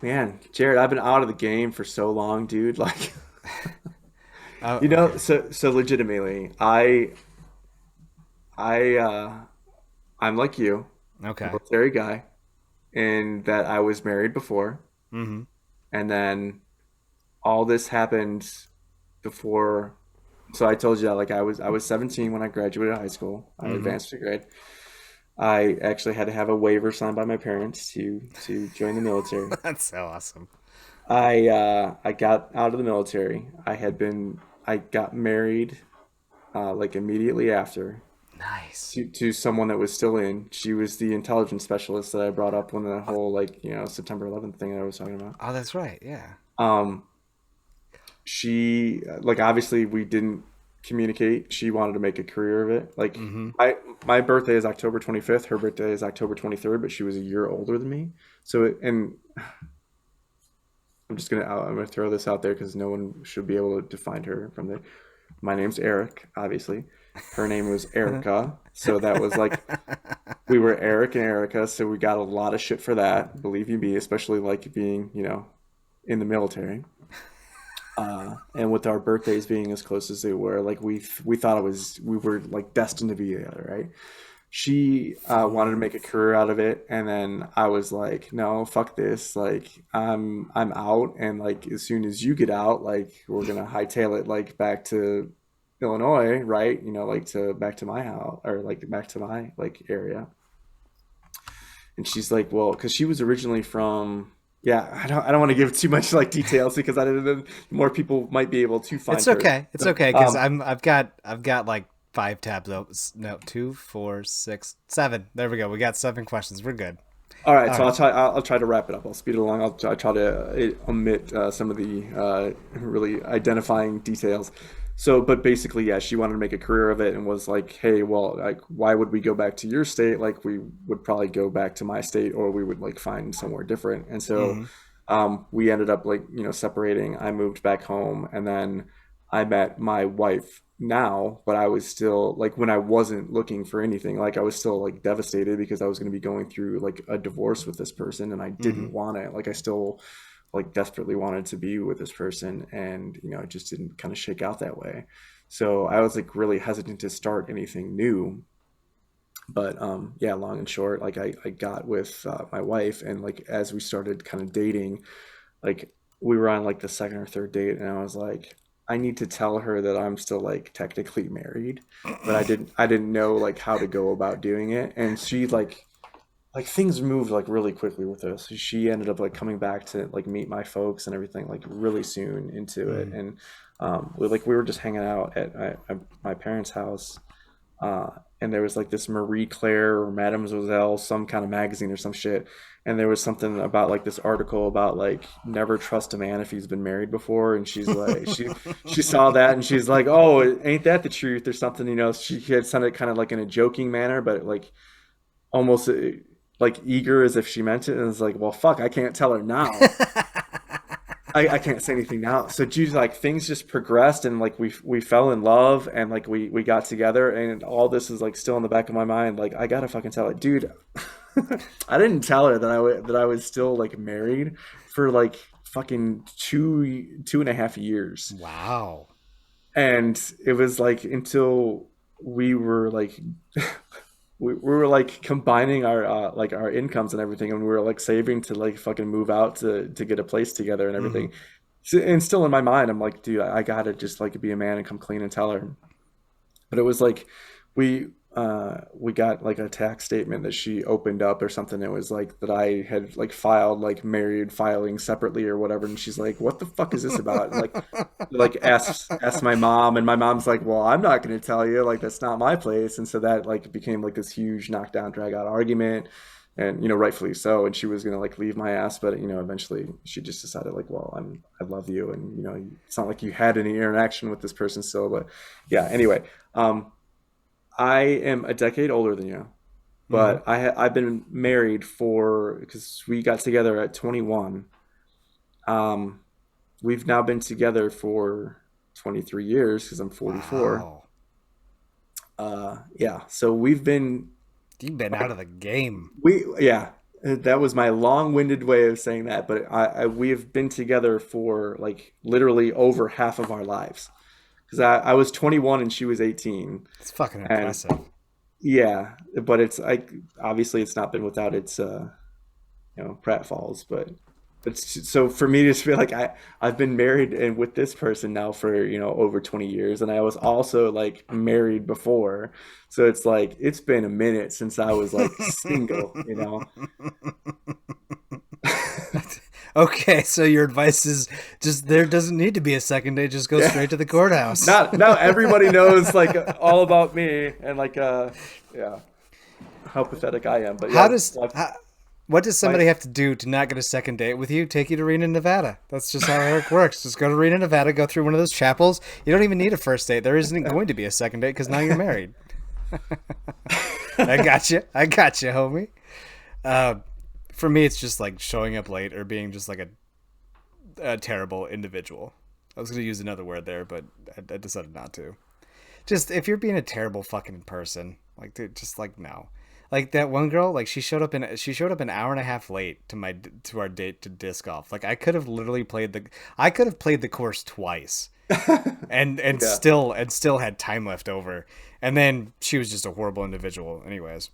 Man, Jared, I've been out of the game for so long, dude. Like, so legitimately, I'm like you, Okay. military guy, in that I was married before, Mm-hmm. and then all this happened before. So I told you that, like, I was 17 when I graduated high school. I Mm-hmm. advanced to grade. I actually had to have a waiver signed by my parents to join the military. That's so awesome. I got out of the military. I got married like immediately after Nice. to someone that was still in. She was the intelligence specialist that I brought up when the whole September 11th thing that I was talking about. Oh, that's right. Yeah. Um, she like obviously we didn't communicate. She wanted to make a career of it. Like Mm-hmm. my birthday is October 25th. Her birthday is October 23rd, but she was a year older than me. And I'm gonna throw this out there because no one should be able to find her from there. My name's Eric, obviously. Her name was Erica, so that was like we were Eric and Erica, so we got a lot of shit for that. Believe you me, especially like being in the military. And with our birthdays being as close as they were, like we thought we were like destined to be together, right? She wanted to make a career out of it, and then I was like, no, fuck this. Like I'm out, and like as soon as you get out, like we're gonna hightail it like back to Illinois, right? Like to back to my house or like back to my like area. And she's like, well, because she was originally from, yeah, I don't want to give too much like details because I didn't. More people might be able to find It's her. okay. It's So, okay because I've got like 5 tabs open. No, 2, 4, 6, 7. There we go. We got 7 questions. We're good. all right, All so right. I'll try to wrap it up. I'll speed it along. I'll try to omit some of the really identifying details. So, but basically, yeah, she wanted to make a career of it and was like, hey, well, like, why would we go back to your state? Like, we would probably go back to my state, or we would like find somewhere different. And so, Mm-hmm. we ended up like separating. I moved back home, and then I met my wife now, but I was still like when I wasn't looking for anything, like I was still like devastated because I was going to be going through like a divorce with this person, and I Mm-hmm. didn't want it. Like I still like desperately wanted to be with this person, and it just didn't kind of shake out that way. So I was like really hesitant to start anything new. But yeah, long and short, like I got with my wife, and like as we started kind of dating, like we were on like the second or third date, and I was like, I need to tell her that I'm still like technically married, but I didn't know like how to go about doing it. And she like things moved like really quickly with us. She ended up like coming back to like meet my folks and everything like really soon into it. Mm-hmm. And we were just hanging out at my parents' house, uh, and there was like this Marie Claire or Mademoiselle, some kind of magazine or some shit. And there was something about like this article about like never trust a man if he's been married before. And she's like, she saw that and she's like, oh, ain't that the truth or something? She had said it kind of like in a joking manner, but like almost like eager as if she meant it. And it's like, well, fuck, I can't tell her now. I can't say anything now. So geez, like things just progressed, and like we fell in love, and like we got together, and all this is like still in the back of my mind. Like I gotta fucking tell it, dude. I didn't tell her that I was still like married for like fucking 2.5 years. Wow. And it was like until we were like we were like combining our like our incomes and everything, and we were like saving to like fucking move out to get a place together and Hmm. everything. So, and still in my mind, I'm like, dude, I gotta just like be a man and come clean and tell her. But it was like we we got like a tax statement that she opened up or something. It was like that I had like filed like married filing separately or whatever, and she's like, "What the fuck is this about?" And like asks my mom, and my mom's like, "Well, I'm not going to tell you. Like that's not my place." And so that like became like this huge knockdown drag out argument. And rightfully so. And she was gonna like leave my ass, but eventually she just decided like, well, I love you, and it's not like you had any interaction with this person still. But yeah, anyway, um, I am a decade older than you, Hmm. but I've been married for because we got together at 21. Um, we've now been together for 23 years because I'm 44. Wow. Yeah, so we've been You've been out like of the game. yeah, that was my long-winded way of saying that, but we have been together for like literally over half of our lives because I was 21 and she was 18. It's fucking And impressive. yeah, but it's like obviously it's not been without its pratfalls, but so for me to feel like I've been married and with this person now for over 20 years, and I was also like married before, so it's like it's been a minute since I was like single. Okay, so your advice is just there doesn't need to be a second date, just go Yeah, straight to the courthouse. not now everybody knows like all about me and like yeah, how pathetic I am, but How yeah, does like how, what does my somebody have to do to not get a second date with you? Take you to Reno, Nevada. That's just how Eric works. Just go to Reno, Nevada, go through one of those chapels. You don't even need a first date. There isn't going to be a second date because now you're married. I got you. I got you, homie. Uh, for me, it's just like showing up late or being just like a terrible individual. I was going to use another word there, but I decided not to. Just if you're being a terrible fucking person, like dude, just like no. Like that one girl, like she showed up an hour and a half late to our date to disc golf. Like I could have played the course twice and yeah. still had time left over. And then she was just a horrible individual anyways.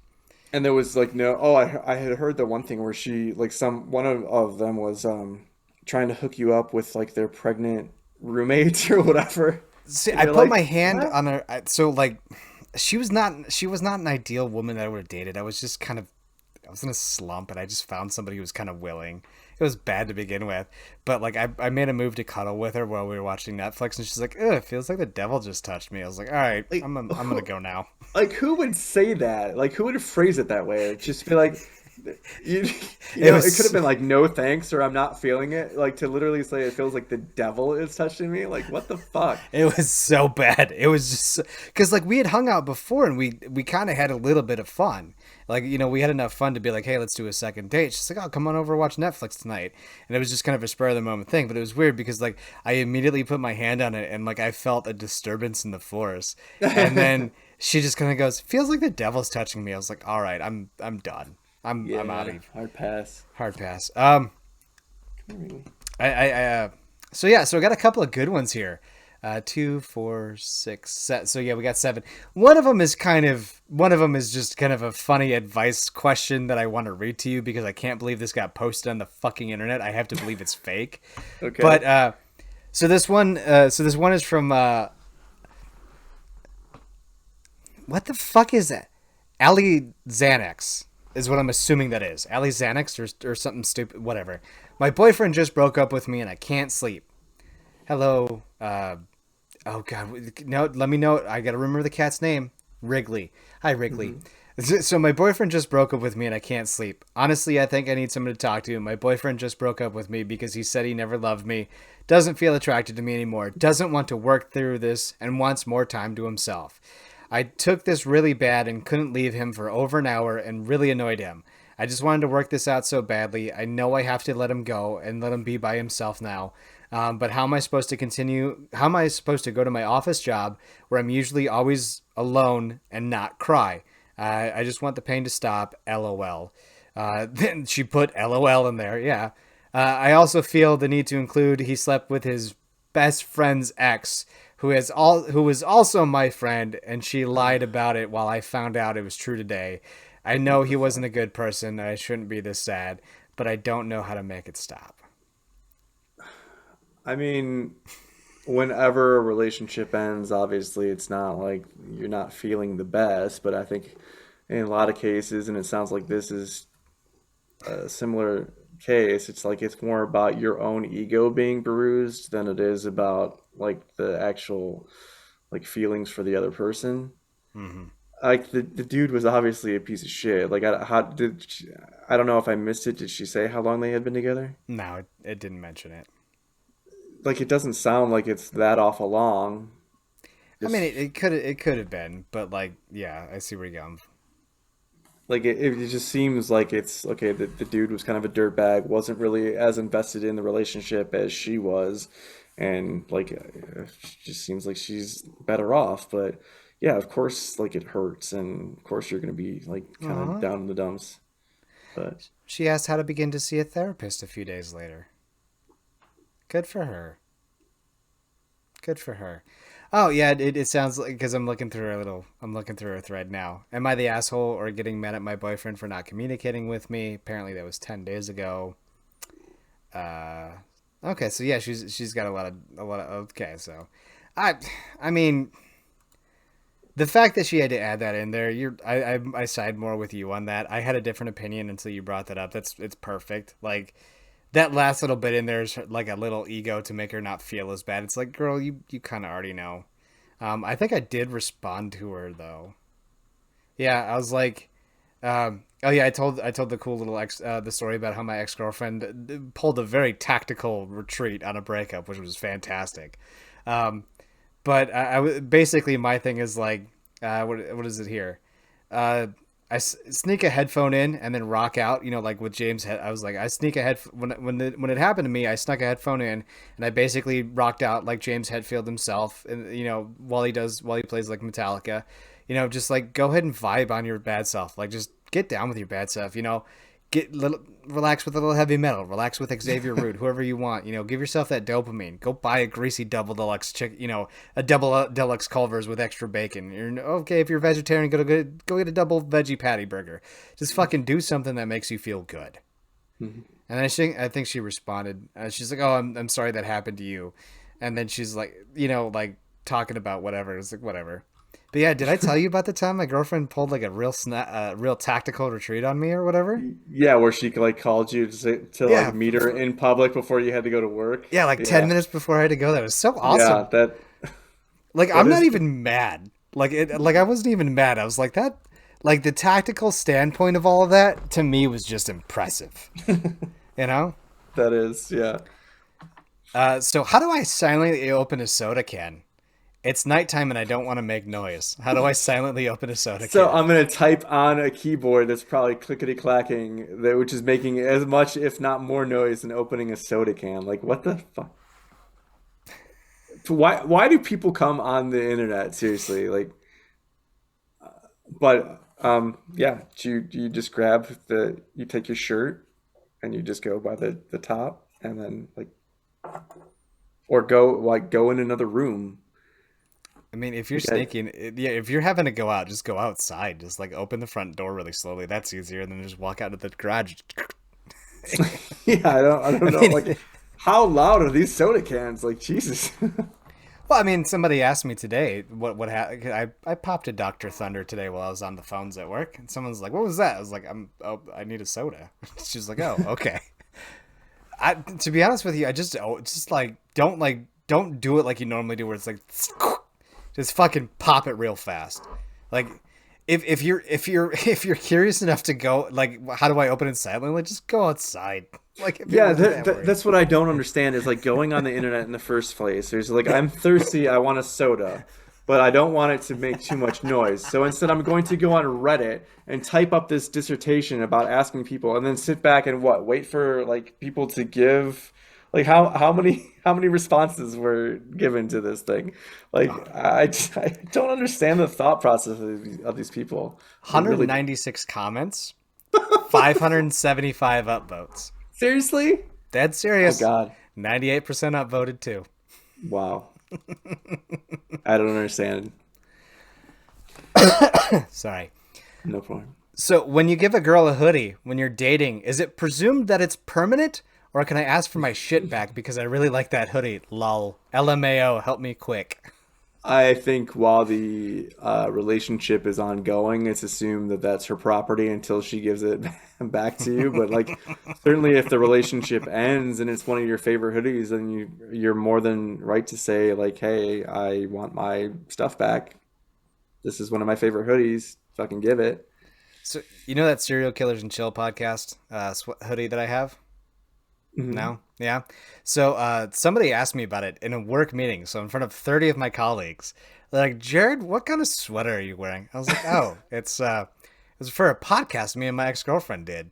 And there was like no, oh, I had heard the one thing where she like one of them was trying to hook you up with like their pregnant roommates or whatever. See, And I you're put my like, hand what? on her. So like, she was not an ideal woman that I would have dated. I was in a slump, and I just found somebody who was kind of willing. It was bad to begin with, but like I made a move to cuddle with her while we were watching Netflix, and she's like, "Ugh, it feels like the devil just touched me." I was like, "All right, Like, I'm gonna go now." like who would say that? Like who would phrase it that way? Just be like, you, It it could have was been like no thanks or I'm not feeling it. Like to literally say it feels like the devil is touching me. Like what the fuck? It was so bad. It was just because like we had hung out before and we kind of had a little bit of fun. Like we had enough fun to be like, hey, let's do a second date. She's like, oh, come on over watch Netflix tonight. And it was just kind of a spur of the moment thing. But it was weird because like I immediately put my hand on it and like I felt a disturbance in the force. And then she just kind of goes, feels like the devil's touching me. I was like, all right, I'm done. I'm out Yeah, of hard pass. hard pass. Come here, So yeah, so I got a couple of good ones here. Two, four, six, so yeah, we got seven. One of them is just kind of a funny advice question that I want to read to you because I can't believe this got posted on the fucking internet. I have to believe it's fake. okay. But so this one is from what the fuck is that? Ali Xanax is what I'm assuming that is. Ali Xanax or something stupid, whatever. My boyfriend just broke up with me and I can't sleep. Hello. Oh God. No, let me know. I gotta remember the cat's name. Wrigley. Hi, Wrigley. Hmm. So my boyfriend just broke up with me and I can't sleep. Honestly, I think I need someone to talk to. My boyfriend just broke up with me because he said he never loved me, doesn't feel attracted to me anymore, doesn't want to work through this, and wants more time to himself. I took this really bad and couldn't leave him for over an hour and really annoyed him. I just wanted to work this out so badly. I know I have to let him go and let him be by himself now. But how am I supposed to continue? How am I supposed to go to my office job where I'm usually always alone and not cry? I just want the pain to stop. LOL. Then she put LOL in there. Yeah. I also feel the need to include he slept with his best friend's ex, who was also my friend, and she lied about it while I found out it was true today. I know he wasn't a good person, and I shouldn't be this sad, but I don't know how to make it stop. I mean, whenever a relationship ends, obviously it's not like you're not feeling the best, but I think in a lot of cases, and it sounds like this is a similar case, it's like it's more about your own ego being bruised than it is about like the actual like feelings for the other person. Hmm. Like the dude was obviously a piece of shit. Like I don't know if I missed it. Did she say how long they had been together? No, it didn't mention it. Like it doesn't sound like it's that awful long. I mean, Just it could have been, but like, yeah, I see where you're going. like it just seems like it's okay. The dude was kind of a dirtbag, wasn't really as invested in the relationship as she was, and like it just seems like she's better off. But yeah, of course, like it hurts, and of course you're gonna be like kind of Uh-huh. down in the dumps. But She asked how to begin to see a therapist a few days later. Good for her. Good for her. Oh yeah, it sounds like because I'm looking through her thread now. Am I the asshole or getting mad at my boyfriend for not communicating with me? Apparently that was 10 days ago. Uh, okay, so yeah, she's got a lot of okay. So, I I mean the fact that she had to add that in there, I side more with you on that. I had a different opinion until you brought that up. It's perfect. Like that last little bit in there is like a little ego to make her not feel as bad. It's like, girl, you kind of already know. I think I did respond to her though. Yeah, I was like, oh yeah, I told the cool little the story about how my ex girlfriend pulled a very tactical retreat on a breakup, which was fantastic. Um, but basically my thing is like, what is it here? Uh, sneak a headphone in and then rock out. You know, like with James. I was like, I sneak a head when it happened to me. I snuck a headphone in and I basically rocked out like James Hetfield himself. And you know, while he plays like Metallica, you know, just like go ahead and vibe on your bad self. Like just get down with your bad stuff. You know, relax with a little heavy metal, relax with Xavier Root, whoever you want. You know, give yourself that dopamine. Go buy a greasy double deluxe chick. You know, a double deluxe Culver's with extra bacon. You're okay if you're vegetarian. Go get a double veggie patty burger. Just fucking do something that makes you feel good. mhm. And I think she responded. She's like, "Oh, I'm sorry that happened to you." And then she's like, you know, like talking about whatever. It's like whatever. But yeah, did I tell you about the time my girlfriend pulled like a real tactical retreat on me or whatever? Yeah, where she like called you to like Yeah, meet her in public before you had to go to work. yeah, like 10 Yeah, minutes before I had to go. That was so yeah, awesome. that Like that I'm not is even mad. Like I wasn't even mad. I was like that like the tactical standpoint of all of that to me was just impressive. You know? that is yeah. So how do I silently open a soda can? It's nighttime and I don't want to make noise. How do I silently open a soda So can? I'm gonna type on a keyboard that's probably clickety clacking, that which is making as much, if not more, noise than opening a soda can. Like what the fuck? Why do people come on the internet? Seriously, like, but yeah, do you just grab you take your shirt and you just go by the top and then like or go in another room. I mean, if you're Like I, sneaking, yeah, if you're having to go out, just go outside. Just like open the front door really slowly. That's easier. And then just walk out of the garage. yeah, I don't I know. mean, Like, how loud are these soda cans? Like, Jesus. well, I mean, somebody asked me today I popped a Dr. Thunder today while I was on the phones at work, and someone's like, "What was that?" I was like, I need a soda." She's like, "Oh, okay." To be honest with you, I just don't do it like you normally do, where it's like, just fucking pop it real fast. Like, if you're curious enough to go, like, how do I open it silently? Just go outside. Like, if you're Yeah, really that worried. that's what I don't understand is like going on the internet in the first place. There's like, I'm thirsty, I want a soda, but I don't want it to make too much noise. So instead, I'm going to go on Reddit and type up this dissertation about asking people, and then sit back and wait for like people to give. Like how many responses were given to this thing? Like I don't understand the thought process of these people. I really don't. 196 comments, 575 upvotes. Seriously? Dead Oh serious. God. 98% upvoted too. Wow. I don't understand. Sorry. No problem. So when you give a girl a hoodie when you're dating, is it presumed that it's permanent? Or can I ask for my shit back because I really like that hoodie? Lol. LMAO, help me quick. I think while the relationship is ongoing, it's assumed that that's her property until she gives it back to you. But like, certainly, if the relationship ends and it's one of your favorite hoodies, then you're more than right to say like, "Hey, I want my stuff back. This is one of my favorite hoodies. Fucking give it." So you know that Serial Killers and Chill podcast hoodie that I have? Mhm. No? Yeah. So somebody asked me about it in a work meeting. So in front of 30 of my colleagues, they're like, Jared, what kind of sweater are you wearing? I was like, oh, it's for a podcast me and my ex-girlfriend did.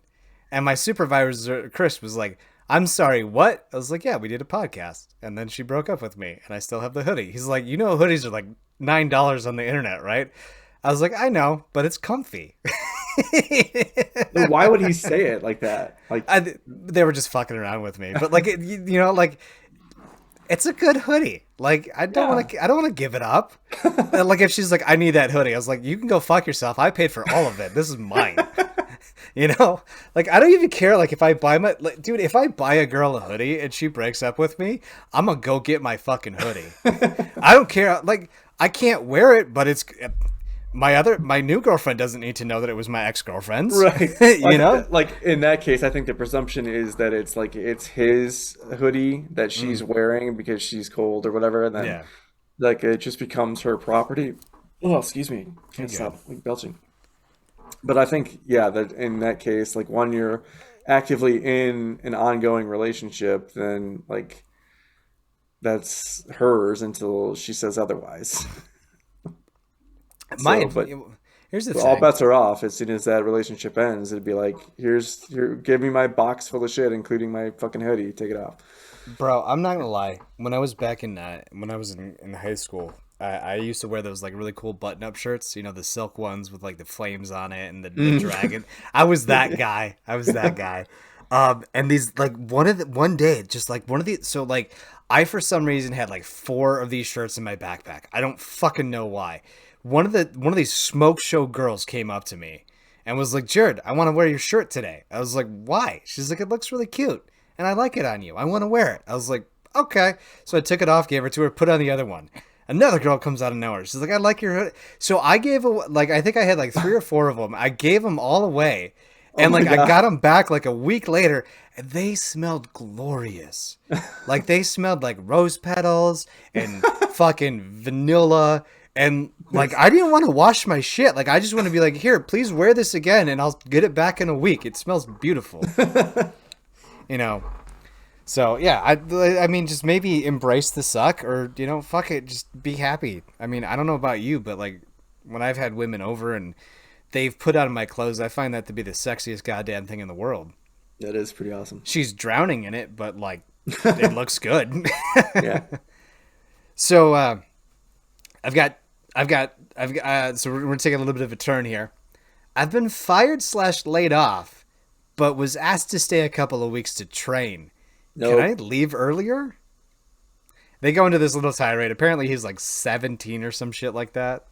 And my supervisor, Chris, was like, I'm sorry, what? I was like, yeah, we did a podcast. And then she broke up with me and I still have the hoodie. He's like, you know, hoodies are like $9 on the internet, right? I was like, I know, but it's comfy. Why would he say it like that? Like, They were just fucking around with me, but like you know, like it's a good hoodie. Like yeah. I don't want to give it up. And, like if she's like, I need that hoodie, I was like, you can go fuck yourself. I paid for all of it. This is mine. You know, like I don't even care. Like if I buy dude, if I buy a girl a hoodie and she breaks up with me, I'm gonna go get my fucking hoodie. I don't care. Like I can't wear it, but it's my new girlfriend doesn't need to know that it was my ex-girlfriend's. Right. You know? Like in that case, I think the presumption is that it's like it's his hoodie that she's wearing because she's cold or whatever, and then Yeah. like it just becomes her property. Oh, excuse me. Can't you go. stop like belching. But I think, yeah, that in that case, like when you're actively in an ongoing relationship, then like that's hers until she says otherwise. My So, but Here's the all thing. bets are off as soon as that relationship ends. It'd be like, here, give me my box full of shit, including my fucking hoodie. Take it off. Bro, I'm not gonna lie. When I was back when I was in high school, I used to wear those like really cool button-up shirts. You know, the silk ones with like the flames on it and the dragon. I was that guy. I was that guy. And these like one day, just like one of the so like I for some reason had like four of these shirts in my backpack. I don't fucking know why. One of these smoke show girls came up to me and was like, Jared, I want to wear your shirt today. I was like, why? She's like, it looks really cute and I like it on you. I want to wear it. I was like, okay. So I took it off, gave it to her, put on the other one. Another girl comes out of nowhere. She's like, I like your hood. So I gave like I think I had like three or four of them. I gave them all away, Oh and my like I God. got them back like a week later, and they smelled glorious. Like they smelled like rose petals and fucking vanilla. And like I didn't want to wash my shit. Like I just want to be like, here, please wear this again, and I'll get it back in a week. It smells beautiful. You know. So yeah, I mean, just maybe embrace the suck, or you know, fuck it, just be happy. I mean, I don't know about you, but like when I've had women over and they've put on my clothes, I find that to be the sexiest goddamn thing in the world. That is pretty awesome. She's drowning in it, but like it looks good. Yeah. So so we're gonna take a little bit of a turn here. I've been fired slash laid off, but was asked to stay a couple of weeks to train. Can I Nope. leave earlier? They go into this little tirade. Apparently he's like 17 or some shit like that.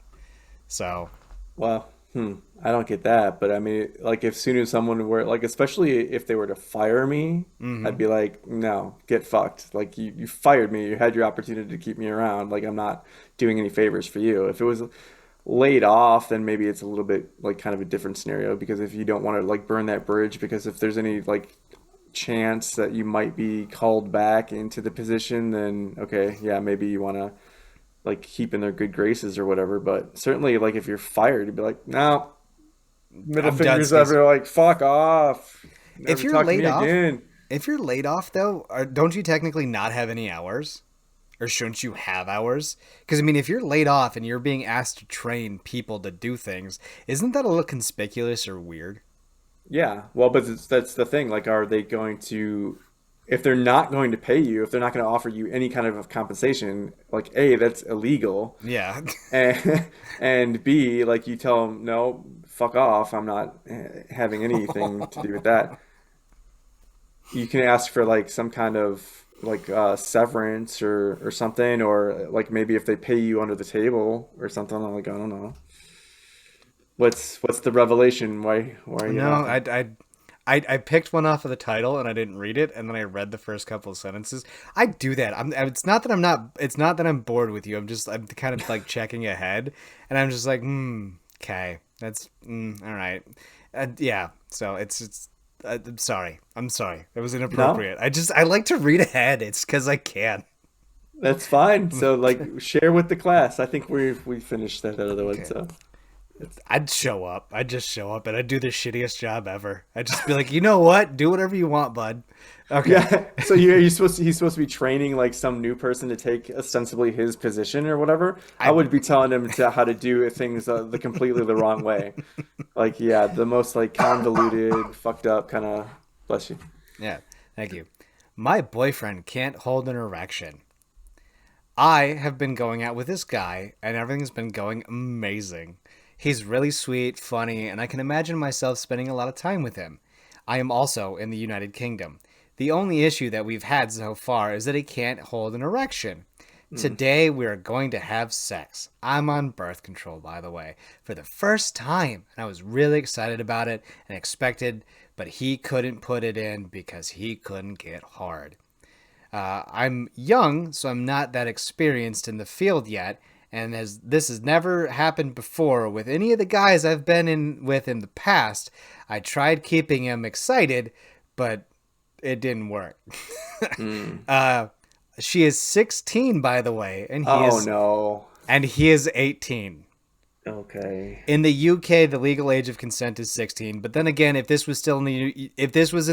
So, Well, I don't get that, but I mean, like, if soon as someone were like, especially if they were to fire me, I'd be like, no, get fucked. Like, you fired me. You had your opportunity to keep me around. Like, I'm not doing any favors for you. If it was laid off, then maybe it's a little bit like kind of a different scenario because if you don't want to like burn that bridge, because if there's any like chance that you might be called back into the position, then okay, yeah, maybe you want to like keep in their good graces or whatever. But certainly, like if you're fired, you'd be like, no, middle I'm done, fingers up. skis. You're like, fuck off. If Never you're talk to laid me off, again. if you're laid off though, don't you technically not have any hours? Or shouldn't you have hours? Because I mean, if you're laid off and you're being asked to train people to do things, isn't that a little conspicuous or weird? Yeah, well, but that's the thing. Like, are they going to, if they're not going to pay you, if they're not going to offer you any kind of compensation, like, A, that's illegal. Yeah. And, and B, like, you tell them, no, fuck off. I'm not having anything to do with that. You can ask for, like, some kind of like severance or something, or like maybe if they pay you under the table or something. I'm like, I don't know. What's the revelation? Why are you No, laughing? I picked one off of the title and I didn't read it, and then I read the first couple of sentences. I do that. It's not that I'm not. It's not that I'm bored with you. I'm kind of like checking ahead, and I'm just like, okay, that's all right. Yeah. So it's. I'm sorry. I'm sorry. It was No, inappropriate. I like to read ahead. It's because I can. that's fine. So like share with the class. I think we finished that other one. Okay. So I'd show up. I'd just show up and I'd do the shittiest job ever. I'd just be like, you know what? Do whatever you want, bud. Okay. yeah. So you supposed to he's supposed to be training like some new person to take ostensibly his position or whatever. I I would be telling him to how to do things the completely the wrong way. Like yeah, the most like convoluted, fucked up kind of. Bless you. Yeah, thank you. My boyfriend can't hold an erection. I have been going out with this guy, and everything's been going amazing. He's really sweet, funny, and I can imagine myself spending a lot of time with him. I am also in the United Kingdom. The only issue that we've had so far is that he can't hold an erection. Mm. Today we are going to have sex. I'm on birth control, by the way, for the first time, and I was really excited about it and expected, but he couldn't put it in because he couldn't get hard. I'm young, so I'm not that experienced in the field yet, and as this has never happened before with any of the guys I've been in with in the past, I tried keeping him excited, but it didn't work. Mm. uh, she is 16, by the way, Oh no. and he is 18. Okay. In the UK, the legal age of consent is 16. But then again, if this was in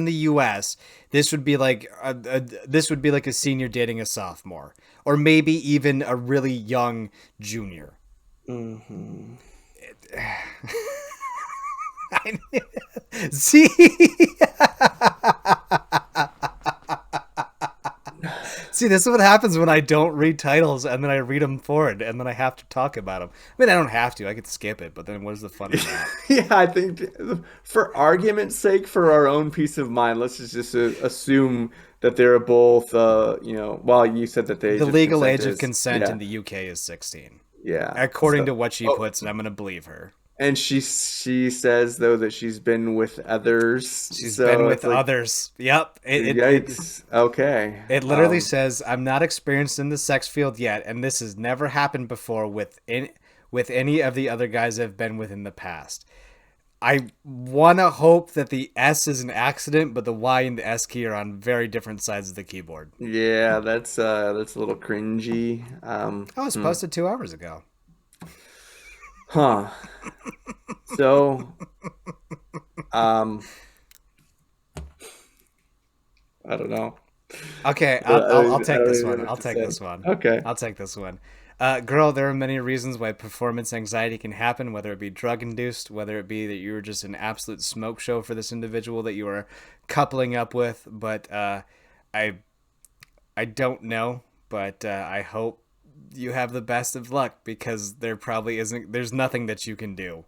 the US, this would be like this would be like a senior dating a sophomore, or maybe even a really young junior. Hmm. See, see, this is what happens when I don't read titles and then I read them forward and then I have to talk about them. I mean, I don't have to; I could skip it. But then, what is the fun of that? Yeah, I think for argument's sake, for our own peace of mind, let's just assume that they're both, well, you said that the The age of legal consent age of is, consent yeah, in the UK is 16, yeah. according So, to what she oh, puts, and I'm going to believe her. and she says though that she's been with others, She's been so with it's like, others. Yep. yikes. Okay. It literally says, I'm not experienced in the sex field yet, and this has never happened before with any of the other guys I've been with in the past. I want to hope that the S is an accident, but the Y and the S key are on very different sides of the keyboard. Yeah, that's a little cringy. Oh, it was posted 2 hours ago. Huh. So, um, I don't know. Okay, I I'll don't, I take don't this even one. know what I'll to take say. this one. Okay. I'll take this one. Girl, there are many reasons why performance anxiety can happen, whether it be drug induced, whether it be that you were just an absolute smoke show for this individual that you were coupling up with. But I I don't know, but I hope you have the best of luck because there probably isn't. There's nothing that you can do.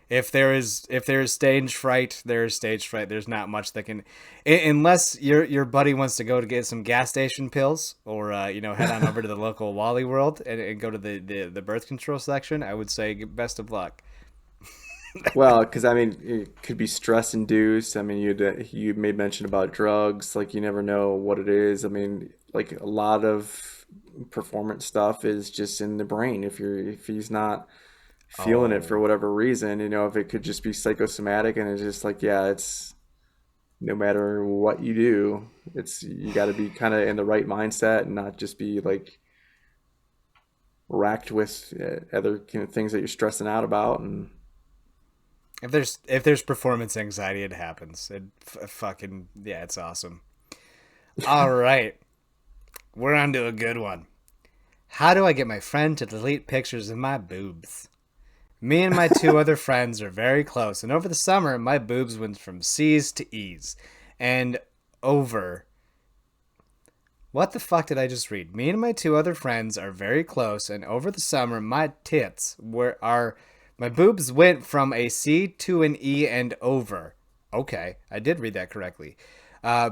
If there is stage fright, there is stage fright. There's not much that can, unless your buddy wants to go to get some gas station pills or head on over to the local Wally World and go to the birth control section. I would say best of luck. Well, because I mean, it could be stress induced. I mean, you made mention about drugs. Like you never know what it is. I mean, like a lot of performance stuff is just in the brain. If he's not feeling it for Oh, whatever reason, if it could just be psychosomatic and it's just like, yeah, it's no matter what you do, it's you got to be kind of in the right mindset and not just be like racked with other things that you're stressing out about and if there's performance anxiety, it happens. Fucking yeah, it's awesome. All right, we're on to a good one. How do I get my friend to delete pictures of my boobs? Me and my two other friends are very close, and over the summer, my boobs went from C's to E's. And over. What the fuck did I just read? Me and my two other friends are very close, and over the summer, my tits were are. My boobs went from a C to an E and over. Okay, I did read that correctly.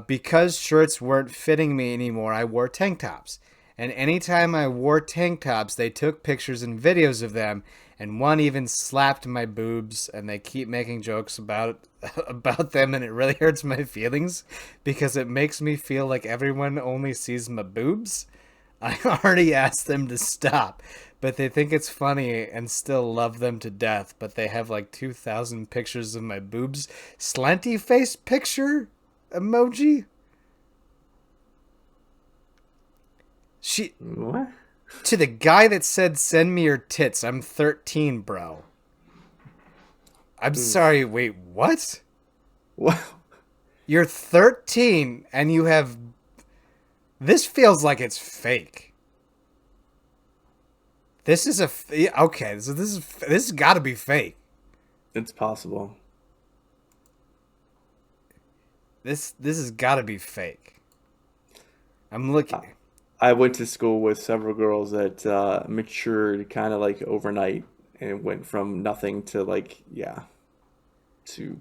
Because shirts weren't fitting me anymore, I wore tank tops. And anytime I wore tank tops, they took pictures and videos of them, and one even slapped my boobs, and they keep making jokes about about them, and it really hurts my feelings because it makes me feel like everyone only sees my boobs. I already asked them to stop, but they think it's funny and still love them to death, but they have like 2,000 pictures of my boobs. Slanty face picture emoji? What? To the guy that said, "Send me your tits. I'm 13, bro." I'm sorry. Wait, what? Wow. You're 13 and you have. This feels like it's fake. This is okay. So this has got to be fake. It's possible. This has got to be fake. I'm looking. I went to school with several girls that matured kind of like overnight and went from nothing to like, yeah, to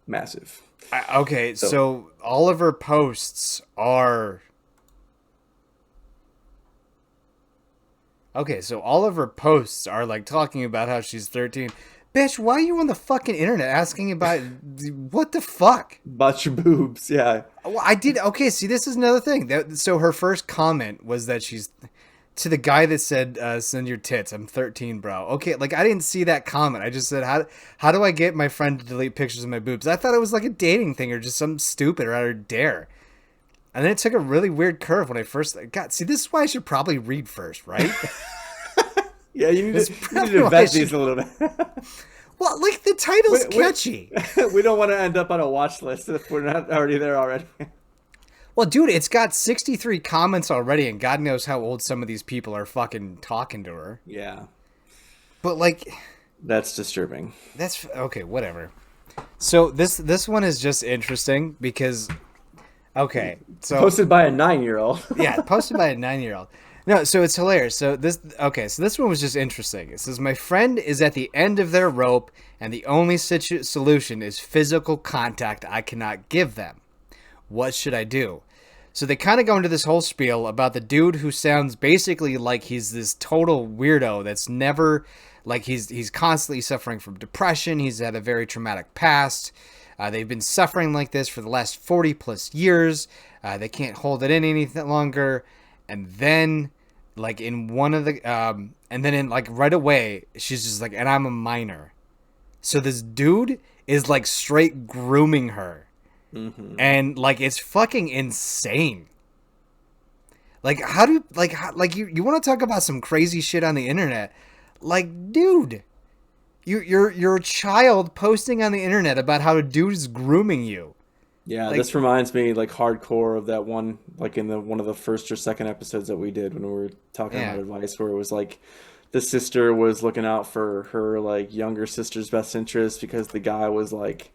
massive. Okay, so all of her posts are. Okay, so all of her posts are like talking about how she's 13. Bitch, why are you on the fucking internet asking about what the fuck? About your boobs, yeah. Well, I did. Okay, see, this is another thing. So her first comment was that she's to the guy that said, "Send your tits. I'm 13, bro." Okay, like I didn't see that comment. I just said, "How do I get my friend to delete pictures of my boobs?" I thought it was like a dating thing or just something stupid or out of dare. And then it took a really weird curve when I first got. See, this is why I should probably read first, right? Yeah, you need to vet these a little bit. Well, like the title's catchy. We don't want to end up on a watch list if we're not already there already. Well, dude, it's got 63 comments already, and God knows how old some of these people are fucking talking to her. Yeah. But like, that's disturbing. That's okay, whatever. So this one is just interesting because, okay, so posted by a 9-year-old. Yeah, posted by a 9-year-old. No, so it's hilarious. So this one was just interesting. It says, "My friend is at the end of their rope, and the only solution is physical contact I cannot give them. What should I do?" So they kind of go into this whole spiel about the dude who sounds basically like he's this total weirdo that's never, like he's constantly suffering from depression. He's had a very traumatic past. They've been suffering like this for the last 40 plus years. They can't hold it in any longer. And then, like in one of the, and then in like right away, she's just like, "And I'm a minor." So this dude is like straight grooming her. Mm-hmm. And like, it's fucking insane. Like, you want to talk about some crazy shit on the internet? Like, dude, you're a child posting on the internet about how a dude is grooming you. Yeah, like, this reminds me like hardcore of that one, like in one of the first or second episodes that we did when we were talking about advice, where it was like the sister was looking out for her like younger sister's best interest because the guy was like,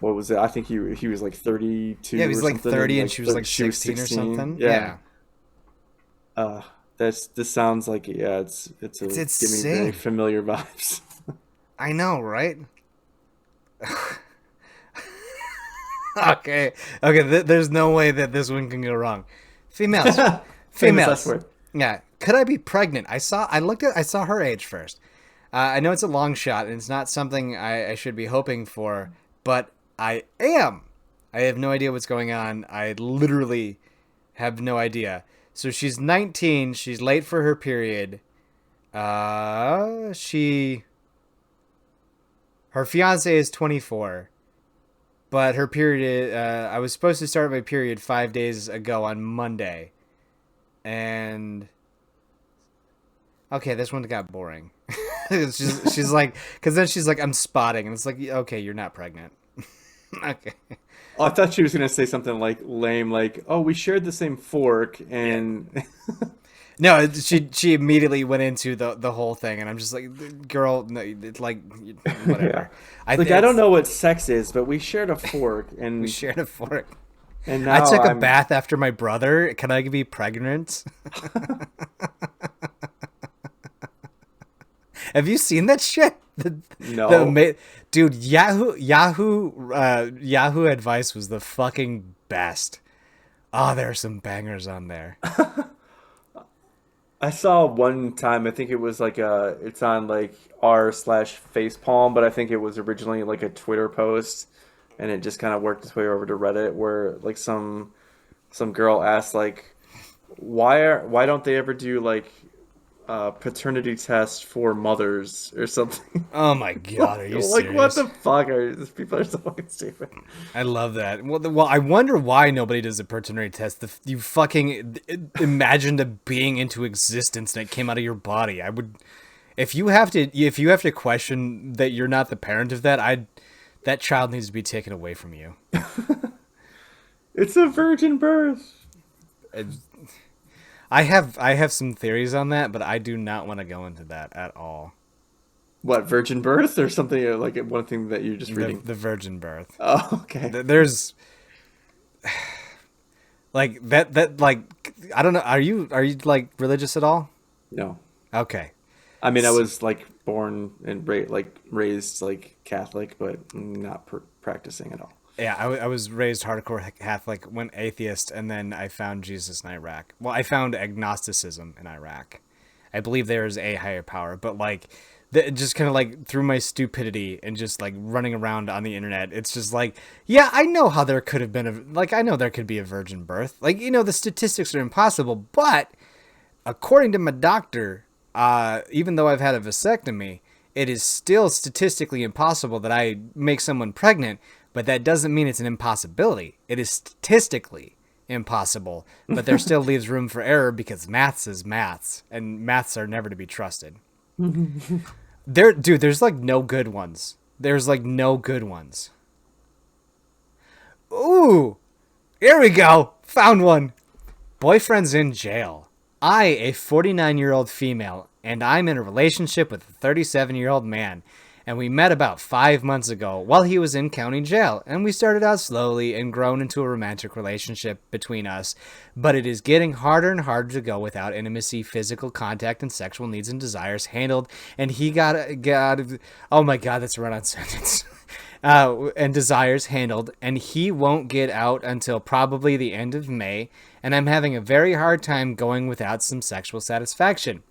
what was it? I think he was like 32. Yeah, he was or like 30 and she was like 16 or something. Yeah. This sounds like it's giving very familiar vibes. I know, right? Okay. There's no way that this one can go wrong. Females. Yeah. Could I be pregnant? I saw her age first. I know it's a long shot and it's not something I should be hoping for, but I am. I have no idea what's going on. I literally have no idea. So she's 19. She's late for her period. Her fiance is 24. But her period, I was supposed to start my period 5 days ago on Monday. And, okay, this one got boring. she's like, because then she's like, "I'm spotting." And it's like, okay, you're not pregnant. Okay. Oh, I thought she was going to say something like lame, like, "Oh, we shared the same fork." And no, she immediately went into the whole thing, and I'm just like, girl, no, it's like, whatever. Yeah. I don't know what sex is, but we shared a fork, and we shared a fork. And now I took a bath after my brother. Can I be pregnant? Have you seen that shit? No. Dude, Yahoo advice was the fucking best. Oh, there are some bangers on there. I saw one time, I think it was like it's on like r/facepalm, but I think it was originally like a Twitter post, and it just kind of worked its way over to Reddit, where like some girl asked like, why don't they ever do like paternity test for mothers or something? Oh my god, are you Like what serious? the fuck are these people are so fucking stupid. I love that. Well, I wonder why nobody does a paternity test. You fucking imagined a being into existence and it came out of your body. I would, if you have to question that you're not the parent of that, that child needs to be taken away from you. It's a virgin birth. I have some theories on that, but I do not want to go into that at all. What, virgin birth or something like one thing that you're just reading? The virgin birth. Oh, okay. There's like that like I don't know. Are you like religious at all? No. Okay. I mean, I was like born and raised like Catholic, but not practicing at all. Yeah, I was raised hardcore Catholic, went atheist, and then I found Jesus in Iraq. Well, I found agnosticism in Iraq. I believe there is a higher power, but like, just kind of like through my stupidity and just like running around on the internet, it's just like, yeah, I know how there could have been I know there could be a virgin birth. Like, the statistics are impossible, but according to my doctor, even though I've had a vasectomy, it is still statistically impossible that I make someone pregnant. But that doesn't mean it's an impossibility. It is statistically impossible, but there still leaves room for error because maths is maths, and maths are never to be trusted. There's like no good ones. There's like no good ones. Ooh, here we go. Found one. Boyfriend's in jail. I, a 49-year-old female, and I'm in a relationship with a 37-year-old man. And we met about 5 months ago while he was in county jail, and we started out slowly and grown into a romantic relationship between us, but it is getting harder and harder to go without intimacy, physical contact, and sexual needs and desires handled, and he got oh my god, that's a run-on sentence. And desires handled, and he won't get out until probably the end of May, and I'm having a very hard time going without some sexual satisfaction.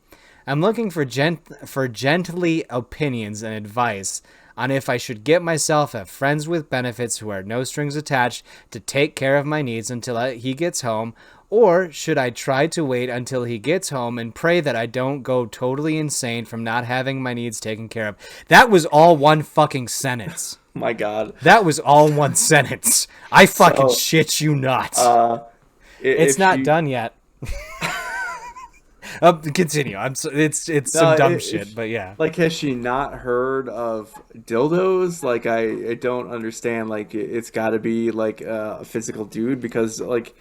I'm looking for gently opinions and advice on if I should get myself a friends with benefits who are no strings attached to take care of my needs until he gets home, or should I try to wait until he gets home and pray that I don't go totally insane from not having my needs taken care of. That was all one fucking sentence. My God. That was all one sentence. I fucking shit you not. It's not done yet. Continue. It's some dumb shit, but yeah. Like, has she not heard of dildos? Like, I don't understand. Like, it's got to be like a physical dude because like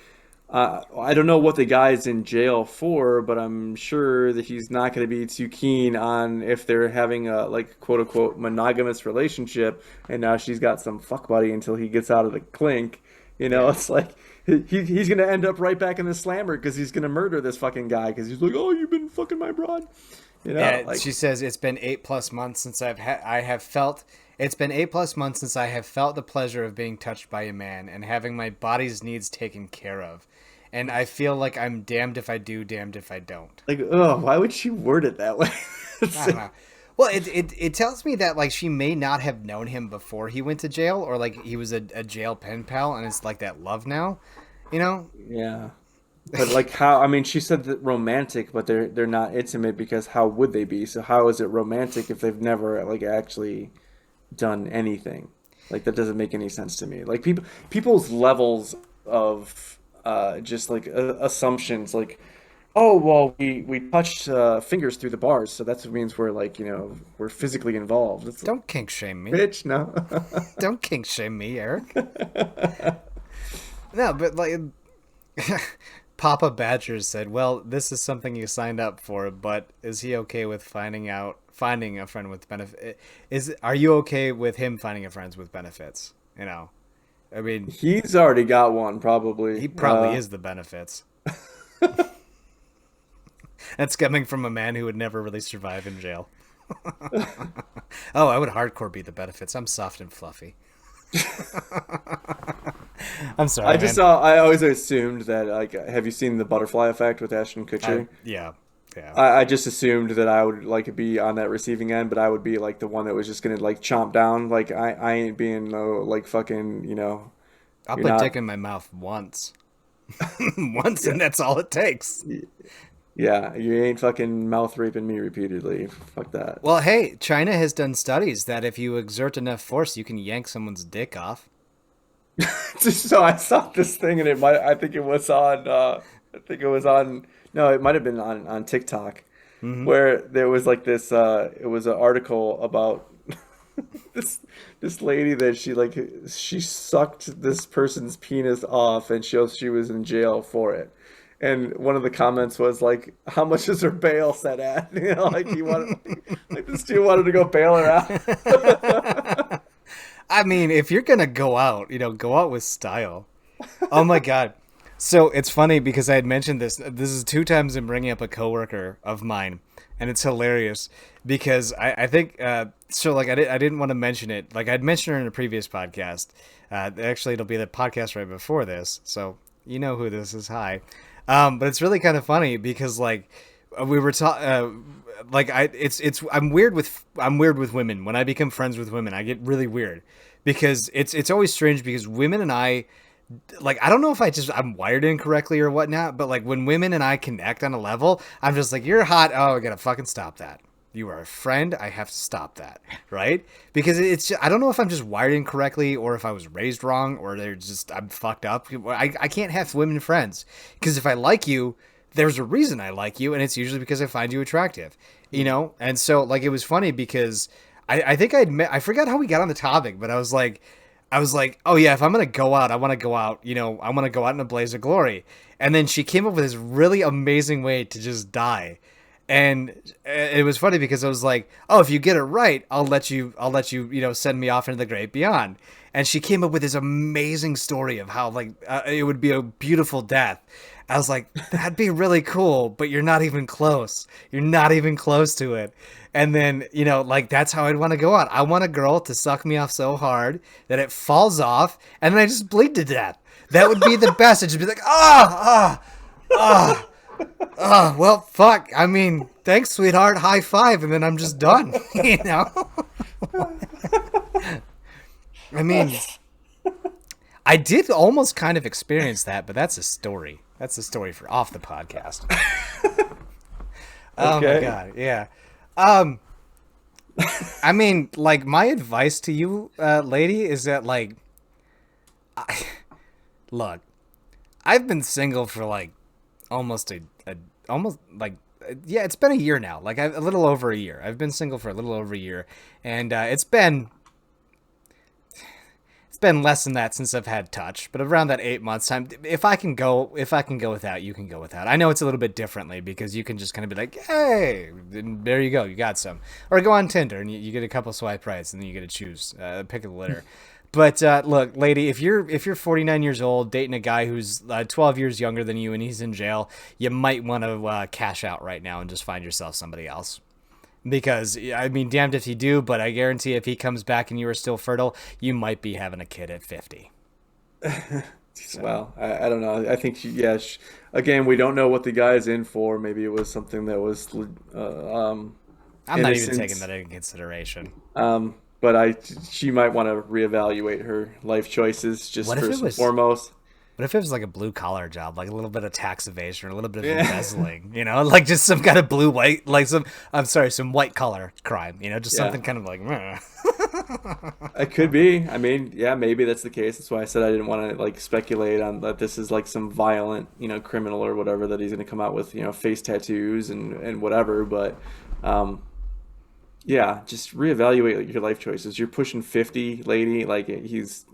I don't know what the guy's in jail for, but I'm sure that he's not going to be too keen on if they're having a like quote unquote monogamous relationship, and now she's got some fuck buddy until he gets out of the clink. It's like. He's going to end up right back in the slammer because he's going to murder this fucking guy because he's like, oh, you've been fucking my broad. Yeah, like, she says it's been 8+ months since it's been 8+ months since I have felt the pleasure of being touched by a man and having my body's needs taken care of. And I feel like I'm damned if I do, damned if I don't. Like, oh, why would she word it that way? I don't know. Well, it tells me that like she may not have known him before he went to jail, or like he was a jail pen pal, and it's like that love now, Yeah, but like how? I mean, she said that romantic, but they're not intimate because how would they be? So how is it romantic if they've never like actually done anything? Like that doesn't make any sense to me. Like people's levels of just like assumptions, like. Oh, well, we touched fingers through the bars, so that means we're like, we're physically involved. Don't kink shame me. Bitch, no. Don't kink shame me, Eric. No, but like, Papa Badger said, well, this is something you signed up for, but is he okay with finding a friend with benefit? Are you okay with him finding a friend with benefits? I mean. He's already got one, probably. He probably is the benefits. That's coming from a man who would never really survive in jail. Oh, I would hardcore be the benefits. I'm soft and fluffy. I'm sorry, man. I always assumed that, like, have you seen The Butterfly Effect with Ashton Kutcher? Yeah, yeah. I just assumed that I would like be on that receiving end, but I would be like the one that was just gonna like chomp down. Like I ain't being no like fucking, I'll you're put dick not. in my mouth once. Once, Yeah, and that's all it takes. yeah, you ain't fucking mouth raping me repeatedly. Fuck that. Well, hey, China has done studies that if you exert enough force, you can yank someone's dick off. So I saw this thing and I think it was on I think it was on no, it might have been on TikTok Hmm. where there was like this it was an article about this this lady that she sucked this person's penis off and she was in jail for it. And one of the comments was like, "How much is her bail set at?" Like he wanted, like this dude wanted to go bail her out. I mean, if you're gonna go out, go out with style. Oh my god. So it's funny because I had mentioned this. This is two times I'm bringing up a coworker of mine, and it's hilarious because I think so. Like I didn't want to mention it. Like I'd mentioned her in a previous podcast. Actually, it'll be the podcast right before this, so you know who this is. Hi. But it's really kind of funny because like we were talking. Like I'm weird with women. When I become friends with women, I get really weird because it's always strange because women and I, like, I don't know if I'm wired incorrectly or whatnot, but like when women and I connect on a level, I'm just like, you're hot. Oh, I gotta fucking stop that. You are a friend. I have to stop that, right? Because it's just, I don't know if I'm just wired incorrectly or if I was raised wrong or I'm fucked up. I can't have women friends because if I like you, there's a reason I like you, and it's usually because I find you attractive, And so like it was funny because I think I forgot how we got on the topic, but I was like, oh yeah, if I'm gonna go out, I want to go out, I want to go out in a blaze of glory. And then she came up with this really amazing way to just die. And it was funny because I was like, "Oh, if you get it right, I'll let you, send me off into the great beyond." And she came up with this amazing story of how like it would be a beautiful death. I was like, "That'd be really cool, but you're not even close. You're not even close to it." And then, like that's how I'd want to go out. I want a girl to suck me off so hard that it falls off, and then I just bleed to death. That would be the best. I'd just be like, ah, ah, ah. Oh, well, fuck. I mean, thanks, sweetheart. High five, and then I'm just done. I mean, I did almost kind of experience that, but that's a story. That's a story for off the podcast. Oh my Okay. god, yeah. Um, I mean, like my advice to you, lady, is that like, look, I've been single for like almost almost like yeah, it's been a year now. Like a little over a year. I've been single for a little over a year, and it's been less than that since I've had touch. But around that 8 months time, if I can go without, you can go without. I know it's a little bit differently because you can just kind of be like, hey, and there you go, you got some, or go on Tinder and you get a couple swipe rights, and then you get to choose, pick of the litter. But look, lady, if you're 49 years old dating a guy who's 12 years younger than you and he's in jail, you might want to cash out right now and just find yourself somebody else. Because I mean, damned if you do, but I guarantee if he comes back and you are still fertile, you might be having a kid at 50. So Well, I don't know. I think again, we don't know what the guy is in for. Maybe it was something that was I'm not even taking innocent. that into consideration. But she might want to reevaluate her life choices just What if it first and was? foremost. What if it was like a blue collar job, like a little bit of tax evasion, or a little bit of Yeah. embezzling, like just some kind of blue white, like I'm sorry, some white collar crime, just Yeah. something kind of like, meh. It could be. I mean, yeah, maybe that's the case. That's why I said I didn't want to like speculate on that this is like some violent, criminal or whatever that he's going to come out with, face tattoos and whatever. But yeah, just reevaluate your life choices. You're pushing 50, lady. Like he's,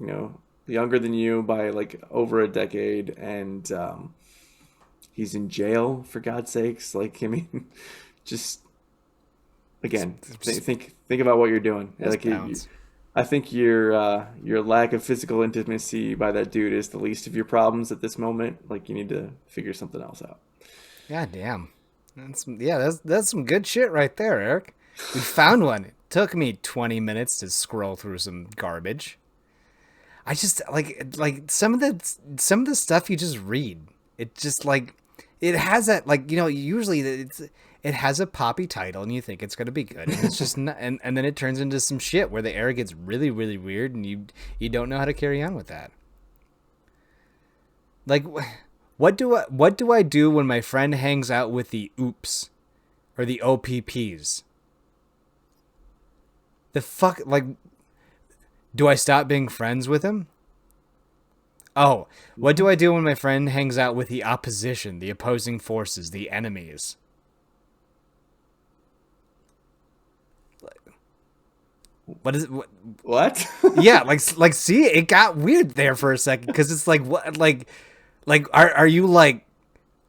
younger than you by like over a decade, and he's in jail for God's sakes. Like, I mean, just again, Just think about what you're doing. just Like, bounce. I think your lack of physical intimacy by that dude is the least of your problems at this moment. Like, you need to figure something else out. God damn. That's some good shit right there, Eric. We found one. It took me 20 minutes to scroll through some garbage. I just like some of the stuff you just read. It just like it has that like usually it has a poppy title and you think it's gonna be good and it's just not, and then it turns into some shit where the era gets really really weird and you don't know how to carry on with that. Like what do I do when my friend hangs out with the oops or the OPPs? The fuck like do I stop being friends with him? Oh, what do I do when my friend hangs out with the opposition, the opposing forces, the enemies? What is it? What? Yeah, like see, it got weird there for a second because it's like what like are you like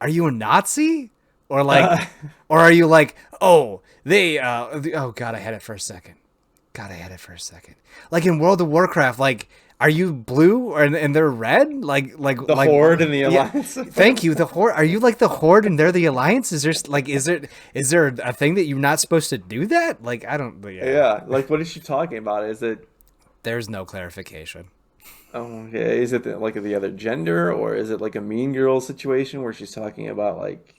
are you a Nazi or like or are you like oh they oh god I had it for a second. God, I had it for a second. Like in World of Warcraft, like, are you blue or and they're red? The Horde and the Alliance. Thank you. The Horde. Are you like the Horde and they're the Alliance? Is there a thing that you're not supposed to do that? Like I don't. Yeah. Yeah, like what is she talking about? Is it? There's no clarification. Oh, yeah. Is it like the other gender, or is it like a Mean Girl situation where she's talking about like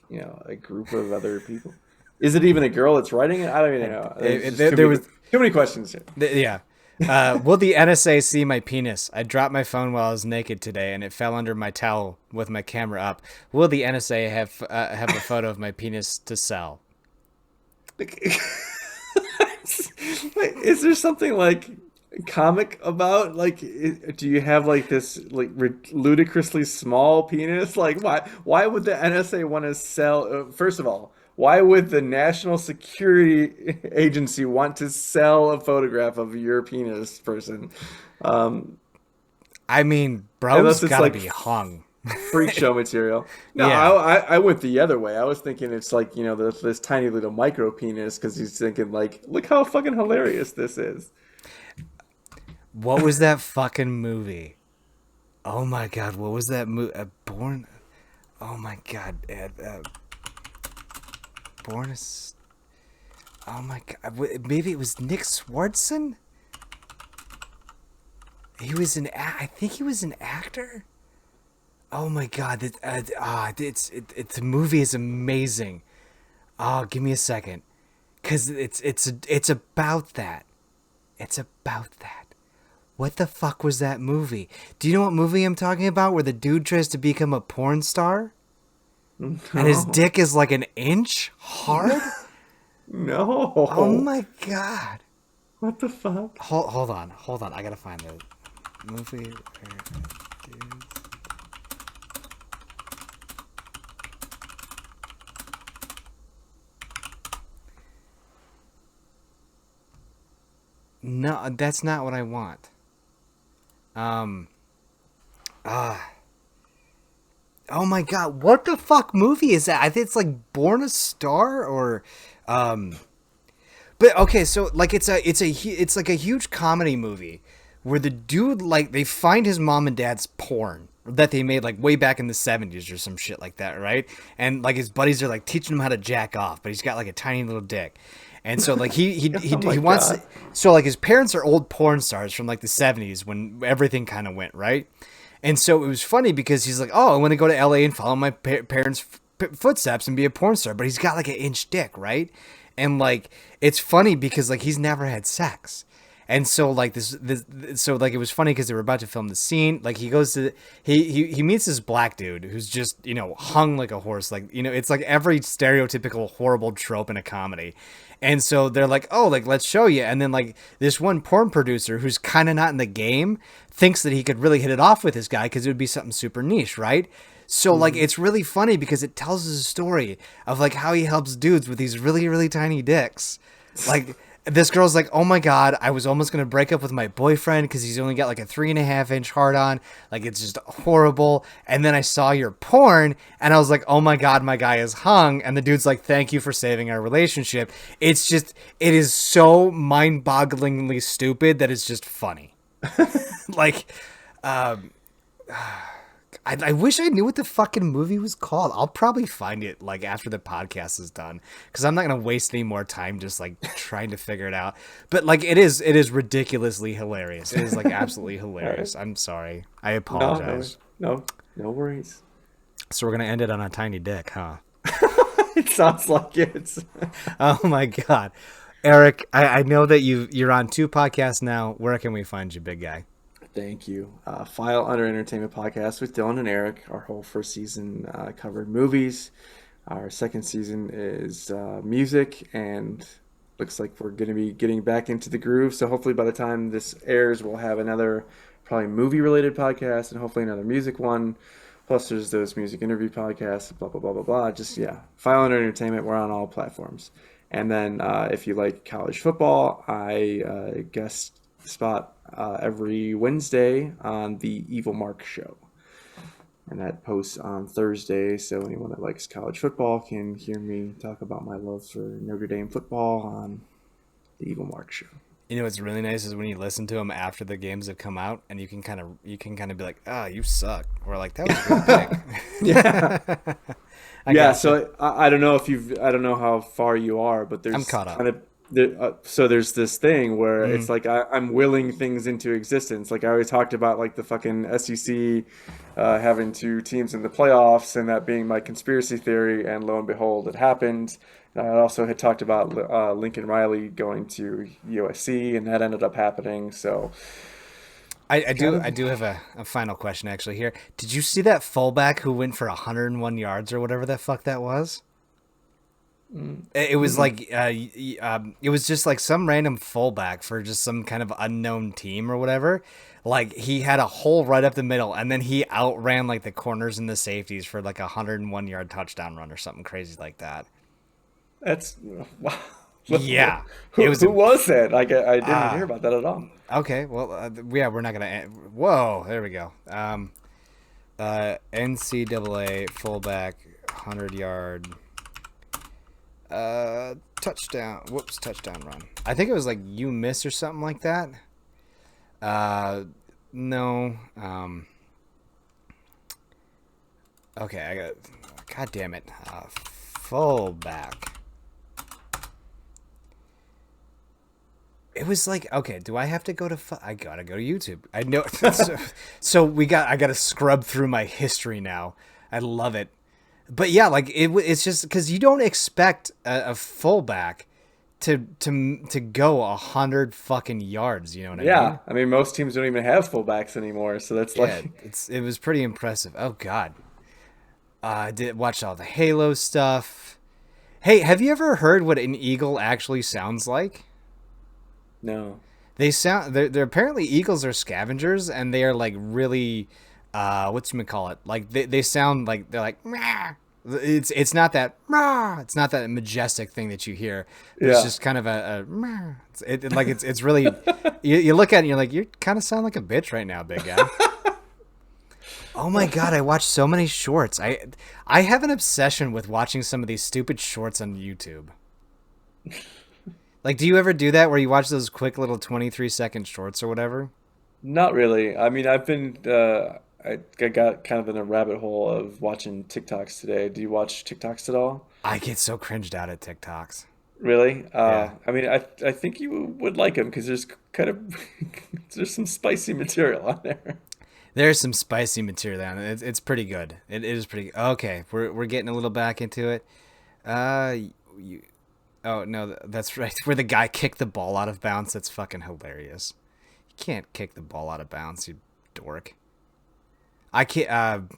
a group of other people? Is it even a girl that's writing it? I don't even know. There was too many questions here. Yeah. Will the NSA see my penis? I dropped my phone while I was naked today, and it fell under my towel with my camera up. Will the NSA have a photo of my penis to sell? Is there something like comic about like? Do you have like this like ludicrously small penis? Like why would the NSA want to sell? First of all. Why would the National Security Agency want to sell a photograph of your penis person? I mean, bro's gotta like be hung. Freak show material. No, Yeah. I went the other way. I was thinking it's like, this tiny little micro penis because he's thinking like, look how fucking hilarious this is. What was that fucking movie? Oh my god, what was that movie? Born. Oh my god. Born as. Oh my god. Maybe it was Nick Swardson? He was I think he was an actor. Oh my god. The movie is amazing. Oh, give me a second. Cause it's about that. It's about that. What the fuck was that movie? Do you know what movie I'm talking about? Where the dude tries to become a porn star? No. And his dick is like an inch hard? No. Oh my god. What the fuck? Hold on. I gotta find the movie. No, that's not what I want. Oh my god, what the fuck movie is that? I think it's like Born a Star or but okay, so like it's like a huge comedy movie where the dude like they find his mom and dad's porn that they made like way back in the 70s or some shit like that, right? And like his buddies are like teaching him how to jack off, but he's got like a tiny little dick. And so like he wants God. so like his parents are old porn stars from like the 70s when everything kind of went, right? And so it was funny because he's like, oh, I want to go to LA and follow my parents' footsteps and be a porn star. But he's got like an inch dick, right? And like, it's funny because like he's never had sex. And so like so like it was funny because they were about to film the scene. Like he goes to he meets this black dude who's just hung like a horse. Like it's like every stereotypical horrible trope in a comedy. And so they're like, oh, like let's show you. And then like this one porn producer who's kind of not in the game thinks that he could really hit it off with this guy because it would be something super niche, right? So like it's really funny because it tells us a story of like how he helps dudes with these really really tiny dicks, like. This girl's like, oh my god, I was almost gonna break up with my boyfriend because he's only got like a 3.5-inch hard on. Like it's just horrible. And then I saw your porn and I was like, oh my god, my guy is hung. And the dude's like, thank you for saving our relationship. It is so mind-bogglingly stupid that it's just funny. Like, I wish I knew what the fucking movie was called. I'll probably find it like after the podcast is done because I'm not gonna waste any more time just like trying to figure it out. But like it is ridiculously hilarious. It is like absolutely All right. hilarious. I'm sorry. I No, no, apologize. no worries. So we're gonna end it on a tiny dick, huh? It sounds like it. Oh my god, Eric, I know that you're on 2 podcasts now. Where can we find you, big guy? Thank you. File Under Entertainment podcast with Dylan and Eric. Our whole first season covered movies. Our second season is music, and looks like we're going to be getting back into the groove. So hopefully by the time this airs, we'll have another probably movie-related podcast and hopefully another music one. Plus, there's those music interview podcasts, blah, blah, blah, blah, blah. Just, yeah. File Under Entertainment. We're on all platforms. And then if you like college football, I guest spot every Wednesday on the Evil Mark Show. And that posts on Thursday, so anyone that likes college football can hear me talk about my love for Notre Dame football on the Evil Mark Show. You know what's really nice is when you listen to them after the games have come out, and you can kind of be like, "Ah, you suck," or like, "That was a great pick." Yeah. I Yeah, gotcha. so I don't know if I don't know how far you are, but I'm there's caught up. kind of so there's this thing where Mm. it's like I'm willing things into existence. Like I always talked about, like the fucking SEC having 2 teams in the playoffs, and that being my conspiracy theory. And lo and behold, it happened. I also had talked about Lincoln Riley going to USC, and that ended up happening. So I kind do of, I do have a final question actually here. Did you see that fullback who went for 101 yards or whatever the fuck that was? It was mm-mm. like it was just like some random fullback for just some kind of unknown team or whatever. Like he had a hole right up the middle, and then he outran like the corners and the safeties for like a 101-yard touchdown run or something crazy like that. That's wow. Yeah, it Who was who a was that? I didn't hear ah about that at all. okay. Well, yeah, we're not gonna. Whoa, there we go. NCAA fullback 100-yard touchdown. Whoops, touchdown run. I think it was like you miss or something like that. No. Okay, I got. God damn it. Fullback. It was like, okay, do I have to go to I gotta go to YouTube. I know. So I gotta scrub through my history now. I love it. But yeah, like it's just because you don't expect a fullback to go 100 fucking yards. You know what I mean? Yeah, I mean most teams don't even have fullbacks anymore, so that's Yeah, like it was pretty impressive. Oh God, I did watch all the Halo stuff. Hey, have you ever heard what an eagle actually sounds like? no. They're apparently eagles are scavengers, and they are like really what's you call it, like they sound like they're like "Meow." It's not that "Meow." It's not that majestic thing that you hear, but it's Yeah. just kind of a "Meow." It's really you look at it and you're like, you kind of sound like a bitch right now, big guy. Oh my god, I watch so many shorts. I have an obsession with watching some of these stupid shorts on YouTube. Like, do you ever do that where you watch those quick little 23-second shorts or whatever? Not really. I mean, I've been I got kind of in a rabbit hole of watching TikToks today. Do you watch TikToks at all? I get so cringed out at TikToks. Really? Yeah. I mean, I think you would like them because there's kind of there's some spicy material on there. There's some spicy material on it. It's pretty good. It is pretty. Okay, we're getting a little back into it. Uh, you. Oh no, that's right. Where the guy kicked the ball out of bounds. That's fucking hilarious. You can't kick the ball out of bounds, you dork. I can't.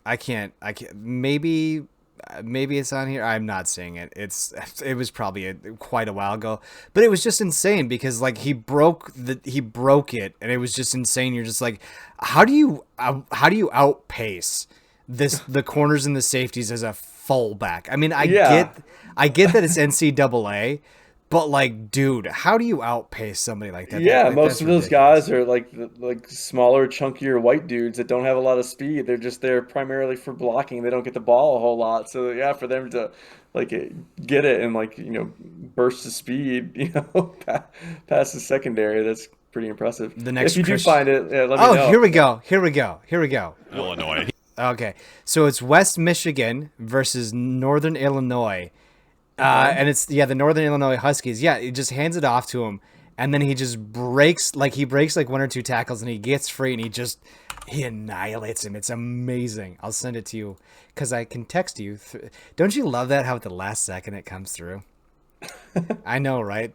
I can't. I can't. Maybe it's on here. I'm not seeing it. It was probably quite a while ago, but it was just insane because like he broke it, and it was just insane. You're just like, how do you outpace the corners and the safeties as a fullback? I mean, Yeah. I get that it's NCAA, but like, dude, how do you outpace somebody like that? Yeah, most That's of those ridiculous. guys are like smaller, chunkier white dudes that don't have a lot of speed. They're just there primarily for blocking. They don't get the ball a whole lot. So yeah, for them to like get it and like burst the speed, past the secondary, that's pretty impressive. The next if you Christ- do find it, let me Oh, know. here we go. Here we go. Here we go. Illinois. Okay, so it's West Michigan versus Northern Illinois, and it's the Northern Illinois Huskies. Yeah, he just hands it off to him, and then he just breaks like one or two tackles, and he gets free, and he annihilates him. It's amazing. I'll send it to you because I can text you. Don't you love that? How at the last second it comes through. I know, right?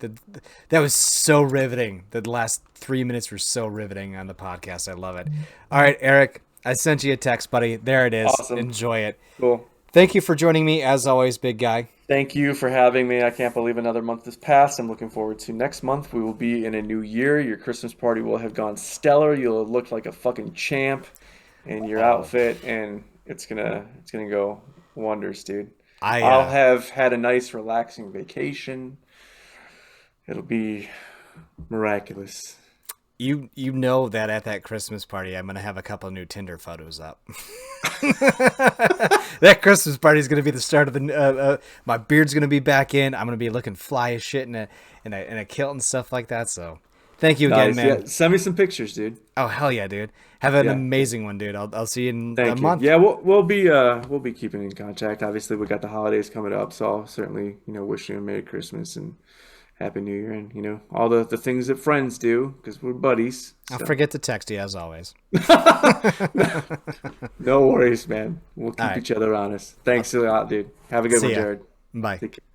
That was so riveting. The last 3 minutes were so riveting on the podcast. I love it. All right, Eric. I sent you a text, buddy. There it is. Awesome. Enjoy it. Cool. Thank you for joining me, as always, big guy. Thank you for having me. I can't believe another month has passed. I'm looking forward to next month. We will be in a new year. Your Christmas party will have gone stellar. You'll have looked like a fucking champ in your outfit, and it's gonna go wonders, dude. I'll have had a nice, relaxing vacation. It'll be miraculous. You know that at that Christmas party, I'm gonna have a couple new Tinder photos up. That Christmas party is gonna be the start of the. My beard's gonna be back in. I'm gonna be looking fly as shit in a kilt and stuff like that. So, thank you again, Nice. man. Yeah, send me some pictures, dude. Oh hell yeah, dude! Have an amazing one, dude. I'll see you in a Thank you. month. Yeah, we'll be keeping in contact. Obviously, we got the holidays coming up, so I'll certainly wish you a Merry Christmas and Happy New Year, and all the things that friends do because we're buddies. So. I'll forget to text you as always. No worries, man. We'll keep All right. each other honest. Thanks a lot, dude. Have a good See one, ya. Jared. Bye. Take care.